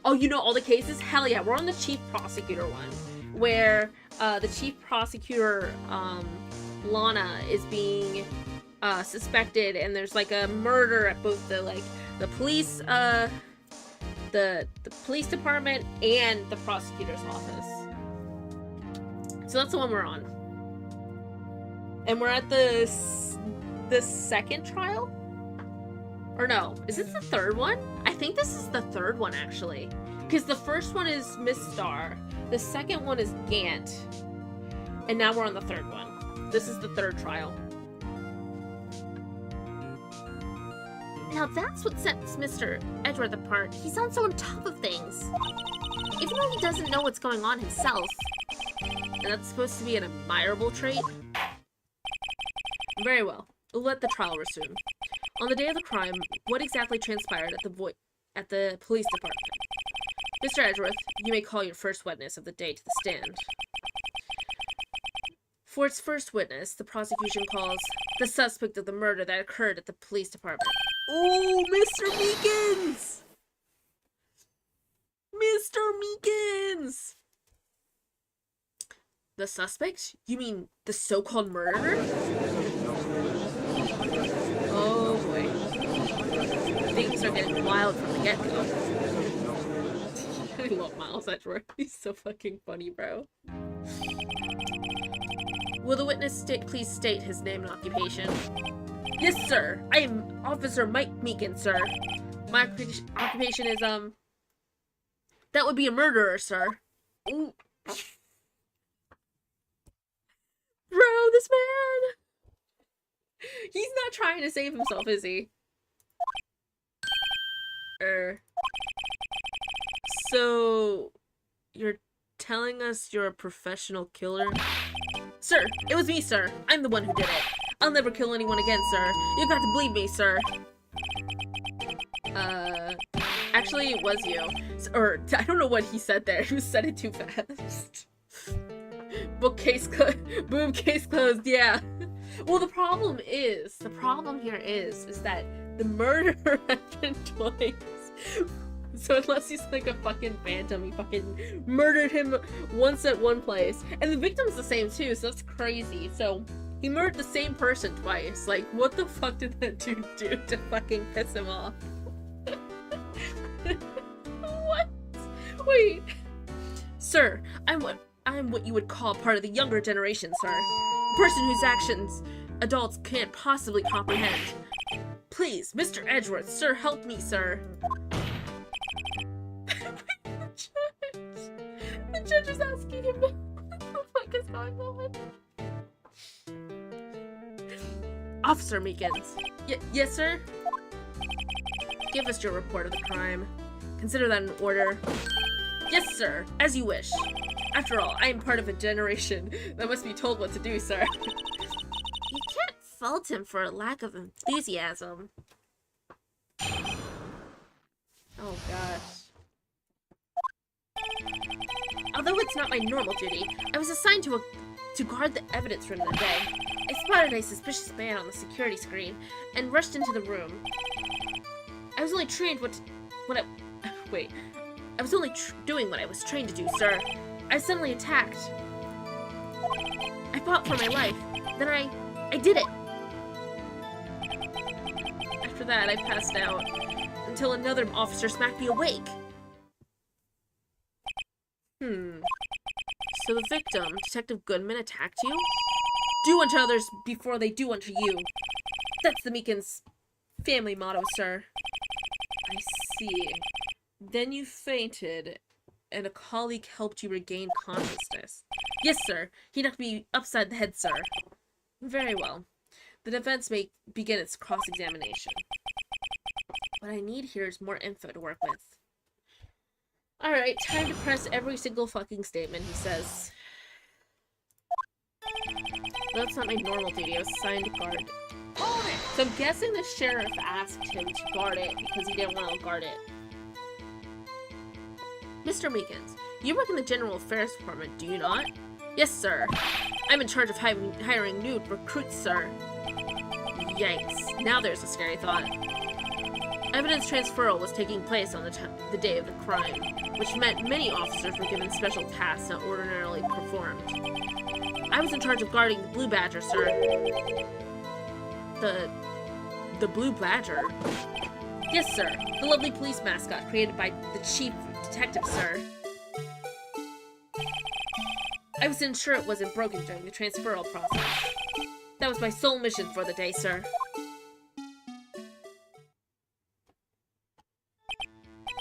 Oh, you know all the cases? Hell yeah, we're on the chief prosecutor one, where the chief prosecutor, Lana, is being suspected, and there's like a murder at both the police, the police department and the prosecutor's office. So that's the one we're on, and we're at the second trial, or no? Is this the third one? I think this is the third one actually, because the first one is Miss Star. The second one is Gant. And now we're on the third one. This is the third trial. Now that's what sets Mr. Edgeworth apart. He sounds so on top of things. Even though he doesn't know what's going on himself. And that's supposed to be an admirable trait. Very well. We'll let the trial resume. On the day of the crime, what exactly transpired at the police department? Mr. Edgeworth, you may call your first witness of the day to the stand. For its first witness, the prosecution calls the suspect of the murder that occurred at the police department. Oh, Mr. Meekins! Mr. Meekins! The suspect? You mean the so-called murderer? Oh boy. Things are getting wild from the get-go. I love Miles Edgeworth. He's so fucking funny, bro. Will the witness please state his name and occupation? Yes, sir. I am Officer Mike Meekin, sir. My occupation is, that would be a murderer, sir. Ooh. Bro, this man! He's not trying to save himself, is he? So, you're telling us you're a professional killer? Sir, it was me, sir. I'm the one who did it. I'll never kill anyone again, sir. You got to believe me, sir. Actually, it was you. Or, I don't know what he said there. He said it too fast. Bookcase closed. Boom, case closed, yeah. Well, the problem here is that the murder happened twice. So unless he's like a fucking phantom, he fucking murdered him once at one place. And the victim's the same too, so that's crazy. So he murdered the same person twice. Like, what the fuck did that dude do to fucking piss him off? What? Wait. Sir, I'm what you would call part of the younger generation, sir. A person whose actions adults can't possibly comprehend. Please, Mr. Edgeworth, sir, help me, sir. The judge is asking him what the fuck is going on. Officer Meekins. Yes, sir? Give us your report of the crime. Consider that an order. Yes, sir. As you wish. After all, I am part of a generation that must be told what to do, sir. You can't fault him for a lack of enthusiasm. Oh, gosh. Although it's not my normal duty, I was assigned to guard the evidence room that day. I spotted a suspicious man on the security screen and rushed into the room. I was only trained I was only doing what I was trained to do, sir. I was suddenly attacked. I fought for my life. Then I did it. After that, I passed out until another officer smacked me awake. So the victim, Detective Goodman, attacked you? Do unto others before they do unto you. That's the Meekins family motto, sir. I see. Then you fainted, and a colleague helped you regain consciousness. Yes, sir. He knocked me upside the head, sir. Very well. The defense may begin its cross-examination. What I need here is more info to work with. Alright, time to press every single fucking statement he says. That's not my normal duty. I was assigned to guard it. So I'm guessing the sheriff asked him to guard it because he didn't want to guard it. Mr. Meekins, you work in the General Affairs Department, do you not? Yes, sir. I'm in charge of hiring new recruits, sir. Yikes. Now there's a scary thought. Evidence transferal was taking place on the day of the crime, which meant many officers were given special tasks not ordinarily performed. I was in charge of guarding the Blue Badger, sir. The Blue Badger? Yes, sir. The lovely police mascot created by the chief detective, sir. I was to ensure it wasn't broken during the transferal process. That was my sole mission for the day, sir.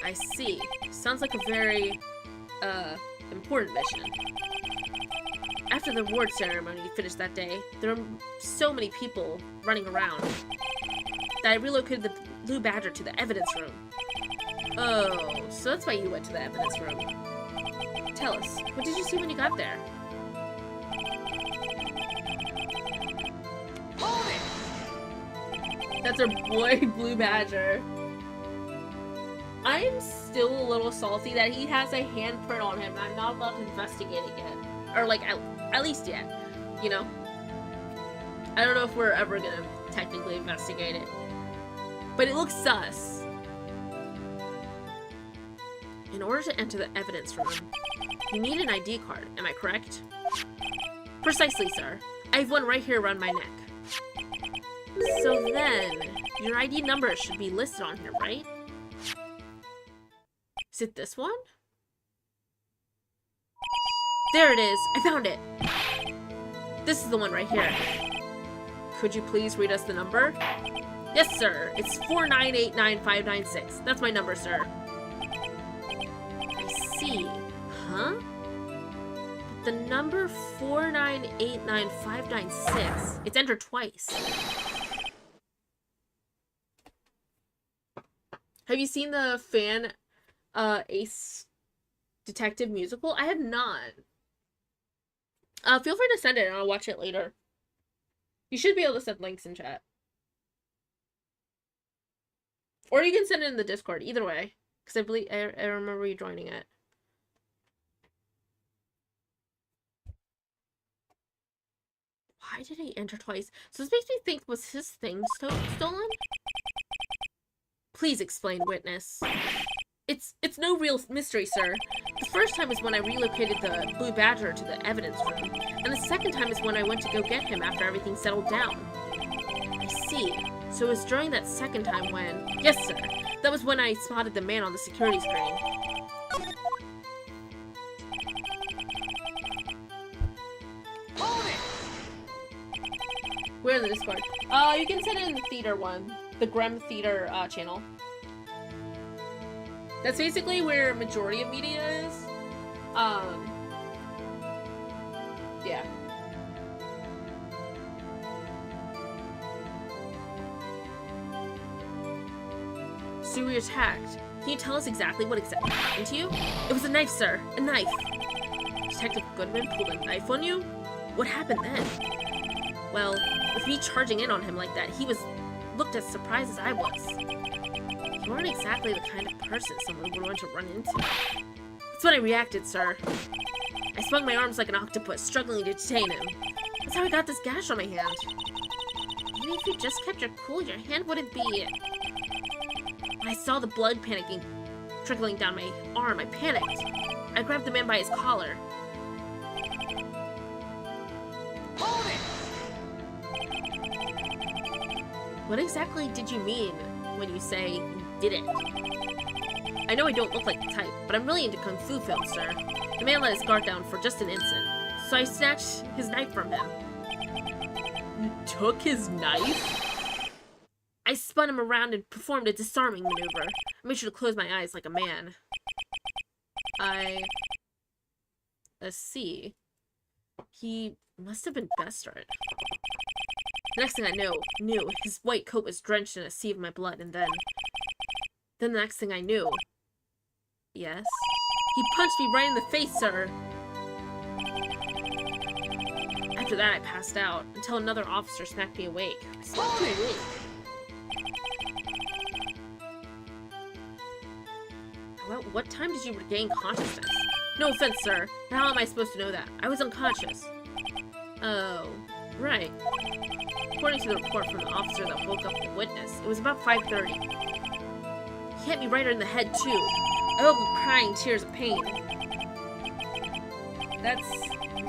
I see. Sounds like a very, important mission. After the award ceremony finished that day, there were so many people running around that I relocated the Blue Badger to the evidence room. Oh, so that's why you went to the evidence room. Tell us, what did you see when you got there? That's our boy, Blue Badger. I'm still a little salty that he has a handprint on him and I'm not allowed to investigate it yet. Or, like, at least yet. You know? I don't know if we're ever gonna technically investigate it. But it looks sus. In order to enter the evidence room, you need an ID card, am I correct? Precisely, sir. I have one right here around my neck. So then, your ID number should be listed on here, right? Is it this one? There it is! I found it! This is the one right here. Could you please read us the number? Yes, sir. It's 4989596. That's my number, sir. I see. Huh? But the number 4989596, it's entered twice. Have you seen the fan Ace Detective musical? I have not. Feel free to send it and I'll watch it later. You should be able to send links in chat. Or you can send it in the Discord, either way. Because I believe I remember you joining it. Why did he enter twice? So this makes me think, was his thing stolen? Please explain, witness. It's no real mystery, sir. The first time is when I relocated the Blue Badger to the evidence room, and the second time is when I went to go get him after everything settled down. I see. So it was during that second time when... Yes, sir. That was when I spotted the man on the security screen. We're in the Discord. You can send it in the theater one. The Grem Theater channel. That's basically where majority of media is. Yeah. So we were attacked. Can you tell us exactly what happened to you? It was a knife, sir. A knife. Detective Goodman pulled a knife on you? What happened then? Well, with me charging in on him like that, he looked as surprised as I was. You weren't exactly the kind of person someone would want to run into. That's when I reacted, sir. I swung my arms like an octopus, struggling to detain him. That's how I got this gash on my hand. Maybe if you just kept your cool, your hand wouldn't be... When I saw the blood trickling down my arm, I panicked. I grabbed the man by his collar. Hold it! What exactly did you mean when you say you did it? I know I don't look like the type, but I'm really into kung fu films, sir. The man let his guard down for just an instant, so I snatched his knife from him. You took his knife? I spun him around and performed a disarming maneuver. I made sure to close my eyes like a man. Let's see. He must have been best at it. The next thing I knew, his white coat was drenched in a sea of my blood, and then the next thing I knew... Yes? He punched me right in the face, sir! After that, I passed out, until another officer smacked me awake. I slept too late. Well, what time did you regain consciousness? No offense, sir. How am I supposed to know that? I was unconscious. Oh, right. According to the report from the officer that woke up the witness, it was about 5:30. He hit me right in the head, too. I woke up crying tears of pain. That's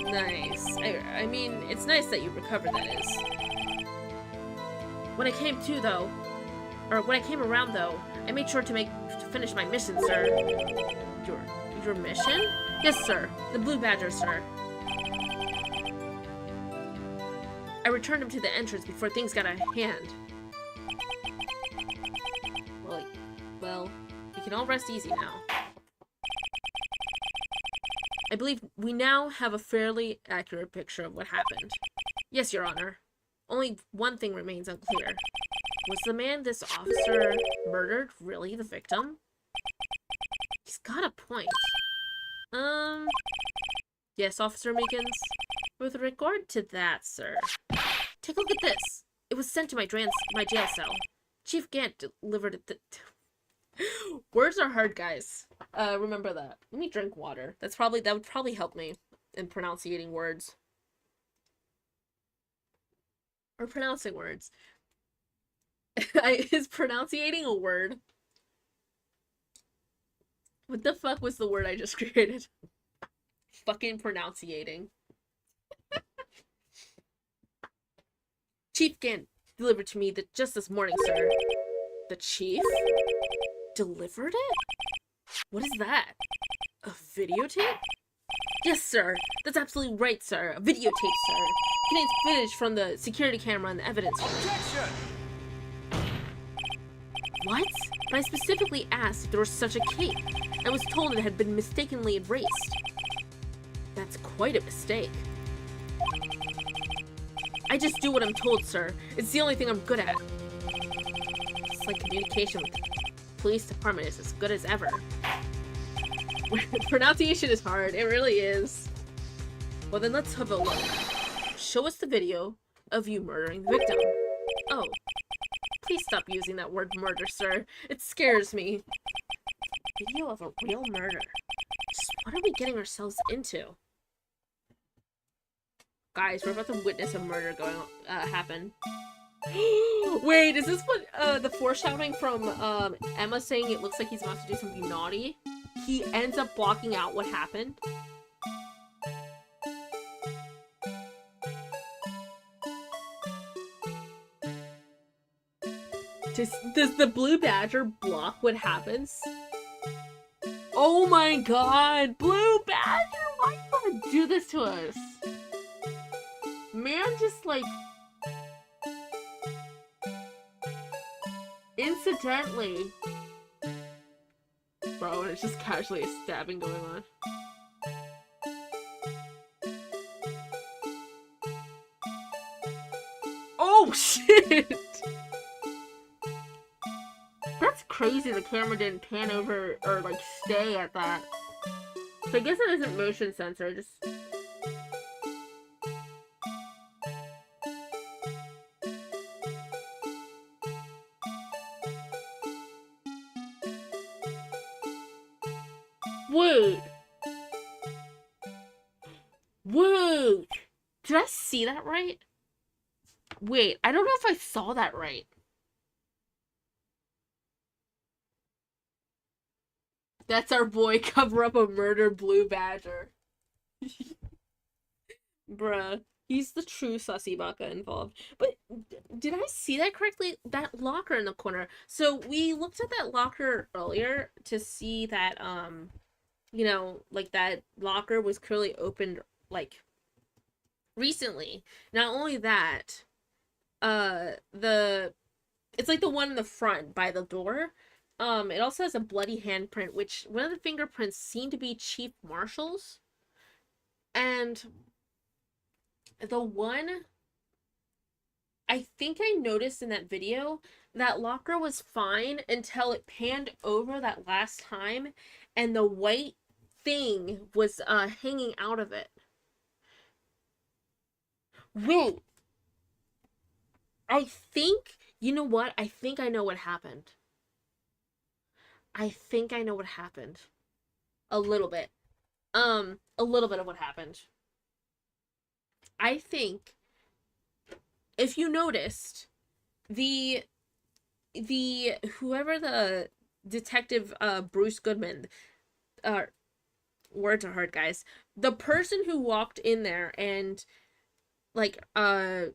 nice. I mean, it's nice that you recovered, that is. When I came around, though, I made sure to finish my mission, sir. Your mission? Yes, sir. The Blue Badger, sir. I returned him to the entrance before things got out of hand. Well, we can all rest easy now. I believe we now have a fairly accurate picture of what happened. Yes, Your Honor. Only one thing remains unclear. Was the man this officer murdered really the victim? He's got a point. Yes, Officer Meekins. With regard to that, sir, take a look at this. It was sent to my jail cell. Chief Gant delivered it. Words are hard, guys. Remember that. Let me drink water. That would probably help me in pronunciating words. Or pronouncing words. Is pronunciating a word? What the fuck was the word I just created? Fucking pronunciating. Chief Gant delivered to me just this morning, sir. The chief? Delivered it? What is that? A videotape? Yes, sir. That's absolutely right, sir. A videotape, sir. Contains footage from the security camera and the evidence room. Objection! What? But I specifically asked if there was such a tape. I was told it had been mistakenly erased. That's quite a mistake. I just do what I'm told, sir. It's the only thing I'm good at. It's like communication with the police department is as good as ever. Pronunciation is hard. It really is. Well, then let's have a look. Show us the video of you murdering the victim. Oh. Please stop using that word murder, sir. It scares me. Video of a real murder. Just what are we getting ourselves into? Guys, we're about to witness a murder happen. Wait, is this what the foreshadowing from Emma saying it looks like he's about to do something naughty? He ends up blocking out what happened. Does the blue badger block what happens? Oh my god! Blue badger! Why do you gotta do this to us? Man just like... incidentally... Bro, it's just casually a stabbing going on. Oh shit! That's crazy the camera didn't pan over or like stay at that. So I guess it isn't motion sensor, just... Wait! Wait! Did I see that right? Wait, I don't know if I saw that right. That's our boy, cover up a murder blue badger. Bruh. He's the true sussy baka involved. But did I see that correctly? That locker in the corner. So we looked at that locker earlier to see that, you know, like that locker was clearly opened, like, recently. Not only that, it's like the one in the front by the door. It also has a bloody handprint, which one of the fingerprints seemed to be Chief Marshal's. And the one I think I noticed in that video, that locker was fine until it panned over that last time and the white thing was hanging out of it. Wait. I think, you know what? I think I know what happened. I think I know what happened. A little bit. A little bit of what happened. I think, if you noticed, whoever the detective, Bruce Goodman, words are hard, guys. The person who walked in there and, like, Officer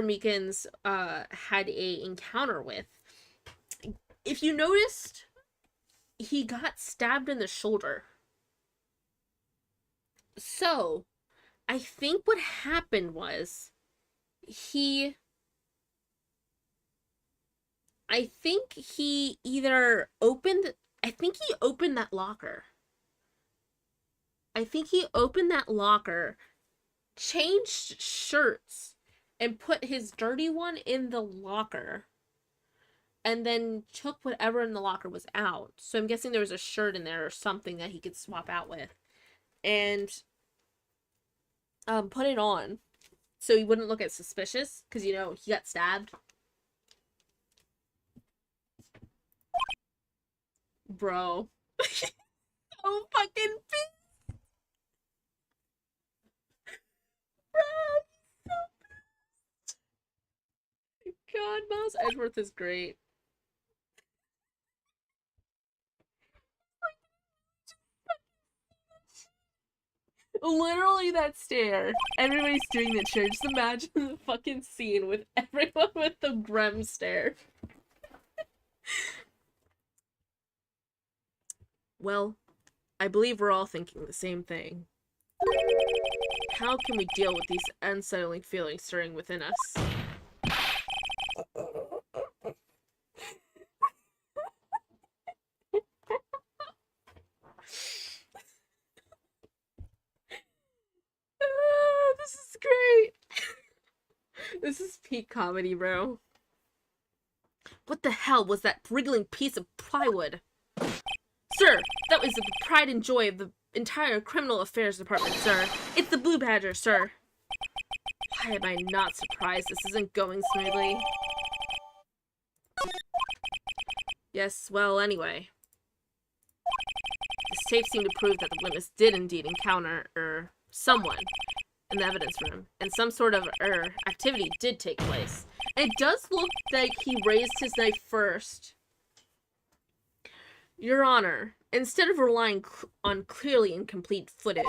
Meekins, had a encounter with, if you noticed, he got stabbed in the shoulder. So, I think what happened was, I think he opened that locker. I think he opened that locker, changed shirts, and put his dirty one in the locker. And then took whatever in the locker was out. So I'm guessing there was a shirt in there or something that he could swap out with. And put it on. So he wouldn't look as suspicious. Because, you know, he got stabbed. Bro. So fucking pissed. Bro, so pissed. God, Miles Edgeworth is great. Literally that stare. Everybody's doing that stare. Just imagine the fucking scene with everyone with the Grem stare. Well, I believe we're all thinking the same thing. How can we deal with these unsettling feelings stirring within us? This is great. This is peak comedy, bro. What the hell was that wriggling piece of plywood? Sir, that was the pride and joy of the entire criminal affairs department, sir. It's the Blue Badger, sir. Why am I not surprised this isn't going smoothly? Yes, well, anyway. This tape seemed to prove that the witness did indeed encounter, someone in the evidence room, and some sort of, activity did take place. And it does look like he raised his knife first. Your Honor, instead of relying on clearly incomplete footage,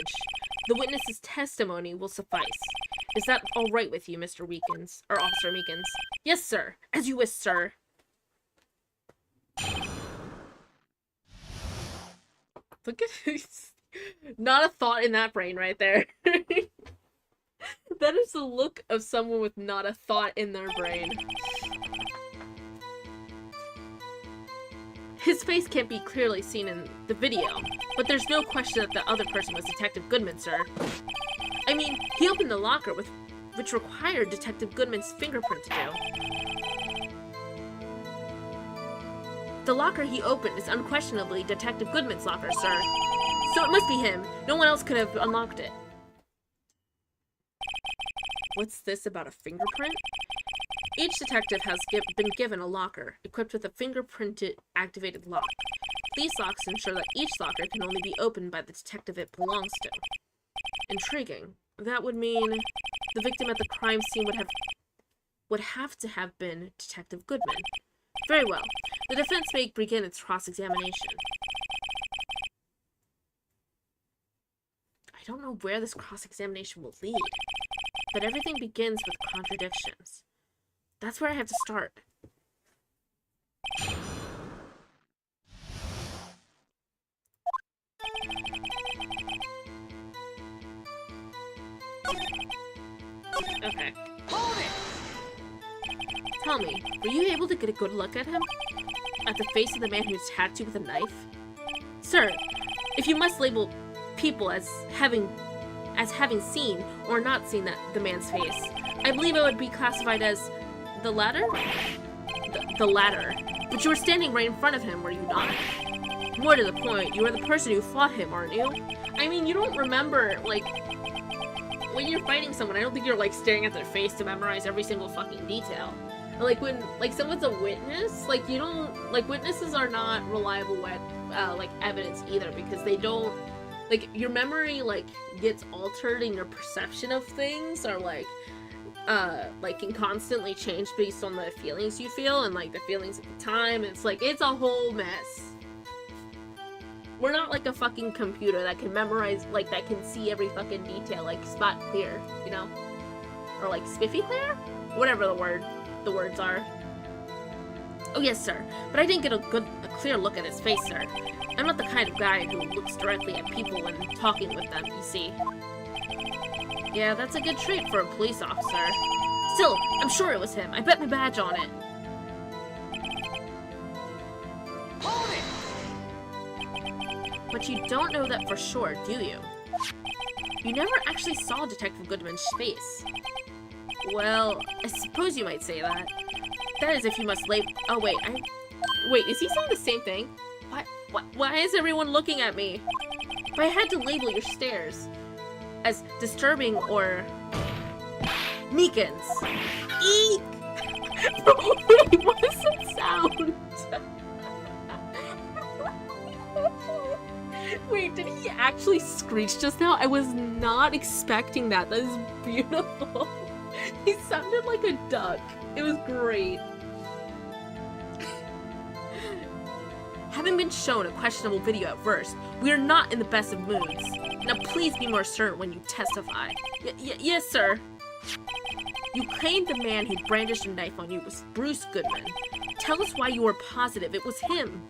the witness's testimony will suffice. Is that all right with you, Mr. Weekins? Or Officer Meekins? Yes, sir. As you wish, sir. Look at this. Not a thought in that brain right there. That is the look of someone with not a thought in their brain. His face can't be clearly seen in the video, but there's no question that the other person was Detective Goodman, sir. I mean, he opened the locker which required Detective Goodman's fingerprint to do. The locker he opened is unquestionably Detective Goodman's locker, sir. So it must be him. No one else could have unlocked it. What's this about a fingerprint? Each detective has been given a locker, equipped with a fingerprinted activated lock. These locks ensure that each locker can only be opened by the detective it belongs to. Intriguing. That would mean the victim at the crime scene would have to have been Detective Goodman. Very well. The defense may begin its cross-examination. I don't know where this cross-examination will lead, but everything begins with contradictions. That's where I have to start. Okay. Tell me, were you able to get a good look at him? At the face of the man who attacked you with a knife? Sir, if you must label people as having seen or not seen the man's face, I believe it would be classified as the latter? The latter. But you were standing right in front of him, were you not? More to the point, you were the person who fought him, aren't you? I mean, you don't remember, like, when you're fighting someone, I don't think you're, like, staring at their face to memorize every single fucking detail. Like, when, like, someone's a witness, like, you don't, like, witnesses are not reliable, like, evidence either, because they don't, like, your memory, like, gets altered and your perception of things are, like, can constantly change based on the feelings you feel and, like, the feelings at the time. It's, like, it's a whole mess. We're not like a fucking computer that can memorize, like, that can see every fucking detail, like, spot clear, you know? Or, like, spiffy clear? Whatever the words are. Oh, yes, sir. But I didn't get a clear look at his face, sir. I'm not the kind of guy who looks directly at people when talking with them, you see. Yeah, that's a good trait for a police officer. Still, I'm sure it was him. I bet my badge on it. But you don't know that for sure, do you? You never actually saw Detective Goodman's face. Well, I suppose you might say that. That is if you must label— oh, wait, wait, is he saying the same thing? Why is everyone looking at me? If I had to label your stares as disturbing or— Meekins. Eek! Wait, what does that sound? Wait, did he actually screech just now? I was not expecting that. That is beautiful. He sounded like a duck. It was great. Having been shown a questionable video at first, we are not in the best of moods. Now please be more certain when you testify. Yes, sir. You claimed the man who brandished a knife on you was Bruce Goodman. Tell us why you were positive it was him.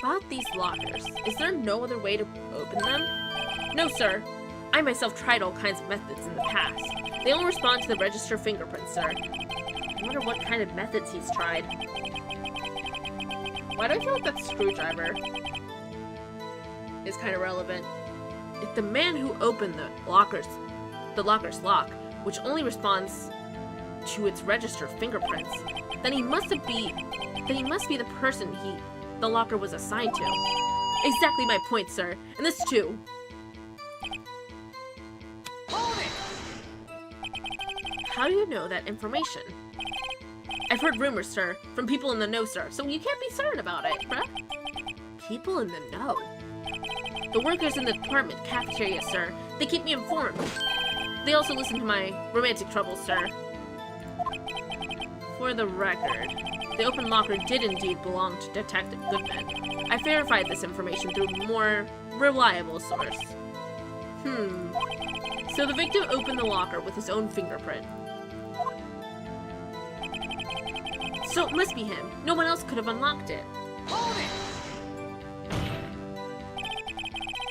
About these lockers, is there no other way to open them? No, sir. I myself tried all kinds of methods in the past. They all respond to the register fingerprint, sir. I wonder what kind of methods he's tried. Why do I feel like that screwdriver is kind of relevant? If the man who opened the locker's lock, which only responds to its register fingerprints, then he must be the person the locker was assigned to. Exactly my point, sir. And this too. How do you know that information? I've heard rumors, sir, from people in the know, sir, so you can't be certain about it, bruh. People in the know? The workers in the department cafeteria, sir. They keep me informed. They also listen to my romantic troubles, sir. For the record, the open locker did indeed belong to Detective Goodman. I verified this information through a more reliable source. So the victim opened the locker with his own fingerprint. So it must be him. No one else could have unlocked it.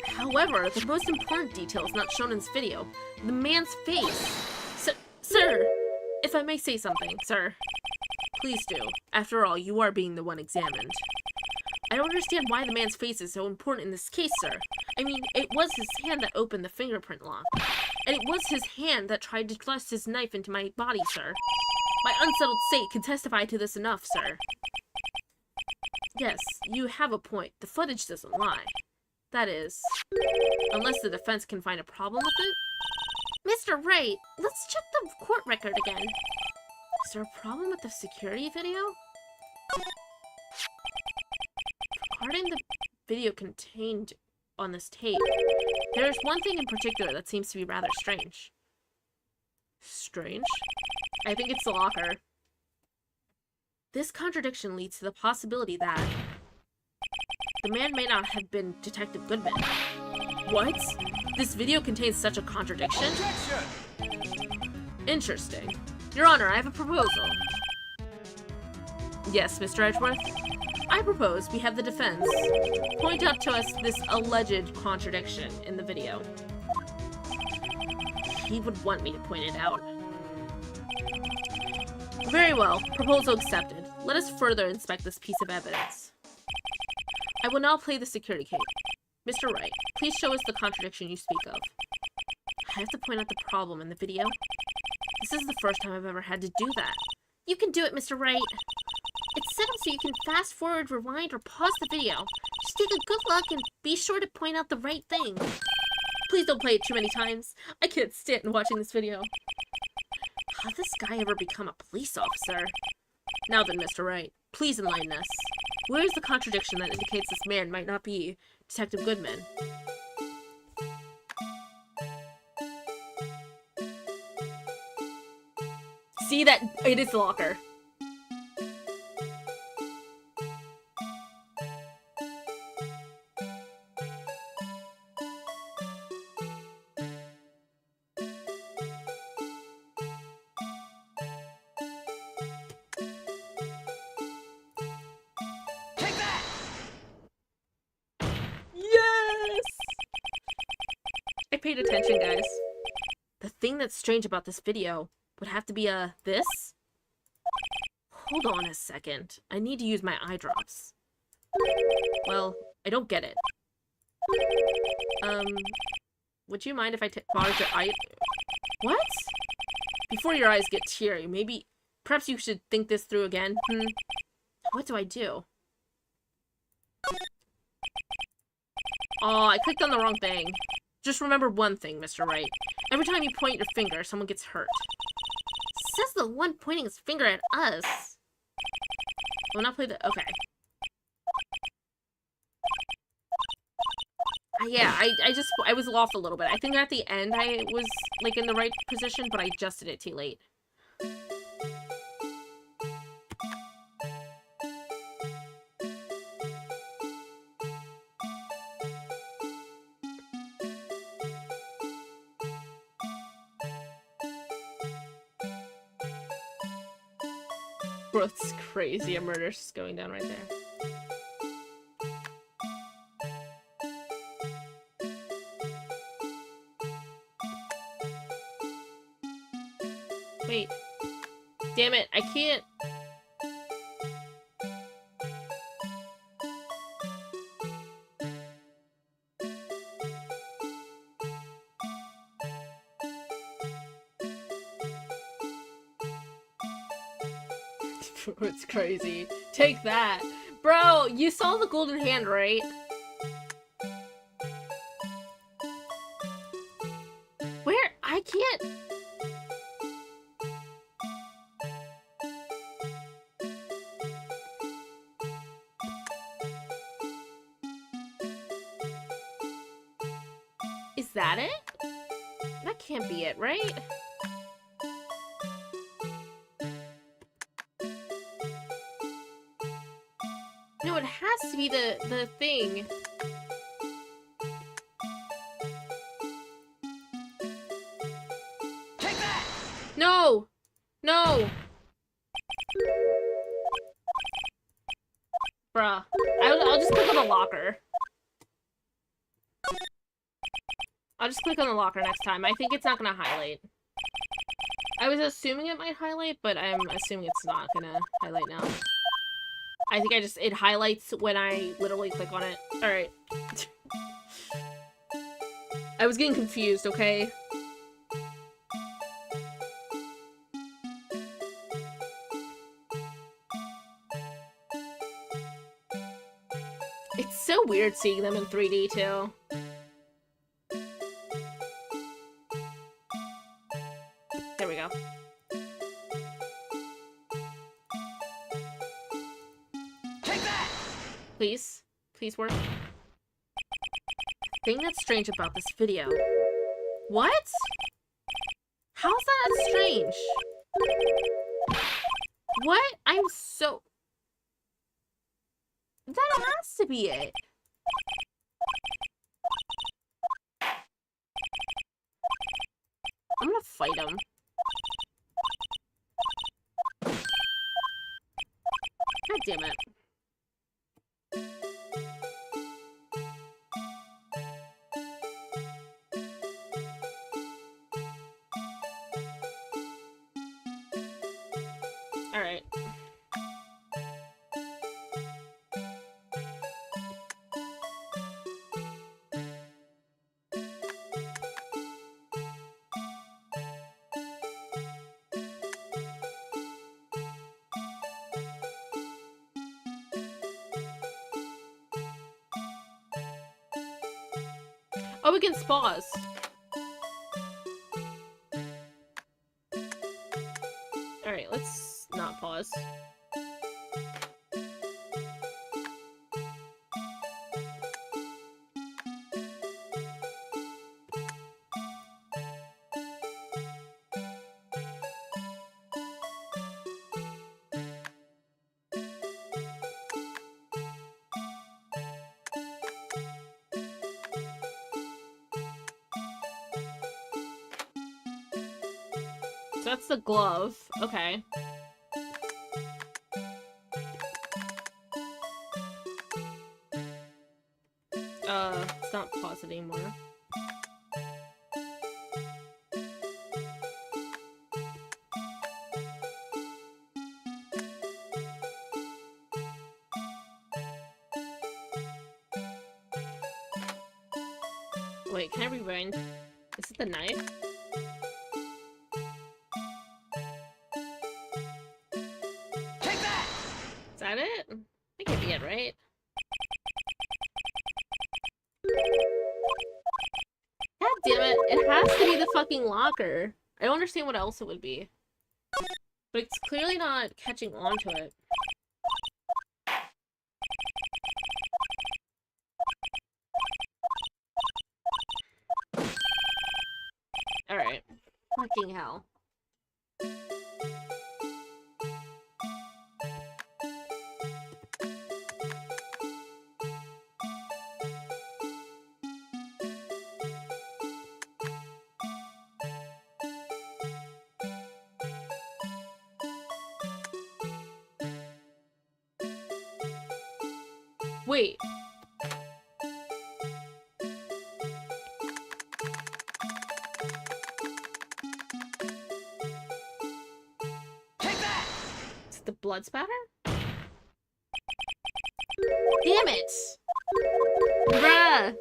However, the most important detail is not shown in this video. The man's face. Sir, if I may say something, sir. Please do. After all, you are being the one examined. I don't understand why the man's face is so important in this case, sir. I mean, it was his hand that opened the fingerprint lock. And it was his hand that tried to thrust his knife into my body, sir. My unsettled state can testify to this enough, sir. Yes, you have a point. The footage doesn't lie. That is, unless the defense can find a problem with it. Mr. Wright, let's check the court record again. Is there a problem with the security video? Regarding the video contained on this tape, there's one thing in particular that seems to be rather strange. Strange? I think it's the locker. This contradiction leads to the possibility that the man may not have been Detective Goodman. What? This video contains such a contradiction? Interesting. Your Honor, I have a proposal. Yes, Mr. Edgeworth? I propose we have the defense point out to us this alleged contradiction in the video. He would want me to point it out. Very well. Proposal accepted. Let us further inspect this piece of evidence. I will now play the security tape. Mr. Wright, please show us the contradiction you speak of. I have to point out the problem in the video. This is the first time I've ever had to do that. You can do it, Mr. Wright. It's set up so you can fast forward, rewind, or pause the video. Just take a good look and be sure to point out the right thing. Please don't play it too many times. I can't stand watching this video. How did this guy ever become a police officer? Now then, Mr. Wright, please enlighten us. Where is the contradiction that indicates this man might not be Detective Goodman? See that? It is the locker. I paid attention, guys. The thing that's strange about this video would have to be this? Hold on a second. I need to use my eye drops. Well, I don't get it. Would you mind if I borrowed your eye? What? Before your eyes get teary, perhaps you should think this through again. What do I do? Oh, I clicked on the wrong thing. Just remember one thing, Mr. Wright. Every time you point your finger, someone gets hurt. Says the one pointing his finger at us. Will not play the... Okay. Yeah, I was off a little bit. I think at the end I was, like, in the right position, but I adjusted it too late. Bro, it's crazy. A murder's just going down right there. Wait. Damn it, I can't. It's crazy. Take that. Bro, you saw the golden hand, right? Where? I can't... Is that it? That can't be it, right? No, it has to be the thing. Take that! No! No! Bruh. I'll just click on the locker. I'll just click on the locker next time. I think it's not gonna highlight. I was assuming it might highlight, but I'm assuming it's not gonna highlight now. I think it highlights when I literally click on it. Alright. I was getting confused, okay? It's so weird seeing them in 3D too. There we go. Take that! Please. Please work. Thing that's strange about this video. What? How's that strange? What? I'm so... That has to be it. I'm gonna fight him. God damn it. Alright. Oh, we can pause. Alright, let's not pause. So that's the glove. Okay. It's not pause anymore. Wait, can I rewind? Is it the knife? Take that! Is that it? That can't be it, right? God damn it. It has to be the fucking locker. I don't understand what else it would be. But it's clearly not catching on to it. Alright. Fucking hell. Wait. Take that! Is it the blood spatter? Damn it! Bruh!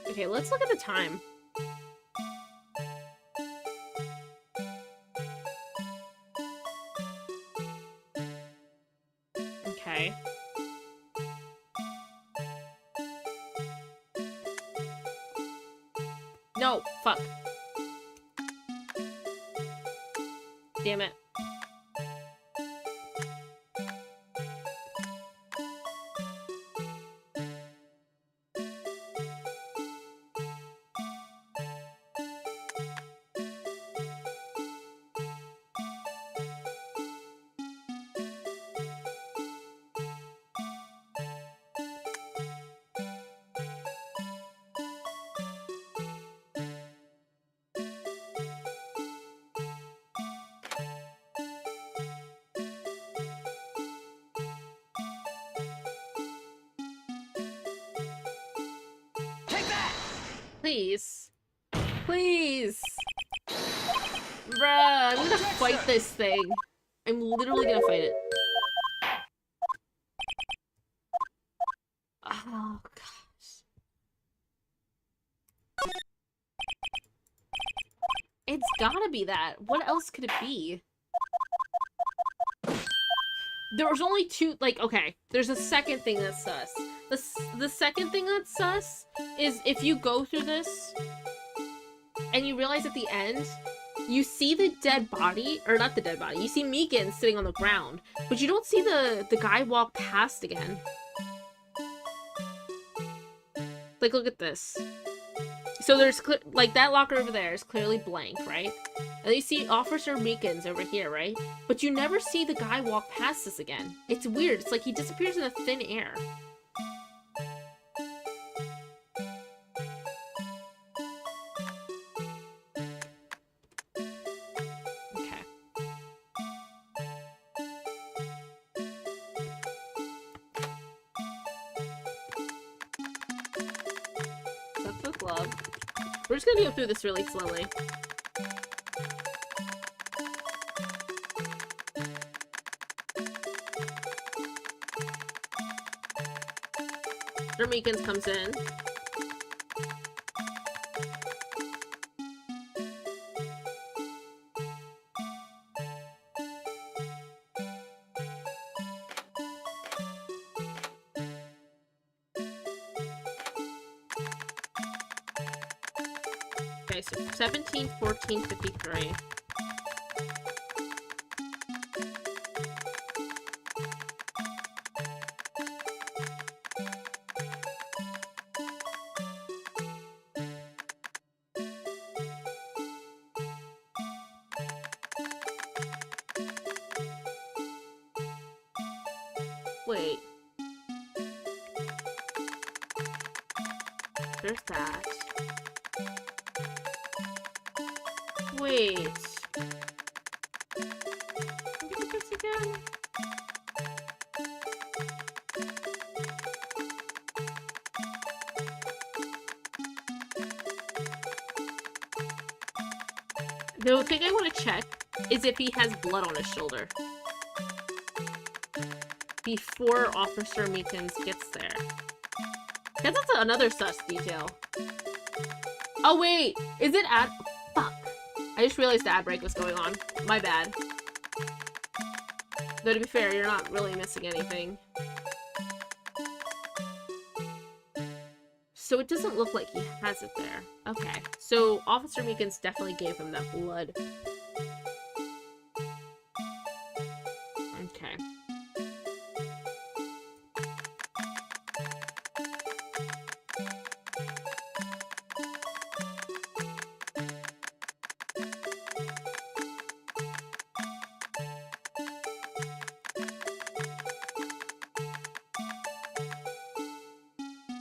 Okay, let's look at the time. Okay. No, fuck. Damn it. Please. Please. Bruh, I'm gonna fight this thing. I'm literally gonna fight it. Oh, gosh. It's gotta be that. What else could it be? There was only two, like, okay, there's a second thing that's sus. The second thing that's sus is if you go through this and you realize at the end, you see the dead body, or not the dead body, you see Megan sitting on the ground, but you don't see the guy walk past again. Like, look at this. So there's, like, that locker over there is clearly blank, right? And you see Officer Meekins over here, right? But you never see the guy walk past us again. It's weird. It's like he disappears in the thin air. Okay. That's the glove. We're just gonna go through this really slowly. After Meekins comes in. Okay, so 17, 14, 53. Wait. There's that. Wait. Look at this again. The thing I want to check is if he has blood on his shoulder before Officer Meekins gets there. Because that's another sus detail. Oh wait, is it ad- Fuck. I just realized the ad break was going on. My bad. Though to be fair, you're not really missing anything. So it doesn't look like he has it there. Okay, so Officer Meekins definitely gave him that blood. Okay.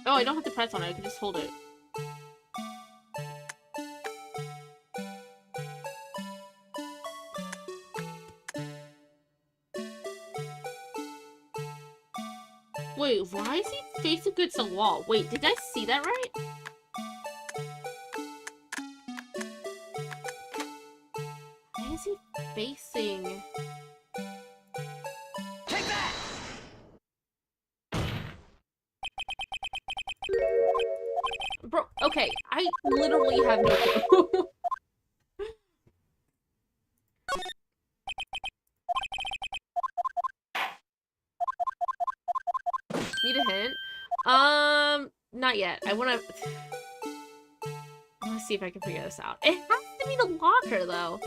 Oh, I don't have to press on it, I can just hold it. Wait, why is he facing against the wall? Wait, did I see that right? Why is he facing... Take that! Bro, okay, I literally have no clue. Need a hint? Not yet. I wanna... Oh, see if I can figure this out. It has to be the locker, though.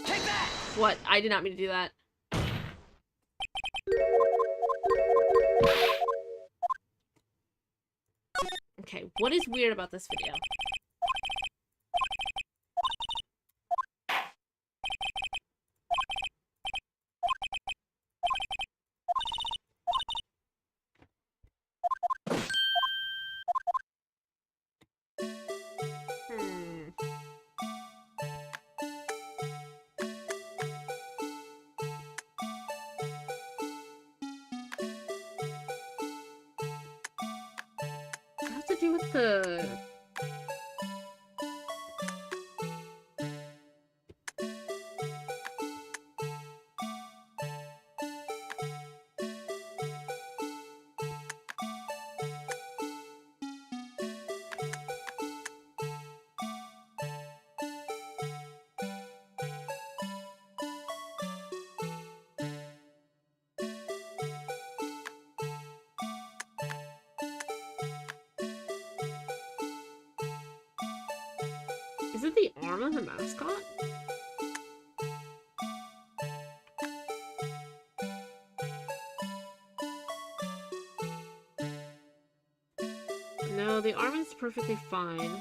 Take that! What? I did not mean to do that. Okay, what is weird about this video? What has to do with the... Is it the arm of the mascot? No, the arm is perfectly fine.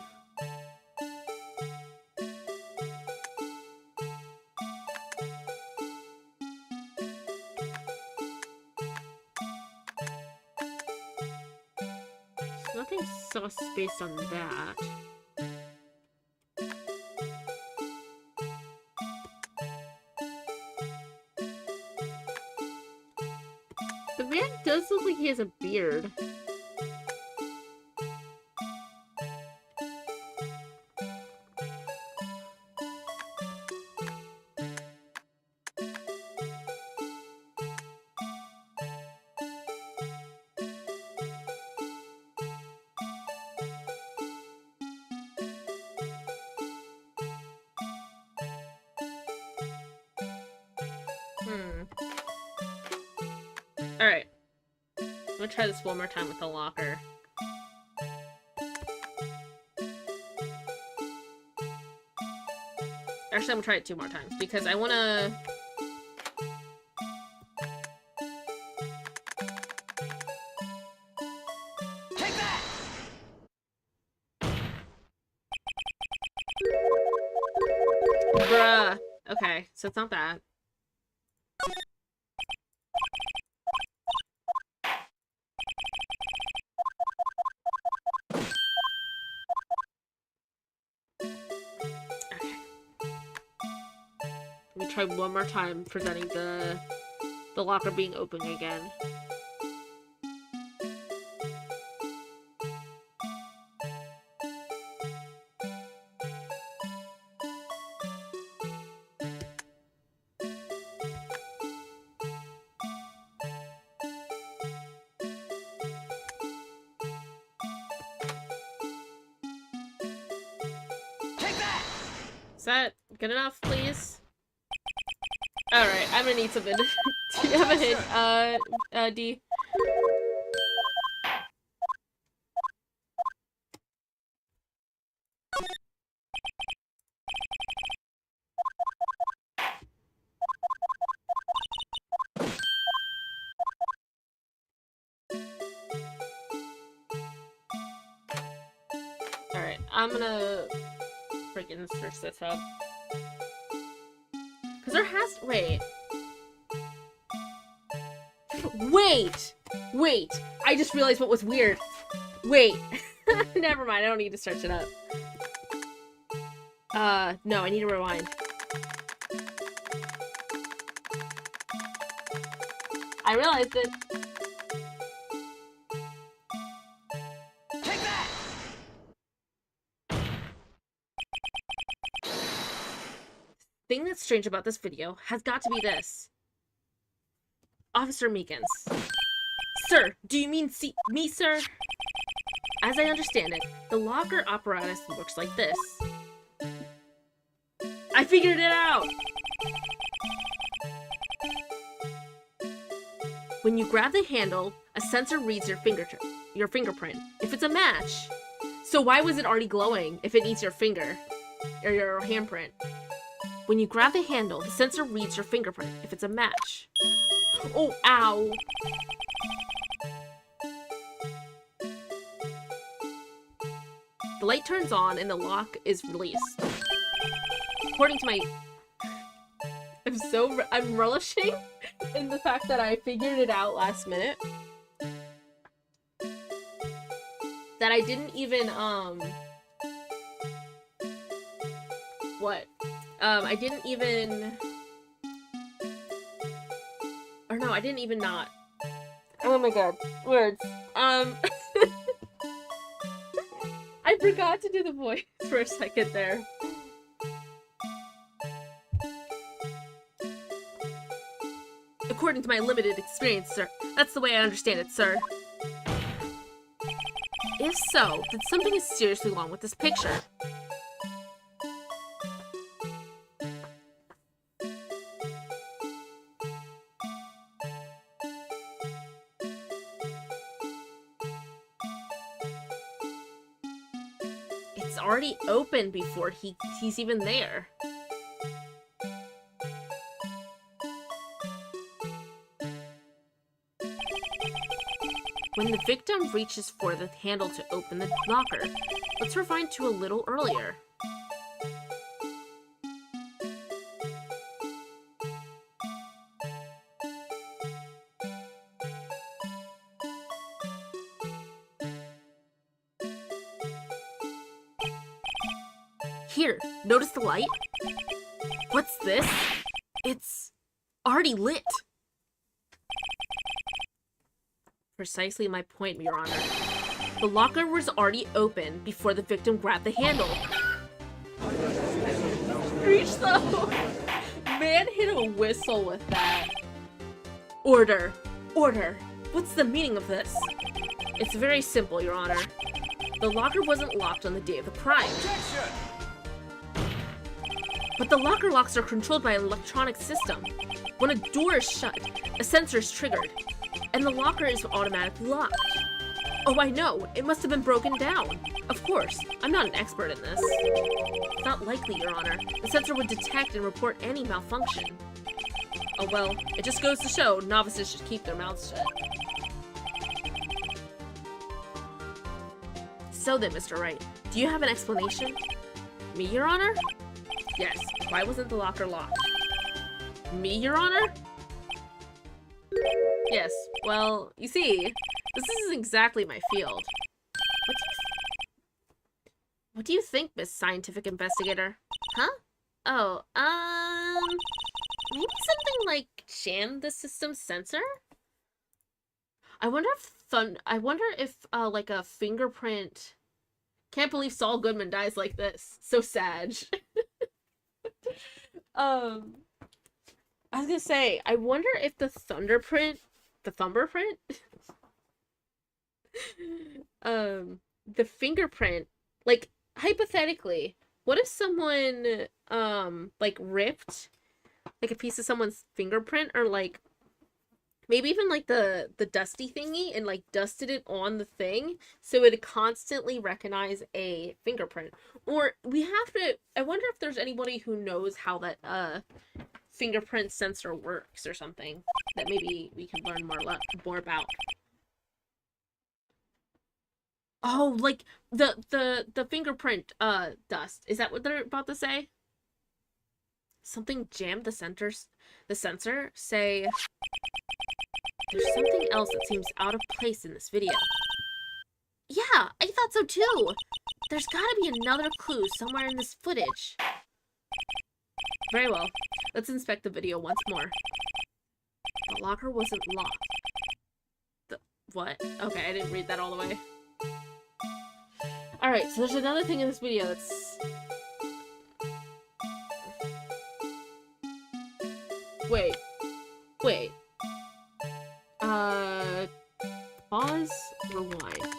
There's nothing sus based on that. The man does look like he has a beard. Alright. I'm gonna try this one more time with the locker. Actually, I'm gonna try it 2 more times because I wanna... Take that! Bruh. Okay, so it's not that. Let me try one more time presenting the locker being open again. Take that! Is that good enough, please? Alright, I'm gonna need something. Do you have a hint, D? Alright, I'm gonna freaking search this up. Cause there has- wait. Wait! I just realized what was weird. Wait. Never mind, I don't need to search it up. No, I need to rewind. I realized it. Take that! Thing that's strange about this video has got to be this. Officer Meekins. Sir, do you mean me, sir? As I understand it, the locker apparatus works like this. I figured it out! When you grab the handle, a sensor reads your fingerprint. If it's a match, So why was it already glowing if it needs your finger or your handprint? When you grab the handle, the sensor reads your fingerprint if it's a match. Oh, ow. The light turns on and the lock is released. According to my... I'm relishing in the fact that I figured it out last minute. That I didn't even, what? I didn't even... Or no, I didn't even not. Oh my god. Words. I forgot to do the voice for a second there. According to my limited experience, sir. That's the way I understand it, sir. If so, then something is seriously wrong with this picture. It's already open before he's even there. When the victim reaches for the handle to open the locker, let's rewind to a little earlier. Here, notice the light? What's this? It's already lit. Precisely my point, Your Honor. The locker was already open before the victim grabbed the handle. Screech though! Man hit a whistle with that. Order. Order. What's the meaning of this? It's very simple, Your Honor. The locker wasn't locked on the day of the crime. But the locker locks are controlled by an electronic system. When a door is shut, a sensor is triggered, and the locker is automatically locked. Oh, I know. It must have been broken down. Of course. I'm not an expert in this. It's not likely, Your Honor. The sensor would detect and report any malfunction. Oh well, it just goes to show novices should keep their mouths shut. So then, Mr. Wright, do you have an explanation? Me, Your Honor? Yes. Why wasn't the locker locked? Me, Your Honor? Yes. Well, you see, this isn't exactly my field. What do you think, Miss Scientific Investigator? Huh? Oh, maybe something like jam the system sensor? I wonder if like a fingerprint. Can't believe Saul Goodman dies like this. So sad. I was gonna say, I wonder if the thumberprint, the fingerprint, like, hypothetically, what if someone, like, ripped, like, a piece of someone's fingerprint, or, like, maybe even, like, the dusty thingy, and, like, dusted it on the thing, so it would constantly recognize a fingerprint. Or, I wonder if there's anybody who knows how that, fingerprint sensor works or something that maybe we can learn more about. Oh, like the fingerprint dust. Is that what they're about to say? Something jammed the sensor. Say there's something else that seems out of place in this video. Yeah, I thought so too. There's gotta be another clue somewhere in this footage. Very well. Let's inspect the video once more. The locker wasn't locked. What? Okay, I didn't read that all the way. Alright, so there's another thing in this video that's... Wait. Pause, rewind.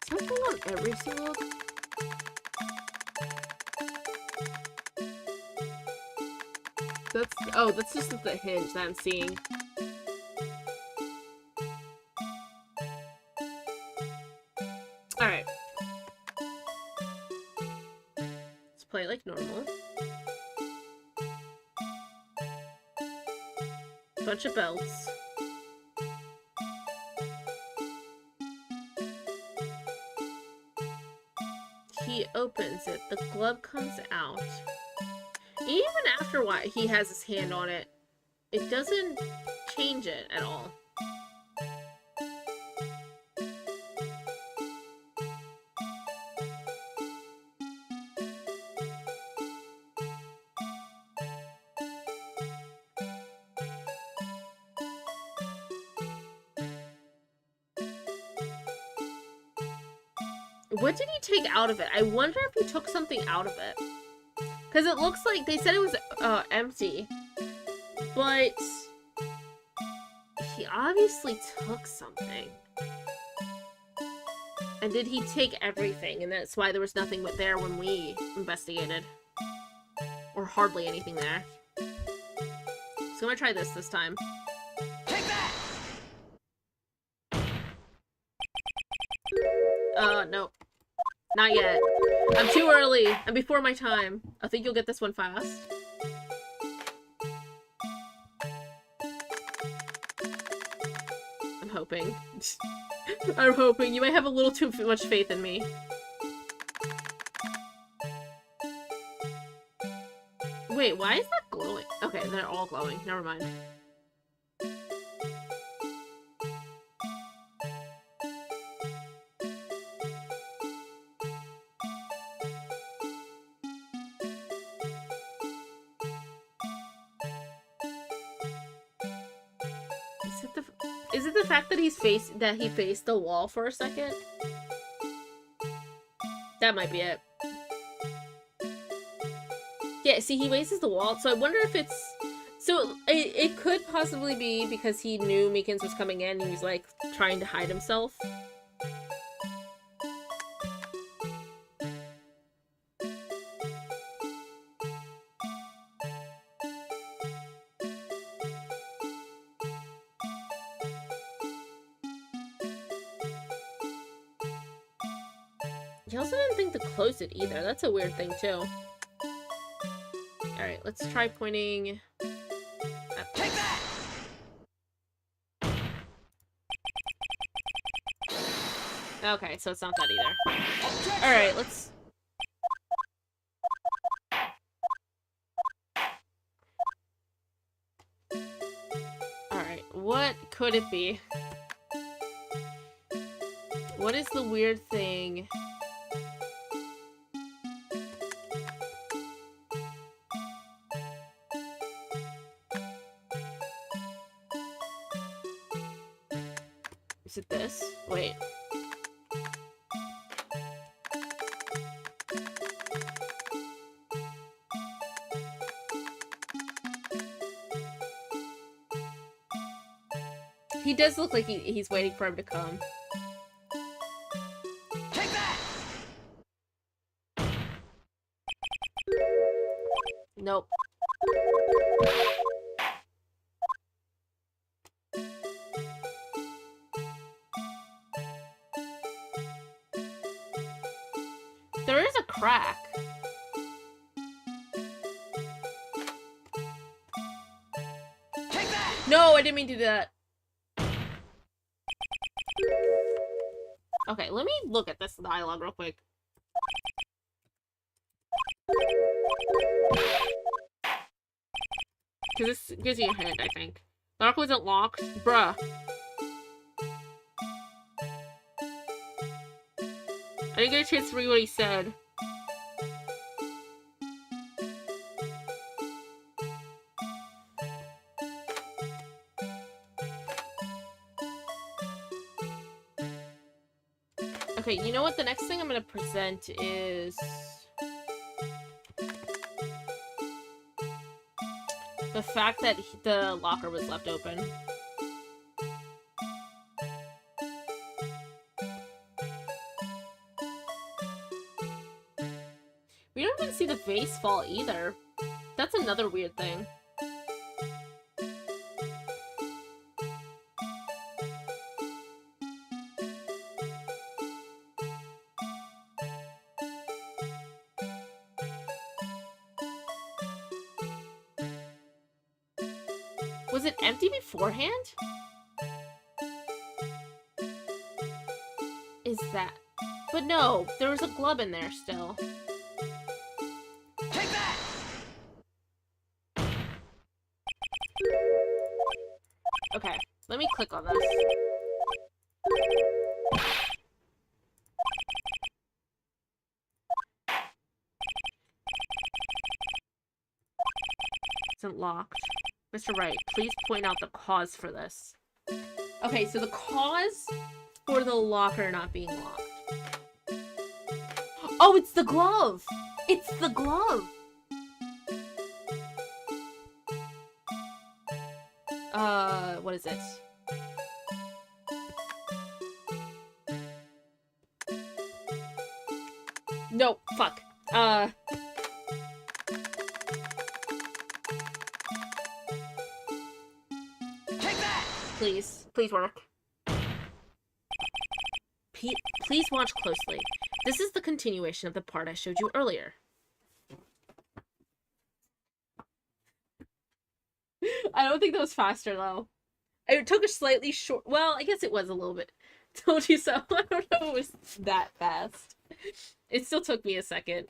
Something on every single... That's just the hinge that I'm seeing. Bunch of belts. He opens it. The glove comes out. Even after what he has his hand on it, it doesn't change it at all. What did he take out of it? I wonder if he took something out of it. Because it looks like they said it was empty. But he obviously took something. And did he take everything? And that's why there was nothing there when we investigated. Or hardly anything there. So I'm gonna try this time. Nope. Not yet. I'm too early. I'm before my time. I think you'll get this one fast. I'm hoping. I'm hoping. You might have a little too much faith in me. Wait, why is that glowing? Okay, they're all glowing. Never mind. Is it the fact that he faced the wall for a second? That might be it. Yeah, see, he faces the wall, so I wonder if it's... So, it could possibly be because he knew Meekins was coming in and he was, like, trying to hide himself. He also didn't think to close it either. That's a weird thing, too. Alright, let's try pointing... Take that! Okay, so it's not that either. Alright, let's... Alright, what could it be? What is the weird thing... Is it this? Wait. He does look like he's waiting for him to come. Take that! Nope. There is a crack. Take that! No, I didn't mean to do that. Okay, let me look at this dialogue real quick. Because this gives you a hint, I think. The locker wasn't locked. Bruh. I didn't get a chance to read what he said. Okay, you know what? The next thing I'm gonna present is... the fact that the locker was left open. We don't even see the vase fall either. That's another weird thing. Was it empty beforehand? Is that... But no, there was a glove in there still. Take that! Okay, let me click on this. Isn't locked. Mr. Wright, please point out the cause for this. Okay, so the cause for the locker not being locked. Oh, it's the glove! It's the glove! What is it? No, fuck. Take that! Please. Please work. Please watch closely. This is the continuation of the part I showed you earlier. I don't think that was faster, though. It took a slightly short... Well, I guess it was a little bit. Told you so. I don't know if it was that fast. It still took me a second.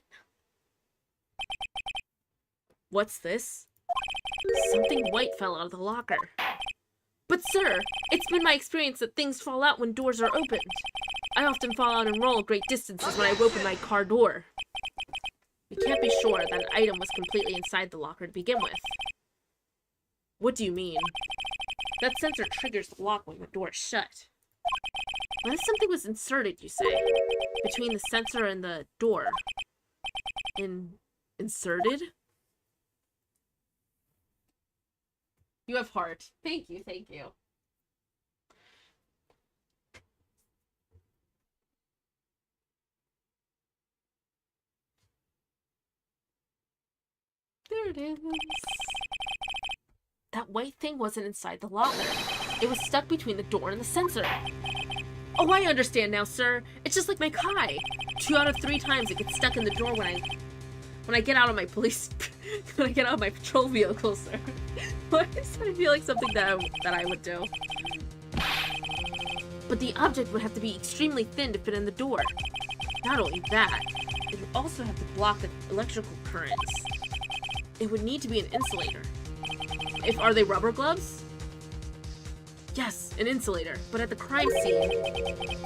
What's this? Something white fell out of the locker. But sir, it's been my experience that things fall out when doors are opened. I often fall out and roll great distances when I open my car door. We can't be sure that an item was completely inside the locker to begin with. What do you mean? That sensor triggers the lock when the door is shut. What if something was inserted, you say? Between the sensor and the door? Inserted? You have heart. Thank you, thank you. There it is. That white thing wasn't inside the locker. It was stuck between the door and the sensor. Oh, I understand now, sir. It's just like my Kai. 2 out of 3 times it gets stuck in the door when I get out of my when I get out of my patrol vehicle, sir. Why does that feel like something that I would do? But the object would have to be extremely thin to fit in the door. Not only that, it would also have to block the electrical currents. It would need to be an insulator. Are they rubber gloves? Yes, an insulator. But at the crime scene,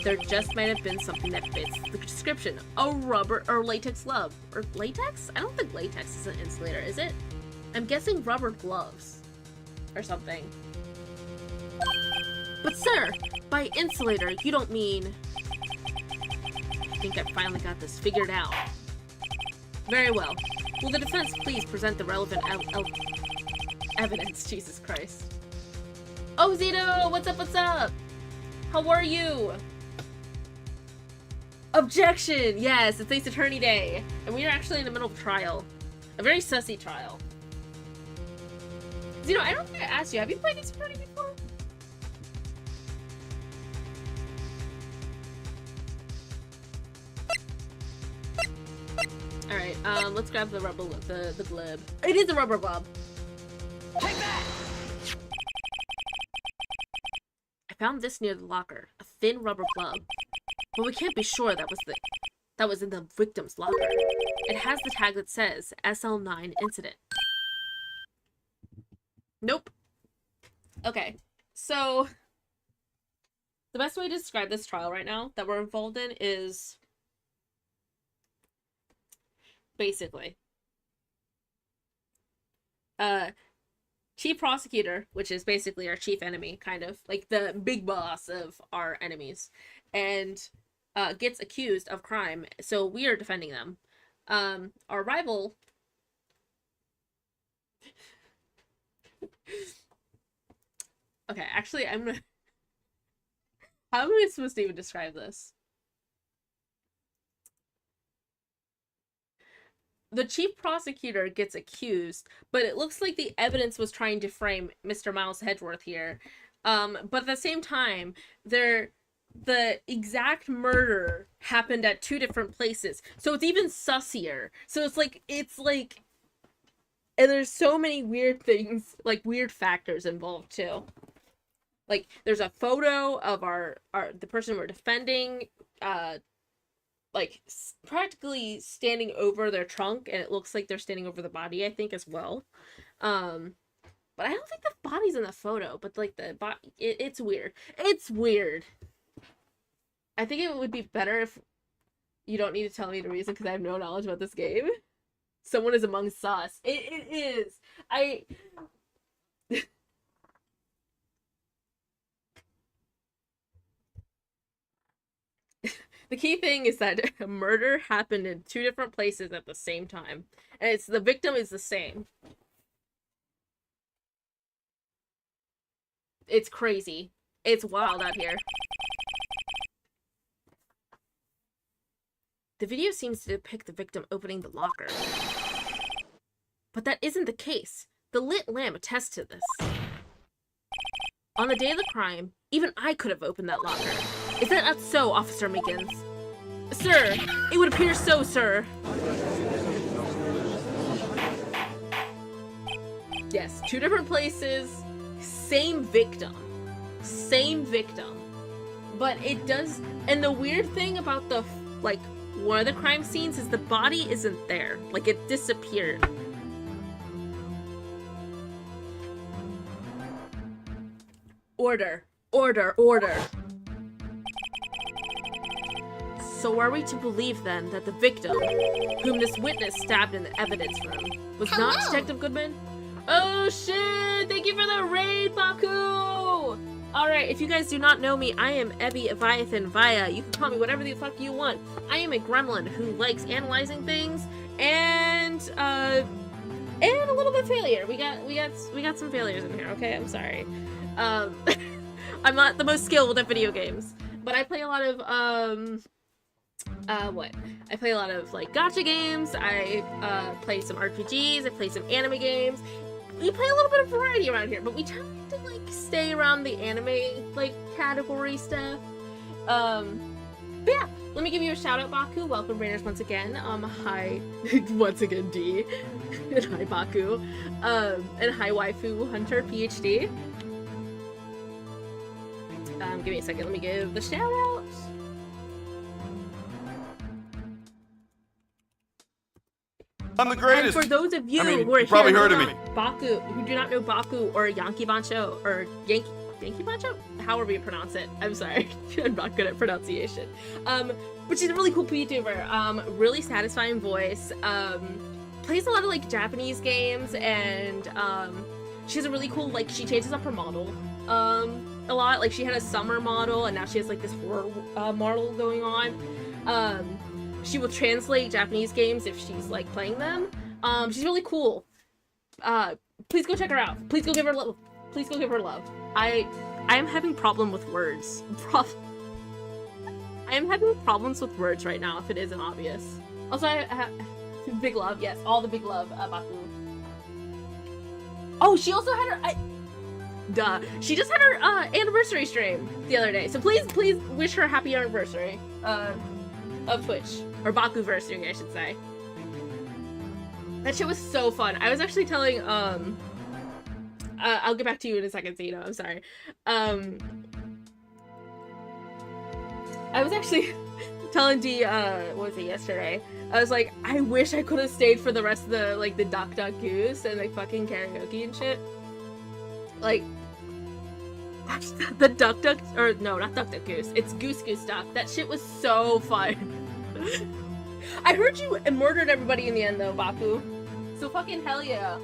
there just might have been something that fits the description. A rubber or latex glove. Or latex? I don't think latex is an insulator, is it? I'm guessing rubber gloves. Or something. But sir, by insulator, you don't mean... I think I finally got this figured out. Very well. Will the defense please present the relevant evidence? Jesus Christ. Oh, Zito! What's up, what's up? How are you? Objection! Yes, it's Ace Attorney Day. And we are actually in the middle of trial. A very sussy trial. Zito, I don't think I asked you. Have you played Ace Attorney before? Alright, let's grab the rubber, the glove. It is a rubber glove. Take that! I found this near the locker, a thin rubber glove. But we can't be sure that was in the victim's locker. It has the tag that says SL9 incident. Nope. Okay, so the best way to describe this trial right now that we're involved in is basically chief prosecutor, which is basically our chief enemy, kind of like the big boss of our enemies, and gets accused of crime, so we are defending them. Our rival okay, actually how am I supposed to even describe this? The chief prosecutor gets accused, but it looks like the evidence was trying to frame Mr. Miles Hedgeworth here. But at the same time, the exact murder happened at 2 different places. So it's even sussier. So it's like And there's so many weird things, like weird factors involved too. Like there's a photo of the person we're defending, like practically standing over their trunk, and it looks like they're standing over the body, I think, as well. But I don't think the body's in the photo, but like the body, it's weird. It's weird. I think it would be better if you don't need to tell me the reason, because I have no knowledge about this game. Someone is amongst us. It is. The key thing is that a murder happened in 2 different places at the same time. And the victim is the same. It's crazy. It's wild out here. The video seems to depict the victim opening the locker. But that isn't the case. The lit lamp attests to this. On the day of the crime, even I could have opened that locker. Is that not so, Officer Mickens? Sir, it would appear so, sir. Yes, 2 different places, same victim. Same victim. But it does, and the weird thing about the, like, one of the crime scenes is the body isn't there. Like, it disappeared. Order. Order. Order. So are we to believe, then, that the victim, whom this witness stabbed in the evidence room, was not Detective Goodman? Oh shit! Thank you for the raid, Baku! Alright, if you guys do not know me, I am Ebby Aviathan Vaya. You can call me whatever the fuck you want. I am a gremlin who likes analyzing things and a little bit of failure. We got some failures in here, okay? I'm sorry. I'm not the most skilled at video games, but I play a lot of I play a lot of like gacha games. I play some RPGs. I play some anime games. We play a little bit of variety around here, but we tend to like stay around the anime like category stuff. But yeah, let me give you a shout out, Baku. Welcome, Raiders, once again. Hi, once again, D, and hi, Baku, and hi, Waifu Hunter PhD. Give me a second. Let me give the shout outs. I'm the greatest. And for those of you who are probably here heard of me. Baku, who do not know Baku or Yankee Bancho or Yankee Bancho, however you pronounce it. I'm sorry, I'm not good at pronunciation. But she's a really cool PTuber. Really satisfying voice. Plays a lot of like Japanese games, and she has a really cool, like, she changes up her model a lot. Like, she had a summer model, and now she has like this horror model going on. She will translate Japanese games if she's like playing them. She's really cool. Please go check her out. Please go give her love. Please go give her love. I am having problem with words. I am having problems with words right now, if it isn't obvious. Also, big love. Yes, all the big love, Baku. Oh, she also had her. She just had her anniversary stream the other day. So please wish her a happy anniversary of Twitch. Or Bakuversary, I should say. That shit was so fun. I was actually telling, I'll get back to you in a second, so you know, I'm sorry. I was actually telling D, what was it, yesterday? I was like, I wish I could have stayed for the rest of the, like, the Duck Duck Goose and, like, fucking karaoke and shit. Like, the Duck Duck, or no, not Duck Duck Goose, it's Goose Goose Duck. That shit was so fun. I heard you murdered everybody in the end, though, Baku. So fucking hell yeah.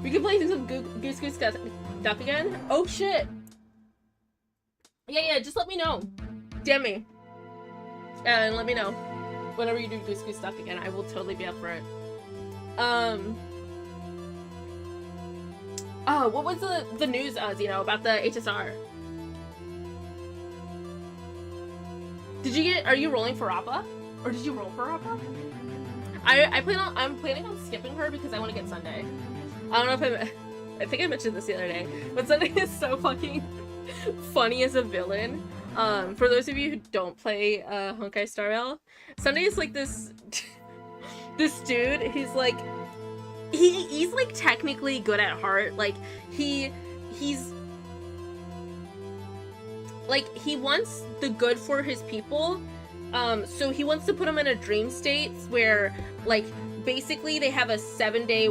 We can play some Goose Goose Duck again? Oh shit. Yeah, just let me know. DM me. And let me know. Whenever you do Goose Goose Duck again, I will totally be up for it. Oh, what was the news, about the HSR? Are you rolling for Rappa? Or did you roll for Rappa? I'm planning on skipping her because I want to get Sunday. I don't know if I think I mentioned this the other day, but Sunday is so fucking funny as a villain. For those of you who don't play Honkai Star Rail, Sunday is like this dude. He's like he's like technically good at heart. Like he's like he wants the good for his people. So he wants to put them in a dream state where like basically they have a 7-day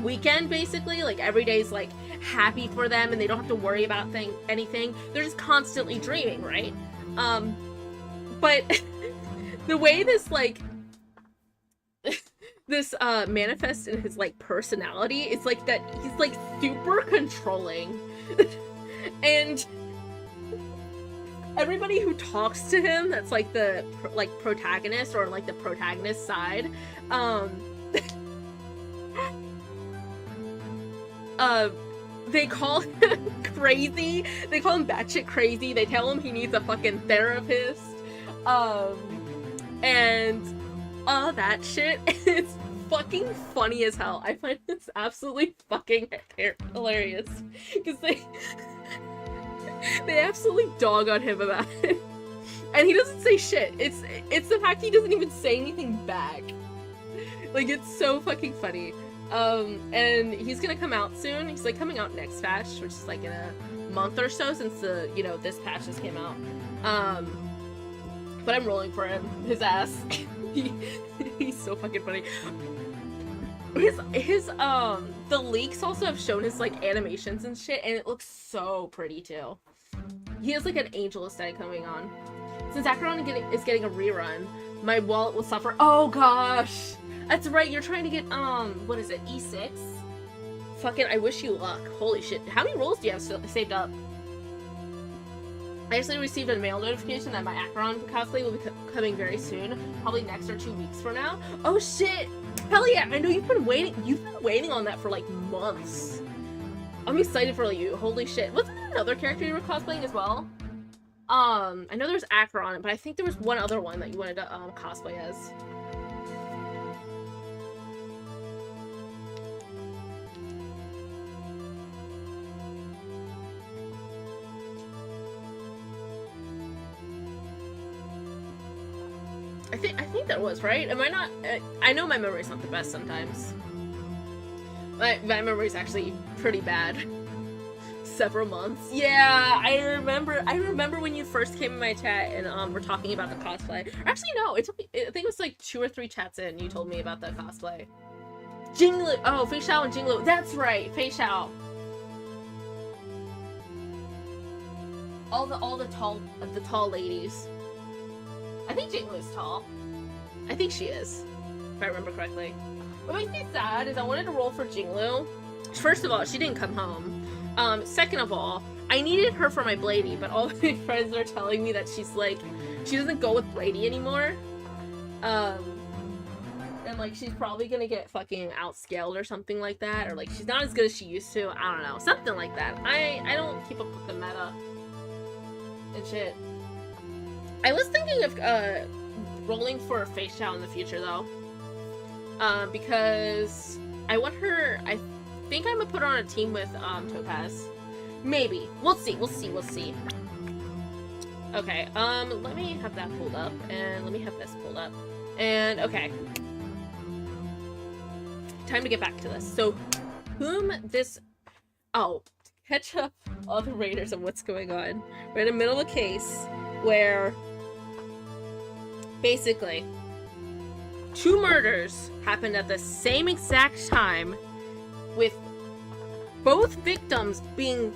weekend basically, like every day's like happy for them and they don't have to worry about anything. They're just constantly dreaming, right? But the way this like this manifests in his like personality is like that he's like super controlling and everybody who talks to him that's like the protagonist or like the protagonist side they call him crazy. They call him batshit crazy. They tell him he needs a fucking therapist and all that shit. It's fucking funny as hell. I find this absolutely fucking hilarious because they absolutely dog on him about it, and he doesn't say shit. It's the fact he doesn't even say anything back. Like, it's so fucking funny. And he's gonna come out soon. He's like coming out next patch, which is like in a month or so since the this patch just came out. But I'm rolling for him. His ass. He's so fucking funny. His the leaks also have shown his like animations and shit, and it looks so pretty too. He has like an angel aesthetic coming on. Since Acheron is getting a rerun, my wallet will suffer. Oh gosh, that's right. You're trying to get what is it, E6? Fucking, I wish you luck. Holy shit, how many rolls do you have saved up? I actually received a mail notification that my Acheron cosplay will be coming very soon, probably next or 2 weeks from now. Oh shit! Hell yeah! I know you've been waiting on that for like months. I'm excited for you. Holy shit! Wasn't there another character you were cosplaying as well? I know there's Acheron, but I think there was one other one that you wanted to cosplay as. I think that was, right? Am I not? I know my memory's not the best sometimes. My memory's actually pretty bad. Several months. Yeah, I remember when you first came in my chat and we're talking about the cosplay. Or actually, no, I think it was like 2 or 3 chats in. You told me about the cosplay. Jinglu. Oh, Fei Xiao and Jinglu. That's right, Fei Xiao. All the tall ladies. I think Jinglu is tall. I think she is, if I remember correctly. What makes me sad is I wanted to roll for Jinglu. First of all, she didn't come home. Second of all, I needed her for my Blady, but all my friends are telling me that she's like, she doesn't go with Blady anymore. And like, she's probably gonna get fucking outscaled or something like that, or like, she's not as good as she used to. I don't know, something like that. I don't keep up with the meta and shit. I was thinking of rolling for Fei Xiao in the future though, because I want her. I think I'm gonna put her on a team with Topaz. Maybe. We'll see. Okay. Let me have that pulled up, and let me have this pulled up, and okay. Time to get back to this. So, catch up all the raiders on what's going on. We're in the middle of a case where basically 2 murders happened at the same exact time, with both victims being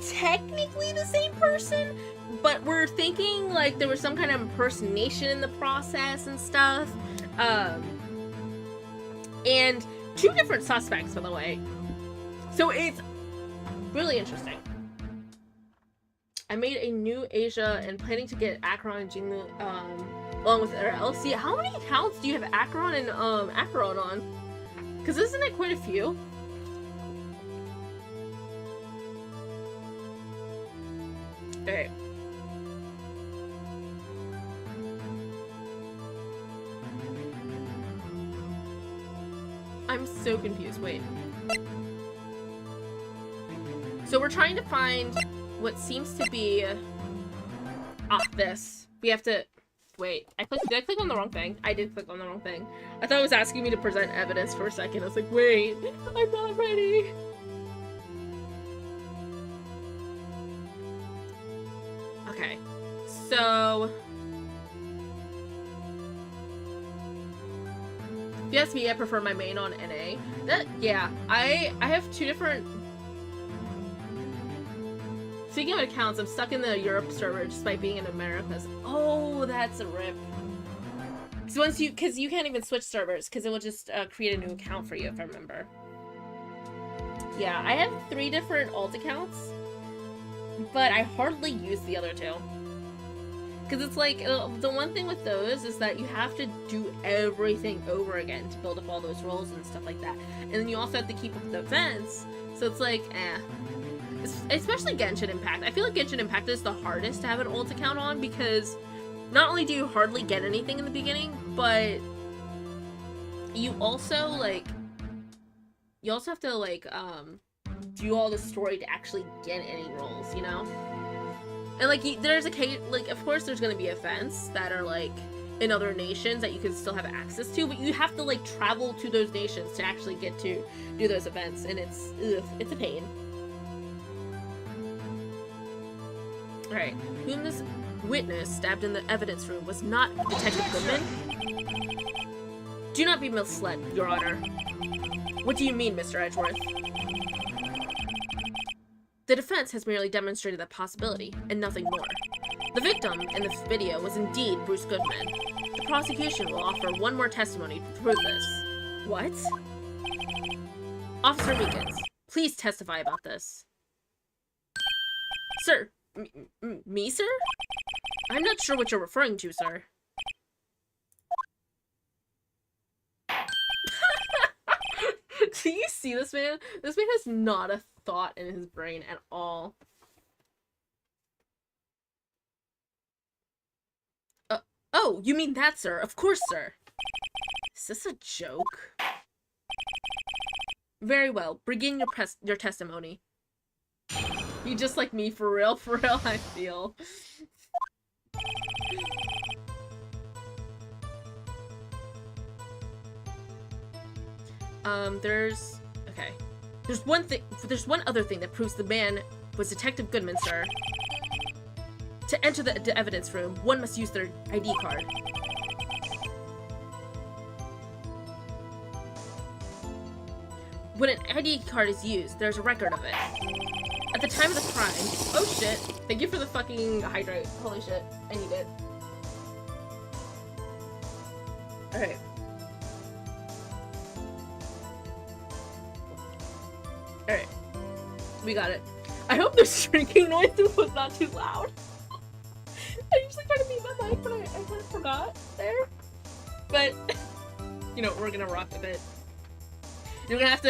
technically the same person, but we're thinking like there was some kind of impersonation in the process and stuff. And 2 different suspects, by the way. So it's really interesting. I made a new Asia and planning to get Acheron and Jinglu along with their LC. How many accounts do you have Acheron and Acheron on? Because isn't it quite a few? Okay. I'm so confused. Wait. So we're trying to find what seems to be this. We have to Wait, did I click on the wrong thing? I did click on the wrong thing. I thought it was asking me to present evidence for a second. I was like, wait, I'm not ready. Okay, so... If you ask me, I prefer my main on NA. Yeah, I have two different... Speaking of accounts, I'm stuck in the Europe server despite being in America's. Oh, that's a rip. Because you can't even switch servers, because it will just create a new account for you, if I remember. Yeah, I have 3 different alt accounts, but I hardly use the other 2. Because it's like, the one thing with those is that you have to do everything over again to build up all those roles and stuff like that. And then you also have to keep up the events, so it's like, eh. Especially Genshin Impact. I feel like Genshin Impact is the hardest to have an alt account on because not only do you hardly get anything in the beginning, but you also have to like do all the story to actually get any roles, you know? And like there's a case, like of course there's gonna be events that are like in other nations that you can still have access to, but you have to like travel to those nations to actually get to do those events, and it's a pain. Alright, whom this witness stabbed in the evidence room was not Detective Goodman? Do not be misled, Your Honor. What do you mean, Mr. Edgeworth? The defense has merely demonstrated that possibility, and nothing more. The victim in the video was indeed Bruce Goodman. The prosecution will offer one more testimony to prove this. What? Officer Meekins, please testify about this. Sir, me, sir? I'm not sure what you're referring to, sir. Do you see this man? This man has not a thought in his brain at all. Oh, you mean that, sir? Of course, sir. Is this a joke? Very well. Begin your testimony. You just like me, for real, I feel. Okay. There's one other thing that proves the man was Detective Goodman, sir. To enter the evidence room, one must use their ID card. When an ID card is used, there's a record of it. At the time of the crime... Oh shit. Thank you for the fucking hydrate. Holy shit. I need it. Alright. Alright. We got it. I hope this drinking noise was not too loud. I usually try to mute my mic, but I kind of forgot there. But, you know, we're gonna rock with it. You're gonna have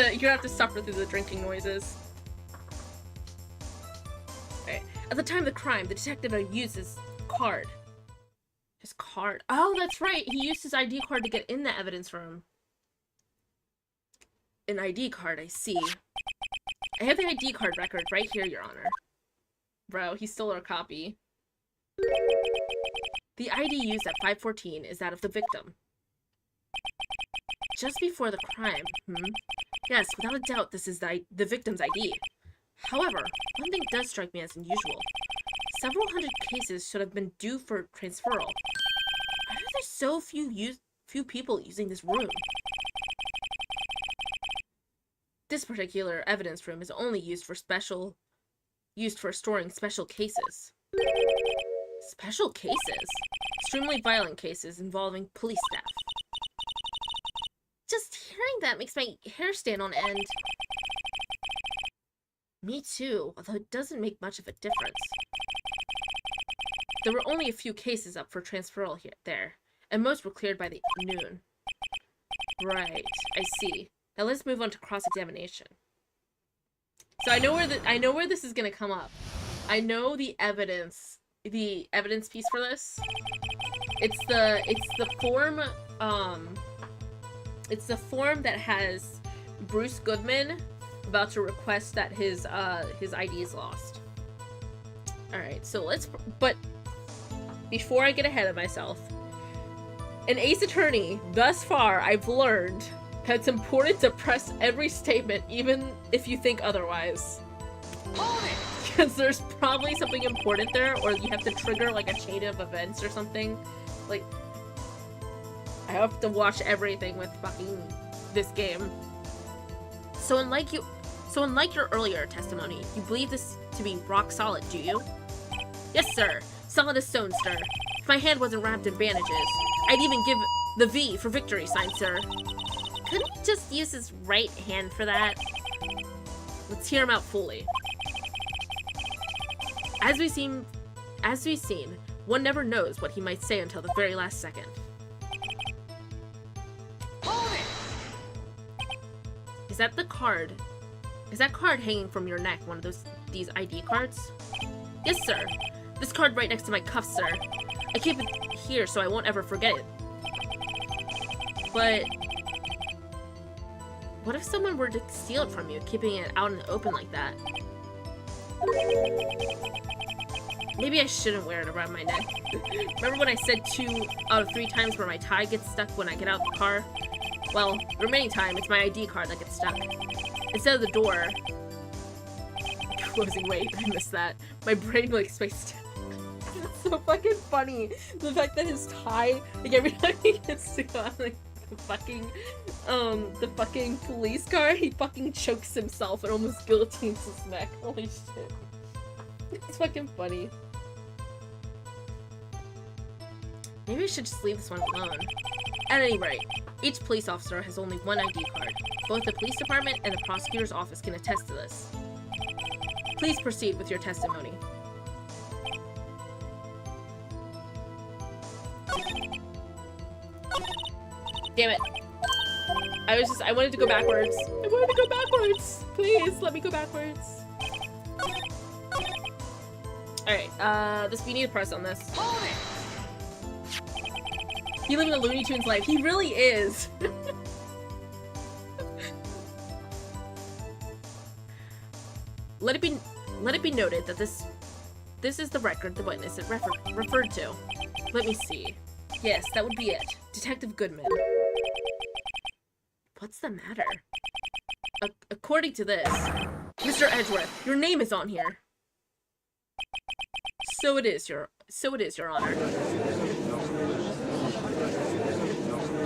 to suffer through the drinking noises. Alright. At the time of the crime, the detective used his card. His card? Oh, that's right! He used his ID card to get in the evidence room. An ID card, I see. I have the ID card record right here, Your Honor. Bro, he stole our copy. The ID used at 514 is that of the victim. Just before the crime, Yes, without a doubt, this is the victim's ID. However, one thing does strike me as unusual. Several hundred cases should have been due for transferal. Why are there so few people using this room? This particular evidence room is only used for storing special cases. Special cases? Extremely violent cases involving police staff. Just hearing that makes my hair stand on end. Me too, although it doesn't make much of a difference. There were only a few cases up for transferal there, and most were cleared by the noon. Right, I see. Now let's move on to cross-examination. So I know where this is gonna come up. I know the evidence piece for this. It's the form that has Bruce Goodman about to request that his ID is lost. Alright, so but before I get ahead of myself, An Ace Attorney, thus far, I've learned that it's important to press every statement, even if you think otherwise. Because there's probably something important there, or you have to trigger like a chain of events or something. Like, I have to watch everything with fucking this game. So unlike your earlier testimony, you believe this to be rock solid, do you? Yes, sir. Solid as stone, sir. If my hand wasn't wrapped in bandages, I'd even give the V for victory sign, sir. Couldn't he just use his right hand for that? Let's hear him out fully. As we've seen, one never knows what he might say until the very last second. Is that the card? Is that card hanging from your neck one of these ID cards? Yes, sir. This card right next to my cuff, sir. I keep it here so I won't ever forget it. But what if someone were to steal it from you, keeping it out in the open like that? Maybe I shouldn't wear it around my neck. Remember when I said 2 out of 3 times where my tie gets stuck when I get out the car? Well, the remaining time, it's my ID card that gets stuck. Instead of the door... Closing, wait, I missed that. My brain, like, spaced out. It's so fucking funny. The fact that his tie, like, every time he gets to go on, like, the fucking police car, he fucking chokes himself and almost guillotines his neck. Holy shit. It's fucking funny. Maybe I should just leave this one alone. At any rate, each police officer has only one ID card. Both the police department and the prosecutor's office can attest to this. Please proceed with your testimony. Damn it. I wanted to go backwards. I wanted to go backwards. Please, let me go backwards. Alright, we need to press on this. He living a Looney Tunes life. He really is. Let it be noted that this is the record the witness had referred to. Let me see. Yes, that would be it. Detective Goodman. What's the matter? According to this, Mr. Edgeworth, your name is on here. So it is, Your Honor.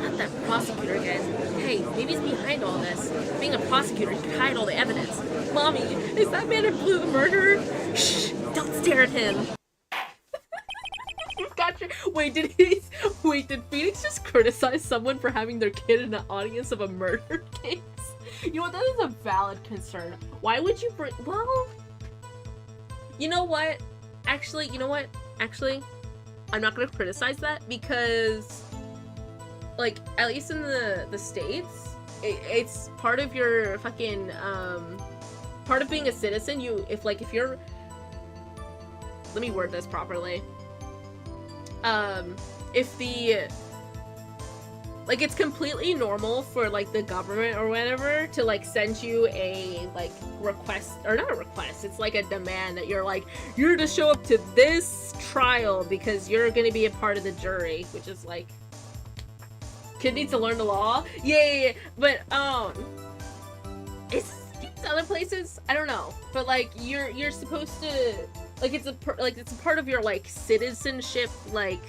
Not that prosecutor again. Hey, maybe he's behind all this. Being a prosecutor, you can hide all the evidence. Mommy, is that man in blue the murderer? Shh! Don't stare at him. You've got your... Wait, did Phoenix just criticize someone for having their kid in the audience of a murder case? You know what? That is a valid concern. Why would you bring... Well... You know what? Actually, you know what? Actually, I'm not gonna criticize that because... Like, at least in the States, it's part of your fucking, part of being a citizen, if you're... Let me word this properly. If the... Like, it's completely normal for, like, the government or whatever to, like, send you a, like, request, or not a request, it's like a demand that you're like, you're to show up to this trial because you're gonna be a part of the jury, which is, like... Kid needs to learn the law? Yeah. But, it's other places? I don't know. But, like, you're supposed to... Like, it's a part of your, like, citizenship, like,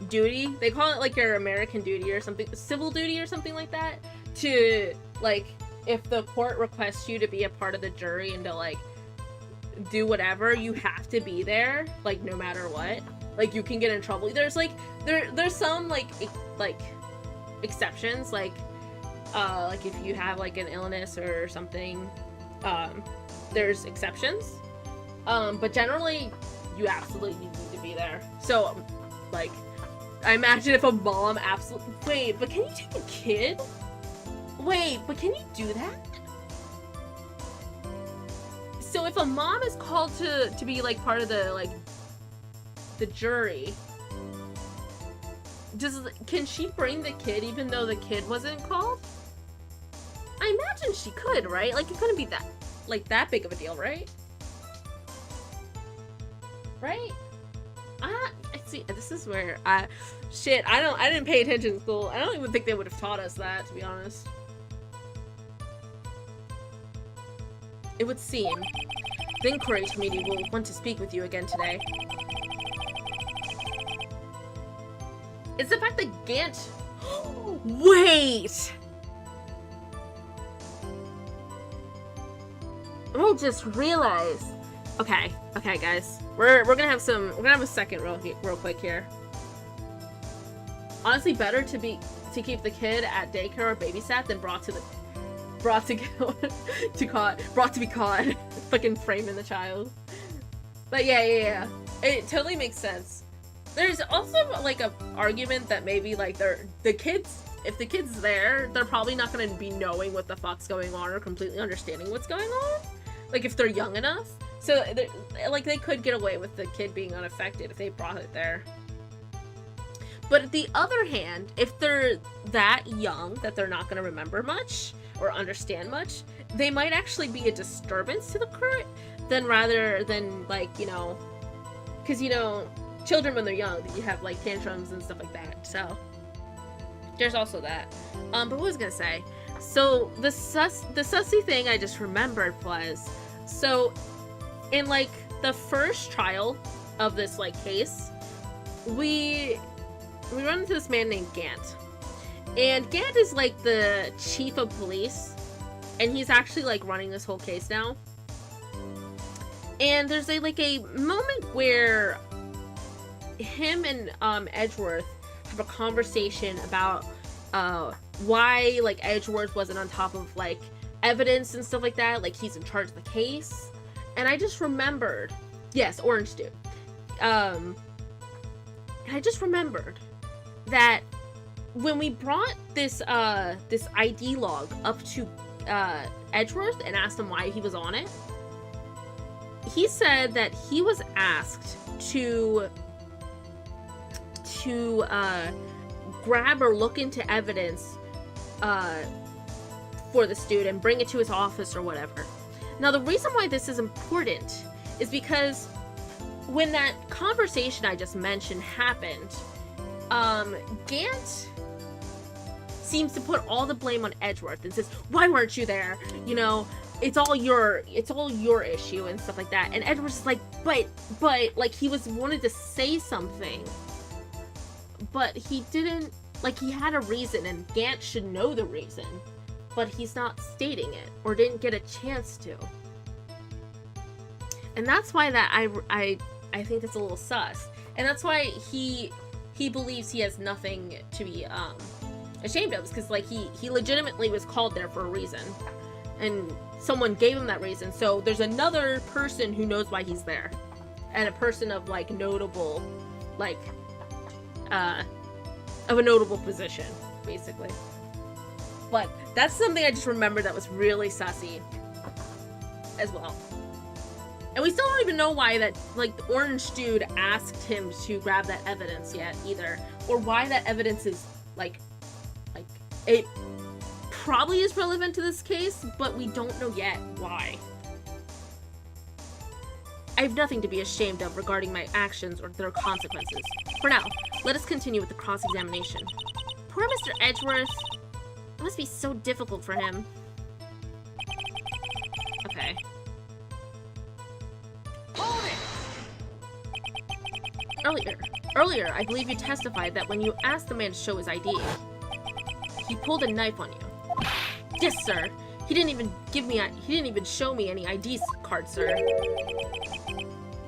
duty. They call it, like, your American duty or something, civil duty or something like that, to, like, if the court requests you to be a part of the jury and to, like, do whatever, you have to be there, like, no matter what. Like, you can get in trouble. There's, like, there's some, like exceptions, like if you have, like, an illness or something, there's exceptions. But generally, you absolutely need to be there. So, like, I imagine if a mom absolutely... Wait, but can you take a kid? Wait, but can you do that? So if a mom is called to be, like, part of the, like, the jury, can she bring the kid even though the kid wasn't called? I imagine she could, right? Like, it couldn't be that big of a deal, right? Right? It's See, this is where I didn't pay attention in school. I don't even think they would have taught us that, to be honest. It would seem the inquiry committee will want to speak with you again today. It's the fact that Gant... Wait! I just realized... Okay, guys. We're gonna have a second real quick here. Honestly, better to keep the kid at daycare or babysat than brought to be caught. Fucking framing the child. But yeah. It totally makes sense. There's also like a argument that maybe like if the kid's there, they're probably not gonna be knowing what the fuck's going on or completely understanding what's going on. Like if they're young enough. So like they could get away with the kid being unaffected if they brought it there. But on the other hand, if they're that young that they're not gonna remember much or understand much, they might actually be a disturbance to the crew rather than like, you know, because you know, children when they're young, you have like tantrums and stuff like that. So there's also that. But what was I gonna say? So the sussy thing I just remembered was, so in like the first trial of this like case, we run into this man named Gant. And Gant is like the chief of police, and he's actually like running this whole case now. And there's a moment where him and Edgeworth have a conversation about why like Edgeworth wasn't on top of like evidence and stuff like that, like he's in charge of the case. And I just remembered, yes, Orange Dude. And I just remembered that when we brought this this ID log up to Edgeworth and asked him why he was on it, he said that he was asked to grab or look into evidence for the student and bring it to his office or whatever. Now, the reason why this is important is because when that conversation I just mentioned happened, Gant seems to put all the blame on Edgeworth and says, "Why weren't you there? You know, it's all your issue," and stuff like that. And Edgeworth's like, but like he wanted to say something, but he didn't. Like he had a reason, and Gant should know the reason, but he's not stating it or didn't get a chance to. And that's why that I think that's a little sus, and that's why he believes he has nothing to be ashamed of, because like he legitimately was called there for a reason, and someone gave him that reason. So there's another person who knows why he's there, and a person of like notable, like of a notable position, basically. But that's something I just remembered that was really sussy as well. And we still don't even know why that, like, the Orange Dude asked him to grab that evidence yet, either. Or why that evidence is, like, it probably is relevant to this case, but we don't know yet why. I have nothing to be ashamed of regarding my actions or their consequences. For now, let us continue with the cross-examination. Poor Mr. Edgeworth. It must be so difficult for him. Okay. Earlier, I believe you testified that when you asked the man to show his ID, he pulled a knife on you. Yes, sir. He didn't even show me any ID card, sir.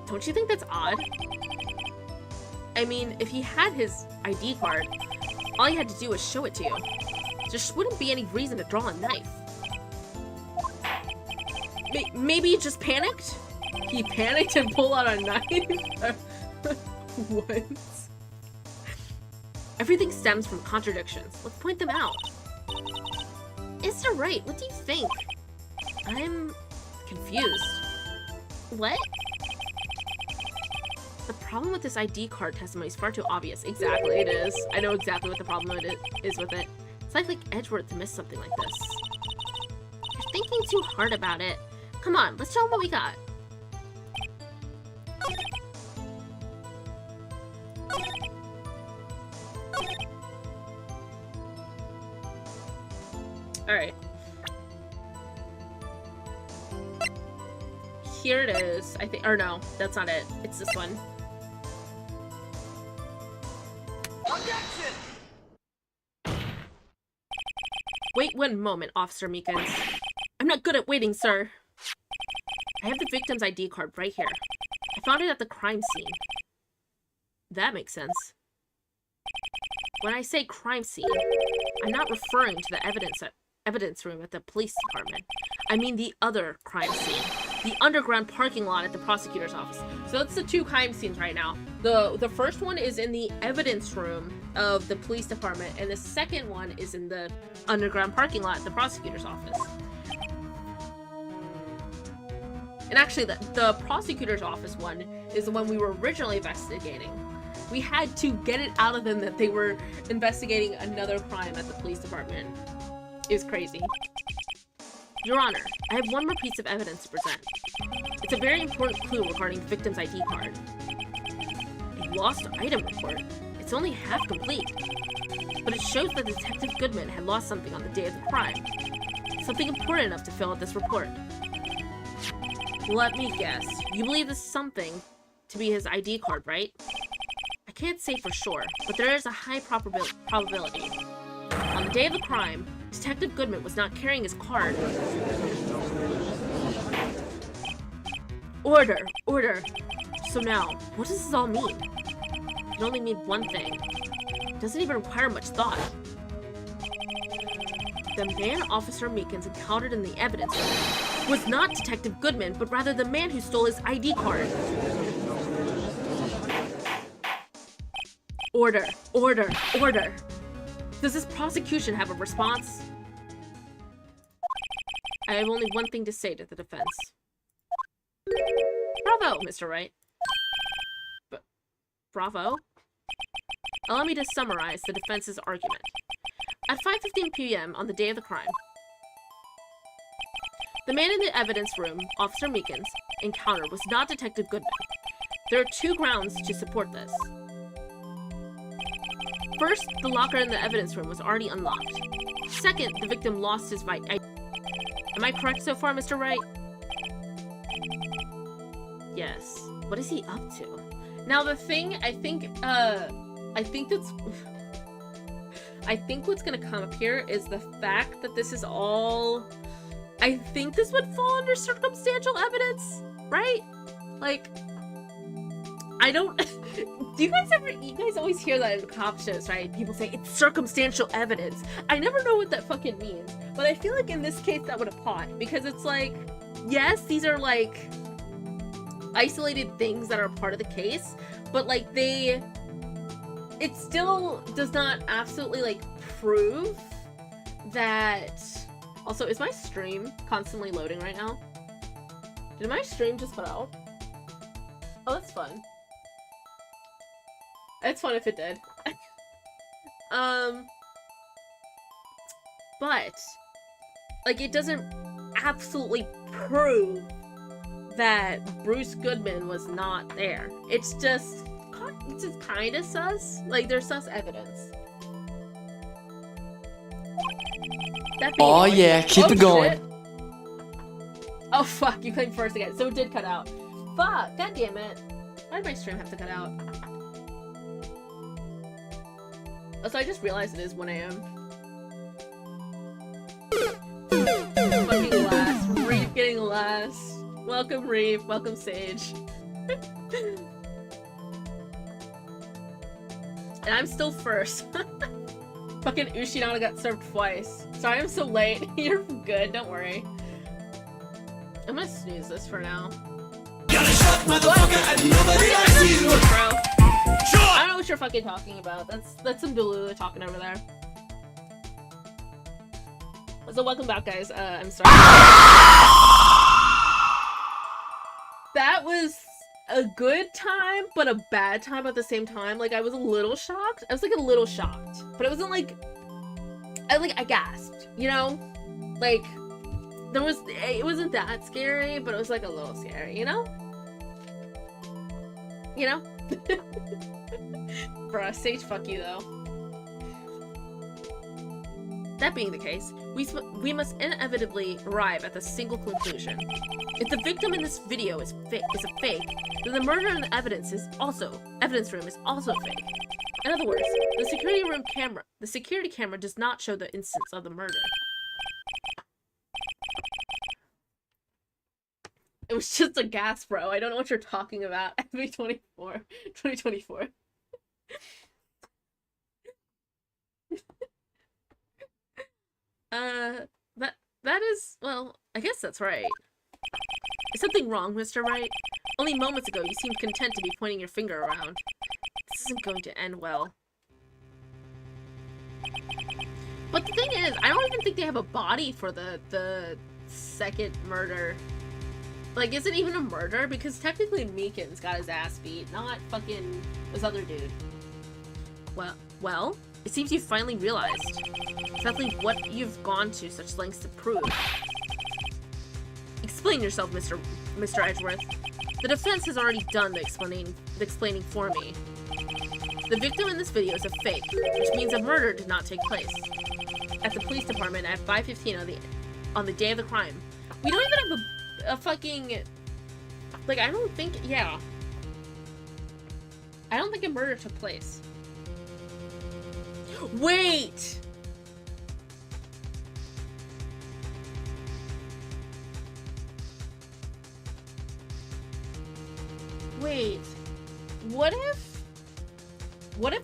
Don't you think that's odd? I mean, if he had his ID card, all he had to do was show it to you. There wouldn't be any reason to draw a knife. Maybe he just panicked? He panicked and pulled out a knife? What? Everything stems from contradictions. Let's point them out. Is there right? What do you think? I'm confused. What? The problem with this ID card testimony is far too obvious. Exactly, it is. I know exactly what the problem is with it. It's like Edgeworth to miss something like this. You're thinking too hard about it. Come on, let's show him what we got. Alright. Here it is, I think. Or no, that's not it. It's this one. Wait 1 moment, Officer Meekins. I'm not good at waiting, sir. I have the victim's ID card right here. I found it at the crime scene. That makes sense. When I say crime scene, I'm not referring to the evidence room at the police department. I mean the other crime scene. The underground parking lot at the prosecutor's office. So that's the 2 crime scenes right now. The first one is in the evidence room of the police department, and the second one is in the underground parking lot at the prosecutor's office. And actually, the prosecutor's office one is the one we were originally investigating. We had to get it out of them that they were investigating another crime at the police department. It was crazy. Your Honor, I have one more piece of evidence to present. It's a very important clue regarding the victim's ID card. A lost item report. It's only half complete, but it shows that Detective Goodman had lost something on the day of the crime. Something important enough to fill out this report. Let me guess. You believe this something to be his ID card, right? I can't say for sure, but there is a high probability. On the day of the crime, Detective Goodman was not carrying his card. Order! Order! So now, what does this all mean? It can only mean one thing. It doesn't even require much thought. The man Officer Meekins encountered in the evidence room was not Detective Goodman, but rather the man who stole his ID card. Order! Order! Order! Does this prosecution have a response? I have only one thing to say to the defense. Bravo, Mr. Wright. Bravo? Allow me to summarize the defense's argument. At 5:15 p.m. on the day of the crime, the man in the evidence room, Officer Meekins, encounter was not Detective Goodman. There are 2 grounds to support this. First, the locker in the evidence room was already unlocked. Second, the victim lost his ID. Am I correct so far, Mr. Wright? Yes. What is he up to? Now the thing, I think what's gonna come up here is the fact that this is all... I think this would fall under circumstantial evidence, right? Like, I don't... you guys always hear that in cop shows, right? People say, it's circumstantial evidence. I never know what that fucking means. But I feel like in this case that would apply. Because it's like, yes, these are like isolated things that are part of the case. But like it still does not absolutely like prove that... Also, is my stream constantly loading right now? Did my stream just cut out? Oh, that's fun. It's fun if it did. But, like, it doesn't absolutely prove that Bruce Goodman was not there. It's just kind of sus. Like, there's sus evidence. Oh yeah, keep it going. Shit. Oh fuck, you claimed first again. So it did cut out. Fuck, god damn it. Why did my stream have to cut out? Oh, so I just realized it is 1 AM. Fucking last. Reef getting last. Welcome Reef, welcome Sage. And I'm still first. Fucking Ushinada got served twice. Sorry I'm so late. You're good, don't worry. I'm gonna snooze this for now. I don't know what you're fucking talking about. That's some Delulu talking over there. So welcome back, guys. I'm sorry. That was a good time, but a bad time at the same time. Like, I was a little shocked. I was like a little shocked, but it wasn't like I gasped, you know? Like, it wasn't that scary, but it was like a little scary, you know? You know? Bruh, Sage, fuck you though. That being the case, we must inevitably arrive at the single conclusion. If the victim in this video is a fake, then the murder in the evidence room is also fake. In other words, the security camera does not show the instance of the murder. It was just a gas, bro. I don't know what you're talking about. FB24. 2024. That is, well, I guess that's right. Is something wrong, Mr. Wright? Only moments ago, you seemed content to be pointing your finger around. This isn't going to end well. But the thing is, I don't even think they have a body for the second murder. Like, is it even a murder? Because technically Meekin's got his ass beat, not fucking this other dude. Well, it seems you've finally realized exactly what you've gone to such lengths to prove. Explain yourself, Mr. Edgeworth. The defense has already done the explaining for me. The victim in this video is a fake, which means a murder did not take place. At the police department at 5:15 on the day of the crime. We don't even have a fucking... Like, I don't think... Yeah. I don't think a murder took place. Wait! Wait. What if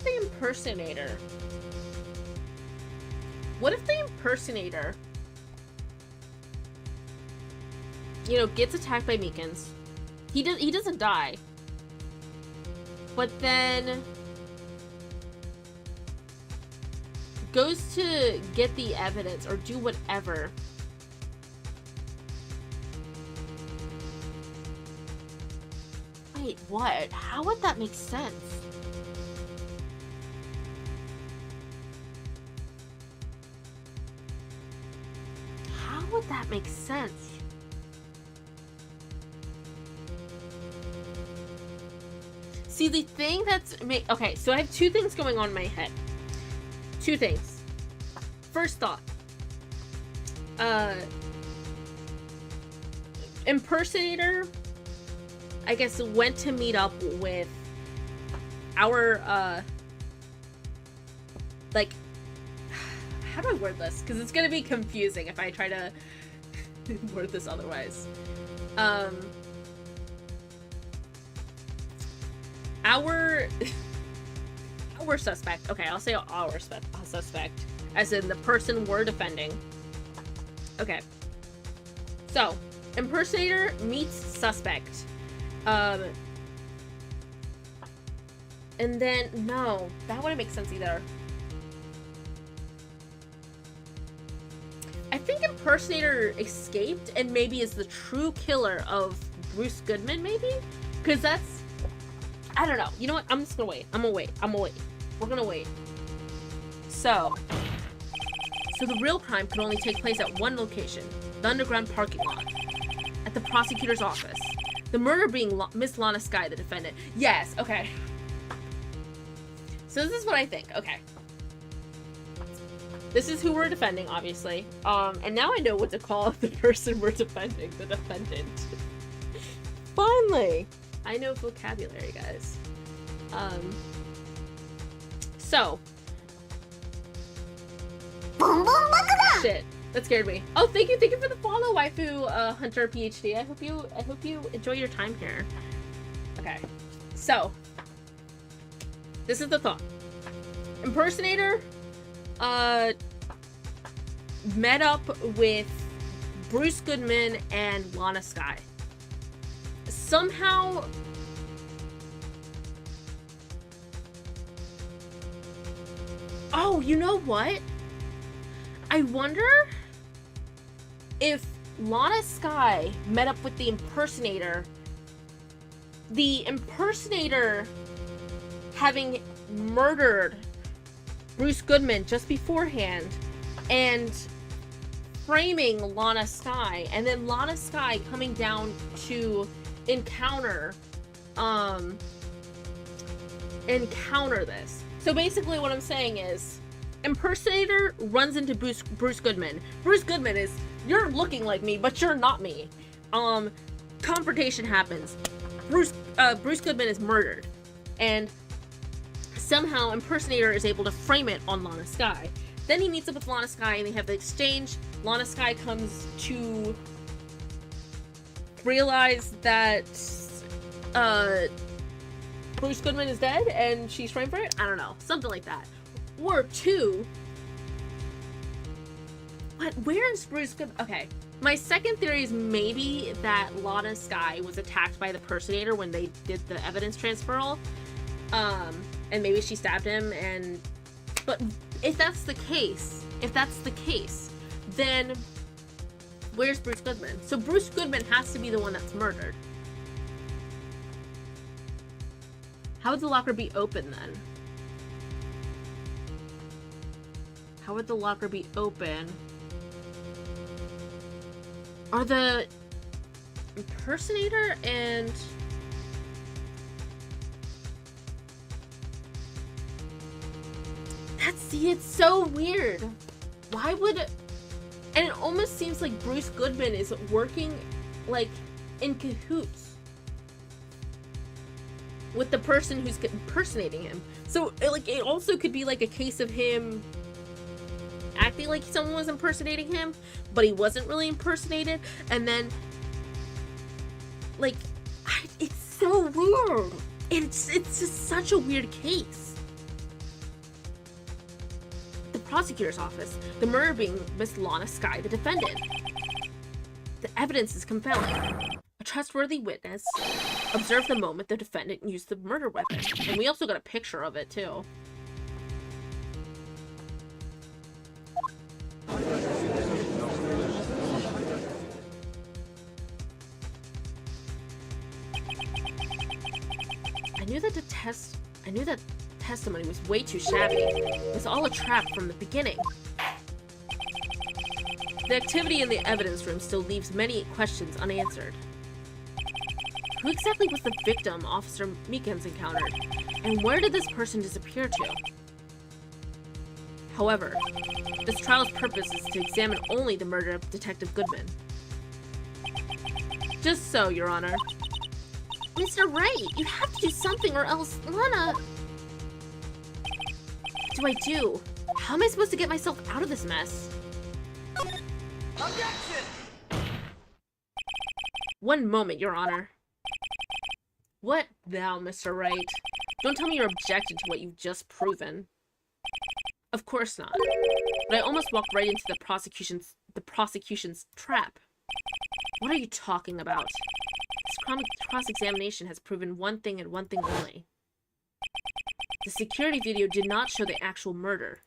the impersonator... What if the impersonator... You know, gets attacked by Meekins. He doesn't die. But then... goes to get the evidence or do whatever. Wait, what? How would that make sense? How would that make sense? See, the thing that's... Okay, so I have two things going on in my head. Two things. First thought. Impersonator, I guess, went to meet up with our, like... How do I word this? Because it's gonna be confusing if I try to word this otherwise. Our suspect. Okay, I'll say our suspect. As in the person we're defending. Okay. So, impersonator meets suspect. And then, no. That wouldn't make sense either. I think impersonator escaped and maybe is the true killer of Bruce Goodman, maybe? Because that's... I don't know. You know what? I'm just gonna wait. I'm gonna wait. We're gonna wait. So the real crime could only take place at one location, the underground parking lot, at the prosecutor's office. The murder being Miss Lana Skye, the defendant. Yes, okay. So this is what I think. Okay. This is who we're defending, obviously. And now I know what to call the person we're defending, the defendant. Finally! I know vocabulary, guys. So. Shit, that scared me. Oh, thank you for the follow, waifu Hunter PhD. I hope you enjoy your time here. Okay, so this is the thought. Impersonator met up with Bruce Goodman and Lana Skye. Somehow. Oh, you know what? I wonder if Lana Skye met up with the impersonator having murdered Bruce Goodman just beforehand and framing Lana Skye, and then Lana Skye coming down to encounter this. So basically what I'm saying is Impersonator runs into Bruce Goodman. Bruce Goodman is, you're looking like me, but you're not me. Confrontation happens. Bruce Goodman is murdered. And somehow Impersonator is able to frame it on Lana Skye. Then he meets up with Lana Skye and they have the exchange. Lana Skye comes to realize that Bruce Goodman is dead and she's framed for it. I don't know. Something like that. Or two. What? Where is Bruce Goodman? Okay. My second theory is maybe that Lana Skye was attacked by the Impersonator when they did the evidence transferal. And maybe she stabbed him but if that's the case, then where's Bruce Goodman? So Bruce Goodman has to be the one that's murdered. How would the locker be open then? How would the locker be open? Are the Impersonator and it's so weird. Why would, and it almost seems like Bruce Goodman is working like in cahoots with the person who's impersonating him. So like it also could be like a case of him acting like someone was impersonating him, but he wasn't really impersonated, and then like it's so weird. It's just such a weird case. The prosecutor's office, the murder being Miss Lana Skye, the defendant. The evidence is compelling. A trustworthy witness observed the moment the defendant used the murder weapon, and we also got a picture of it too. I knew that testimony was way too shabby. It was all a trap from the beginning. The activity in the evidence room still leaves many questions unanswered. Who exactly was the victim Officer Meekins encountered? And where did this person disappear to? However, this trial's purpose is to examine only the murder of Detective Goodman. Just so, Your Honor. Mr. Wright, you have to do something or else Lana... What do I do? How am I supposed to get myself out of this mess? Objection! One moment, Your Honor. What now, Mr. Wright? Don't tell me you're objecting to what you've just proven. Of course not. But I almost walked right into the prosecution's trap. What are you talking about? This cross-examination has proven one thing and one thing only. The security video did not show the actual murder.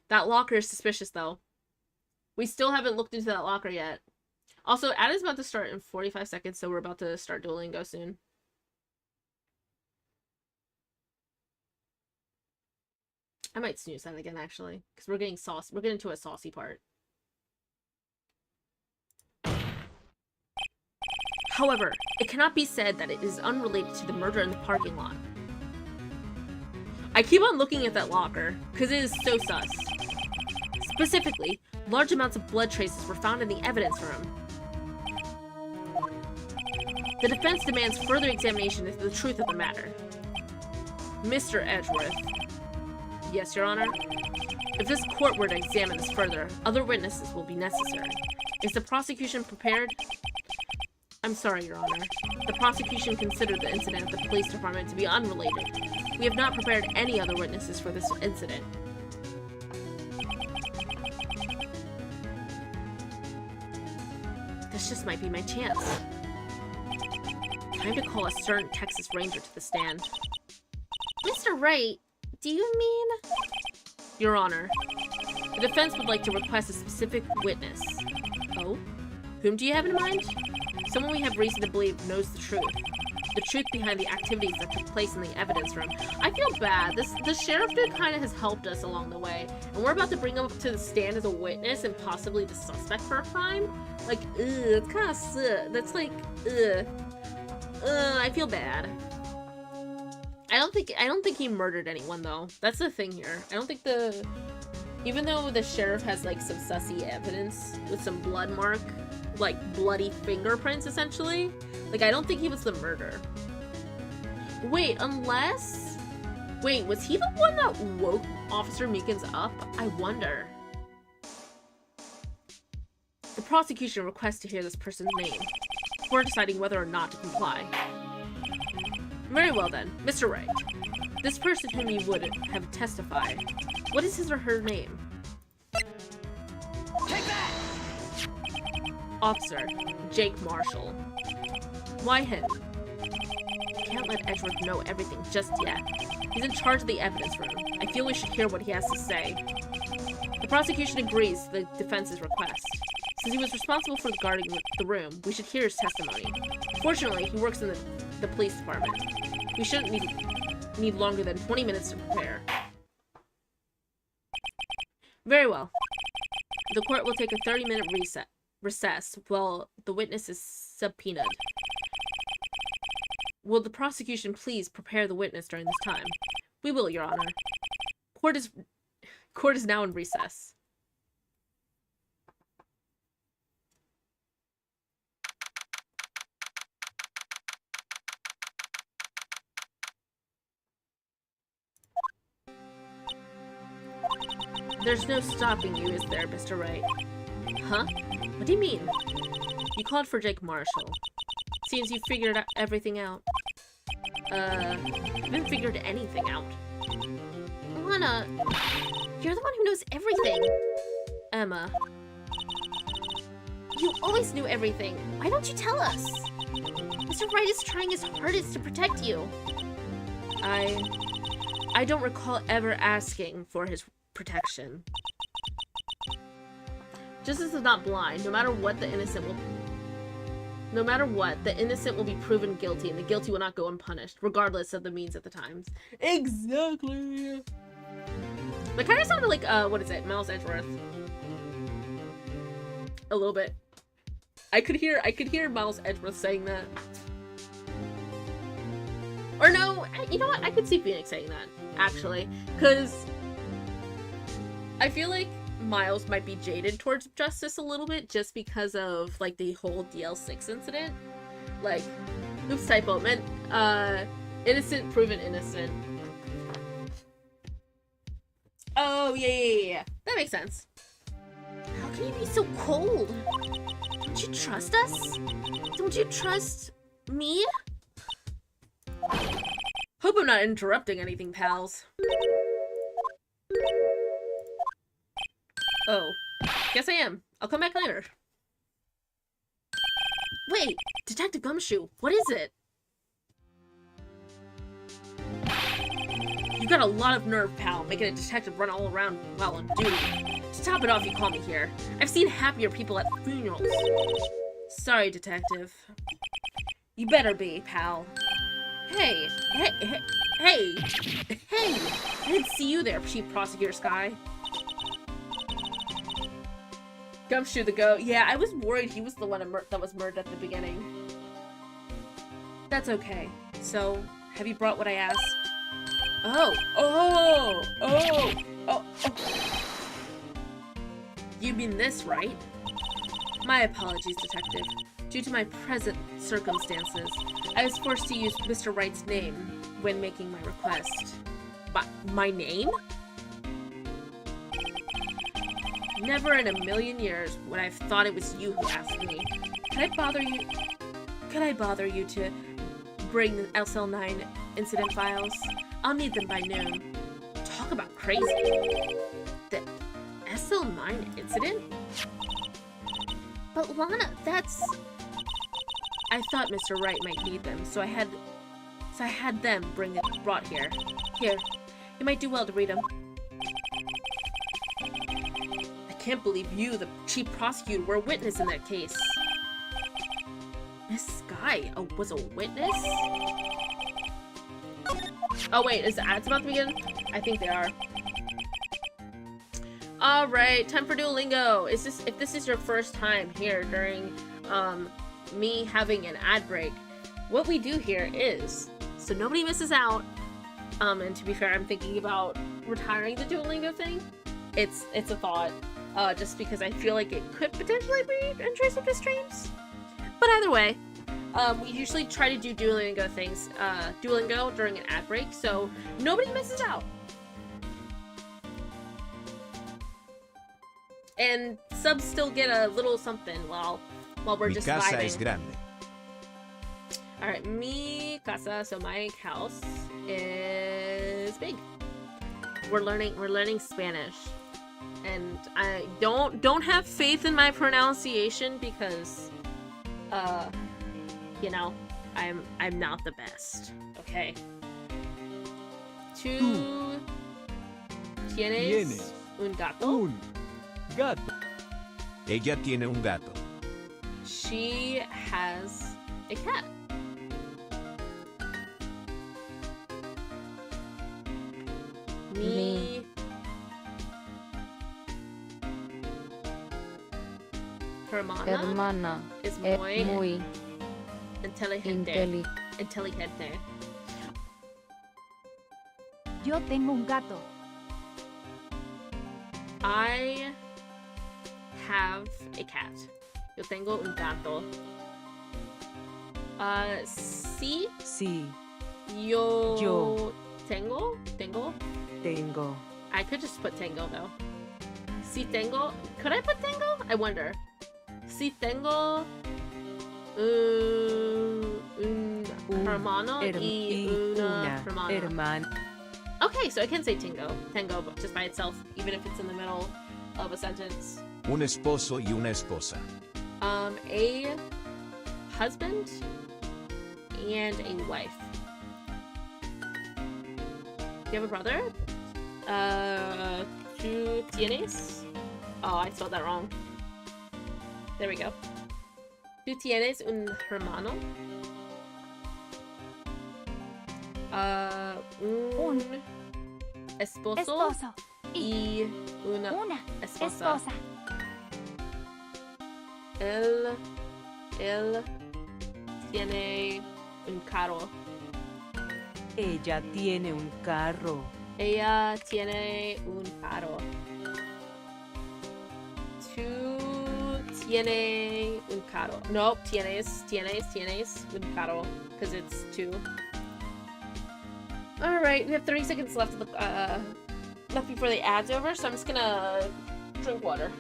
That locker is suspicious, though. We still haven't looked into that locker yet. Also, ad is about to start in 45 seconds, so we're about to start Duolingo soon. I might snooze that again, actually, because we're getting sauce. We're getting to a saucy part. However, it cannot be said that it is unrelated to the murder in the parking lot. I keep on looking at that locker, because it is so sus. Specifically, large amounts of blood traces were found in the evidence room. The defense demands further examination into the truth of the matter. Mr. Edgeworth. Yes, Your Honor. If this court were to examine this further, other witnesses will be necessary. Is the prosecution prepared? I'm sorry, Your Honor. The prosecution considered the incident at the police department to be unrelated. We have not prepared any other witnesses for this incident. This just might be my chance. Time to call a certain Texas Ranger to the stand. Mr. Wright, do you mean? Your Honor, the defense would like to request a specific witness. Oh? Whom do you have in mind? Someone we have reason to believe knows the truth. The truth behind the activities that took place in the evidence room. I feel bad. The sheriff dude kind of has helped us along the way. And we're about to bring him up to the stand as a witness and possibly the suspect for a crime? Like, ugh, it's kind of sick. That's like, ugh. I feel bad. I don't think he murdered anyone though. That's the thing here. I don't think even though the sheriff has like some sussy evidence with some blood mark, like bloody fingerprints essentially, like I don't think he was the murderer. Wait, wait, was he the one that woke Officer Meekins up? I wonder. The prosecution requests to hear this person's name before deciding whether or not to comply. Very well then, Mr. Wright. This person whom you would have testified, what is his or her name? Take that! Officer, Jake Marshall. Why him? Can't let Edgeworth know everything just yet. He's in charge of the evidence room. I feel we should hear what he has to say. The prosecution agrees to the defense's request. Since he was responsible for guarding the room, we should hear his testimony. Fortunately, he works in the police department. We shouldn't need longer than 20 minutes to prepare. Very well. The court will take a 30-minute recess while the witness is subpoenaed. Will the prosecution please prepare the witness during this time? We will, Your Honor. Court is now in recess. There's no stopping you, is there, Mr. Wright? Huh? What do you mean? You called for Jake Marshall. Seems you figured everything out. Haven't figured anything out. Lana, you're the one who knows everything. Emma. You always knew everything. Why don't you tell us? Mr. Wright is trying his hardest to protect you. I don't recall ever asking for his protection. Justice is not blind. No matter what, the innocent will be proven guilty, and the guilty will not go unpunished, regardless of the means at the times. Exactly. That kind of sounded like, what is it? Miles Edgeworth. A little bit. I could hear Miles Edgeworth saying that. Or no, you know what? I could see Phoenix saying that, actually. Because I feel like Miles might be jaded towards justice a little bit just because of, like, the whole DL6 incident. Like, oops, typo, meant, innocent proven innocent. Oh, yeah. That makes sense. How can you be so cold? Don't you trust us? Don't you trust me? Hope I'm not interrupting anything, pals. Oh, guess I am. I'll come back later. Wait, Detective Gumshoe, what is it? You've got a lot of nerve, pal, making a detective run all around while on duty. To top it off, you call me here. I've seen happier people at funerals. Sorry, Detective. You better be, pal. Hey! I didn't see you there, Chief Prosecutor Sky. Gumshoe the goat. Yeah, I was worried he was the one that was murdered at the beginning. That's okay. So, have you brought what I asked? Oh! You mean this, right? My apologies, Detective. Due to my present circumstances, I was forced to use Mr. Wright's name when making my request. My name? Never in a million years would I have thought it was you who asked me. Could I bother you to bring the SL9 incident files? I'll need them by noon. Talk about crazy. The SL9 incident? But Lana, that's... I thought Mr. Wright might need them, so I had them brought here. Here, you might do well to read them. I can't believe you, the chief prosecutor, were a witness in that case. Miss Sky was a witness? Oh wait, is the ads about to begin? I think they are. Alright, time for Duolingo. If this is your first time here during me having an ad break, what we do here is, so nobody misses out, And to be fair, I'm thinking about retiring the Duolingo thing. It's a thought, just because I feel like it could potentially be intrusive to streams. But either way, we usually try to do Duolingo things, Duolingo during an ad break, so nobody misses out. And subs still get a little something while we're Mi just casa vibing. es grande. Alright, mi casa, so my house is big. We're learning Spanish. And I don't have faith in my pronunciation because you know, I'm not the best. Okay. Tú tienes un gato? Gato. Ella tiene un gato. She has a cat. Mi Hermana is es muy muy inteligente. Inteligente. Yo tengo un gato. I have a cat. Yo tengo un gato. Sí. Sí, Yo tengo. tengo. I could just put tengo though. Sí tengo. Could I put tengo? I wonder. Sí tengo un hermano y una hermana. Okay, so I can say tengo but just by itself, even if it's in the middle of a sentence. Un esposo y una esposa. A husband and a wife. Do you have a brother? Tú tienes? Oh, I spelled that wrong. There we go. Tú tienes un hermano? Un esposo y una esposa. Él tiene un carro. Ella tiene un carro. Ella tiene un carro. Tú tienes un carro. No, tienes un carro. Because it's two. Alright, we have 30 seconds left before the ad's over, so I'm just gonna drink water.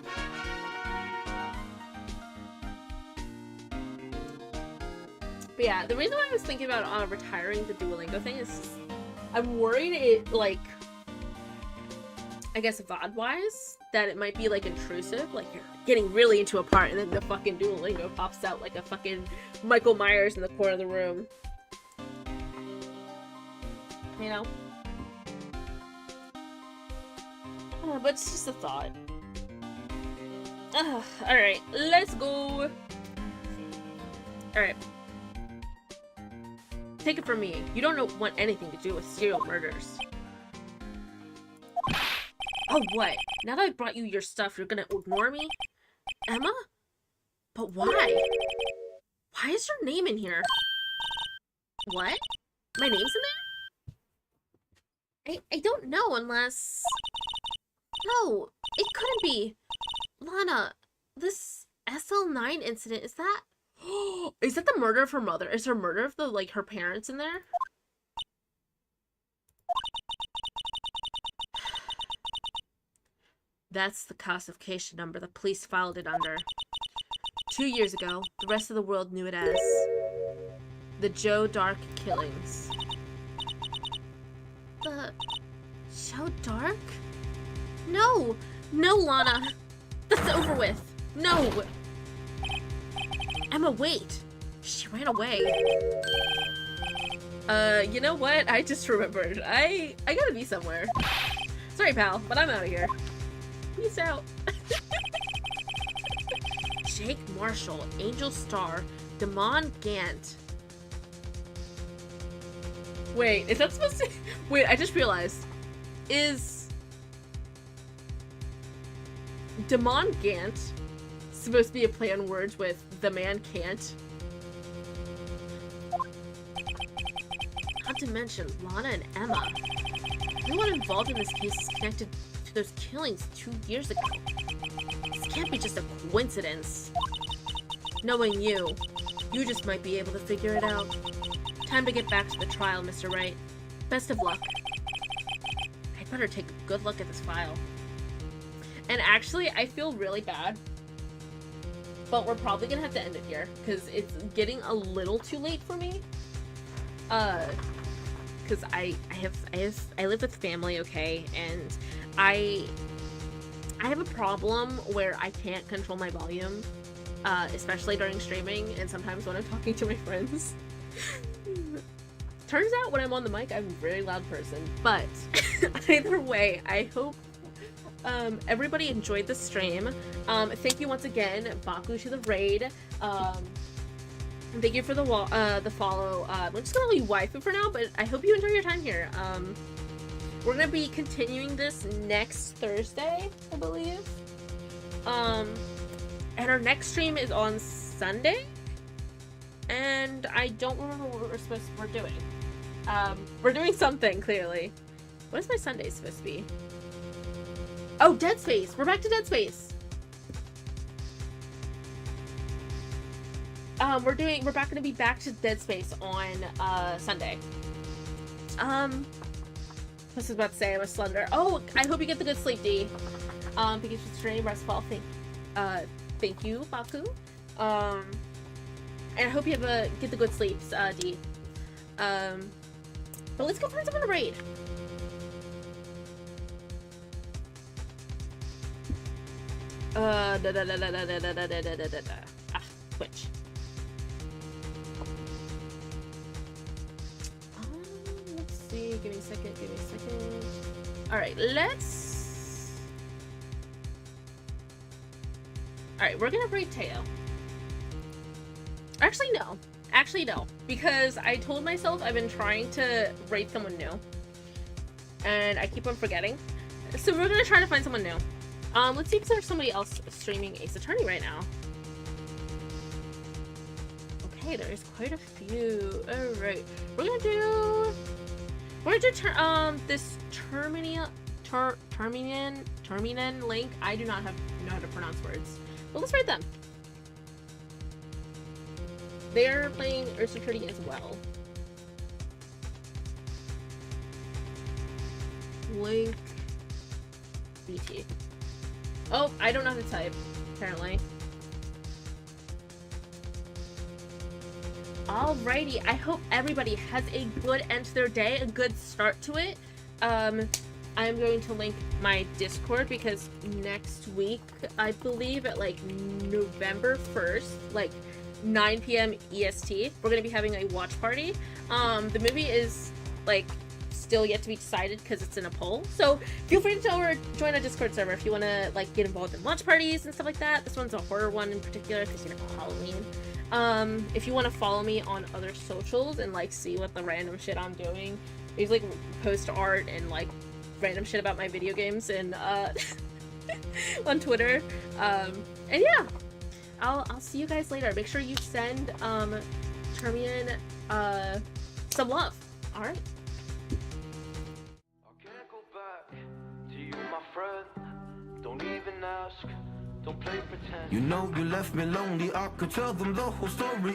But yeah, the reason why I was thinking about retiring the Duolingo thing is I'm worried it, like, I guess VOD-wise, that it might be, like, intrusive. Like, you're getting really into a part, and then the fucking Duolingo pops out like a fucking Michael Myers in the corner of the room. You know? But it's just a thought. Alright, let's go. Alright. Take it from me. You don't want anything to do with serial murders. Oh, what? Now that I brought you your stuff, you're gonna ignore me? Emma? But why? Why is your name in here? What? My name's in there? I don't know unless... No, it couldn't be. Lana, this SL9 incident, is that... Is that the murder of her mother? Is her murder of the, like, her parents in there? That's the classification number the police filed it under. 2 years ago, the rest of the world knew it as the Joe Dark killings. The Joe Dark? No! No, Lana! That's over with! No! Emma, wait! She ran away. You know what? I just remembered. I gotta be somewhere. Sorry, pal, but I'm out of here. Peace out. Jake Marshall, Angel Star, Damon Gant. Wait, is that supposed to... Wait, I just realized. Is... Damon Gant supposed to be a play on words with The Man Can't? How to mention Lana and Emma. Everyone involved in this case is connected to those killings 2 years ago. This can't be just a coincidence. Knowing you just might be able to figure it out. Time to get back to the trial, Mr. Wright. Best of luck. I'd better take a good look at this file. And actually, I feel really bad, but we're probably gonna have to end it here because it's getting a little too late for me. Because I live with family, okay, and I have a problem where I can't control my volume, especially during streaming and sometimes when I'm talking to my friends. Turns out when I'm on the mic, I'm a very loud person, but either way, I hope everybody enjoyed the stream. Thank you once again, Baku, to the raid. Thank you for the follow. I'm just gonna leave waifu for now, but I hope you enjoy your time here. We're gonna be continuing this next Thursday, I believe. And our next stream is on Sunday, and I don't remember what we're doing. We're doing something, clearly. What is my Sunday supposed to be? Oh, Dead Space! We're back to Dead Space! We're back gonna be back to Dead Space on, Sunday. What's I about to say? I was slender. Oh, I hope you get the good sleep, D. Thank you for the stream, restful. Thank you, Baku. And I hope you get the good sleeps, D. But let's go find someone to raid. Twitch. Let's see. Give me a second. Alright, Alright, we're gonna raid Teo. Actually, no. Because I told myself I've been trying to raid someone new. And I keep on forgetting. So we're gonna try to find someone new. Let's see if there's somebody else streaming Ace Attorney right now. Okay, there's quite a few. Alright. We're gonna do this Terminian link. I do not know how to pronounce words. But let's read them. They're playing Ace Attorney as well. Link BT. Oh, I don't know how to type, apparently. Alrighty, I hope everybody has a good end to their day, a good start to it. I'm going to link my Discord because next week, I believe at like November 1st, like 9 p.m. EST, we're going to be having a watch party. The movie is like still yet to be decided because it's in a poll. So feel free to join a Discord server if you want to like get involved in watch parties and stuff like that. This one's a horror one in particular because you know Halloween. If you want to follow me on other socials and like see what the random shit I'm doing, I usually like post art and like random shit about my video games and on Twitter. And yeah, I'll see you guys later. Make sure you send Termian some love. All right. Don't even ask, don't play pretend. You know you left me lonely, I could tell them the whole story.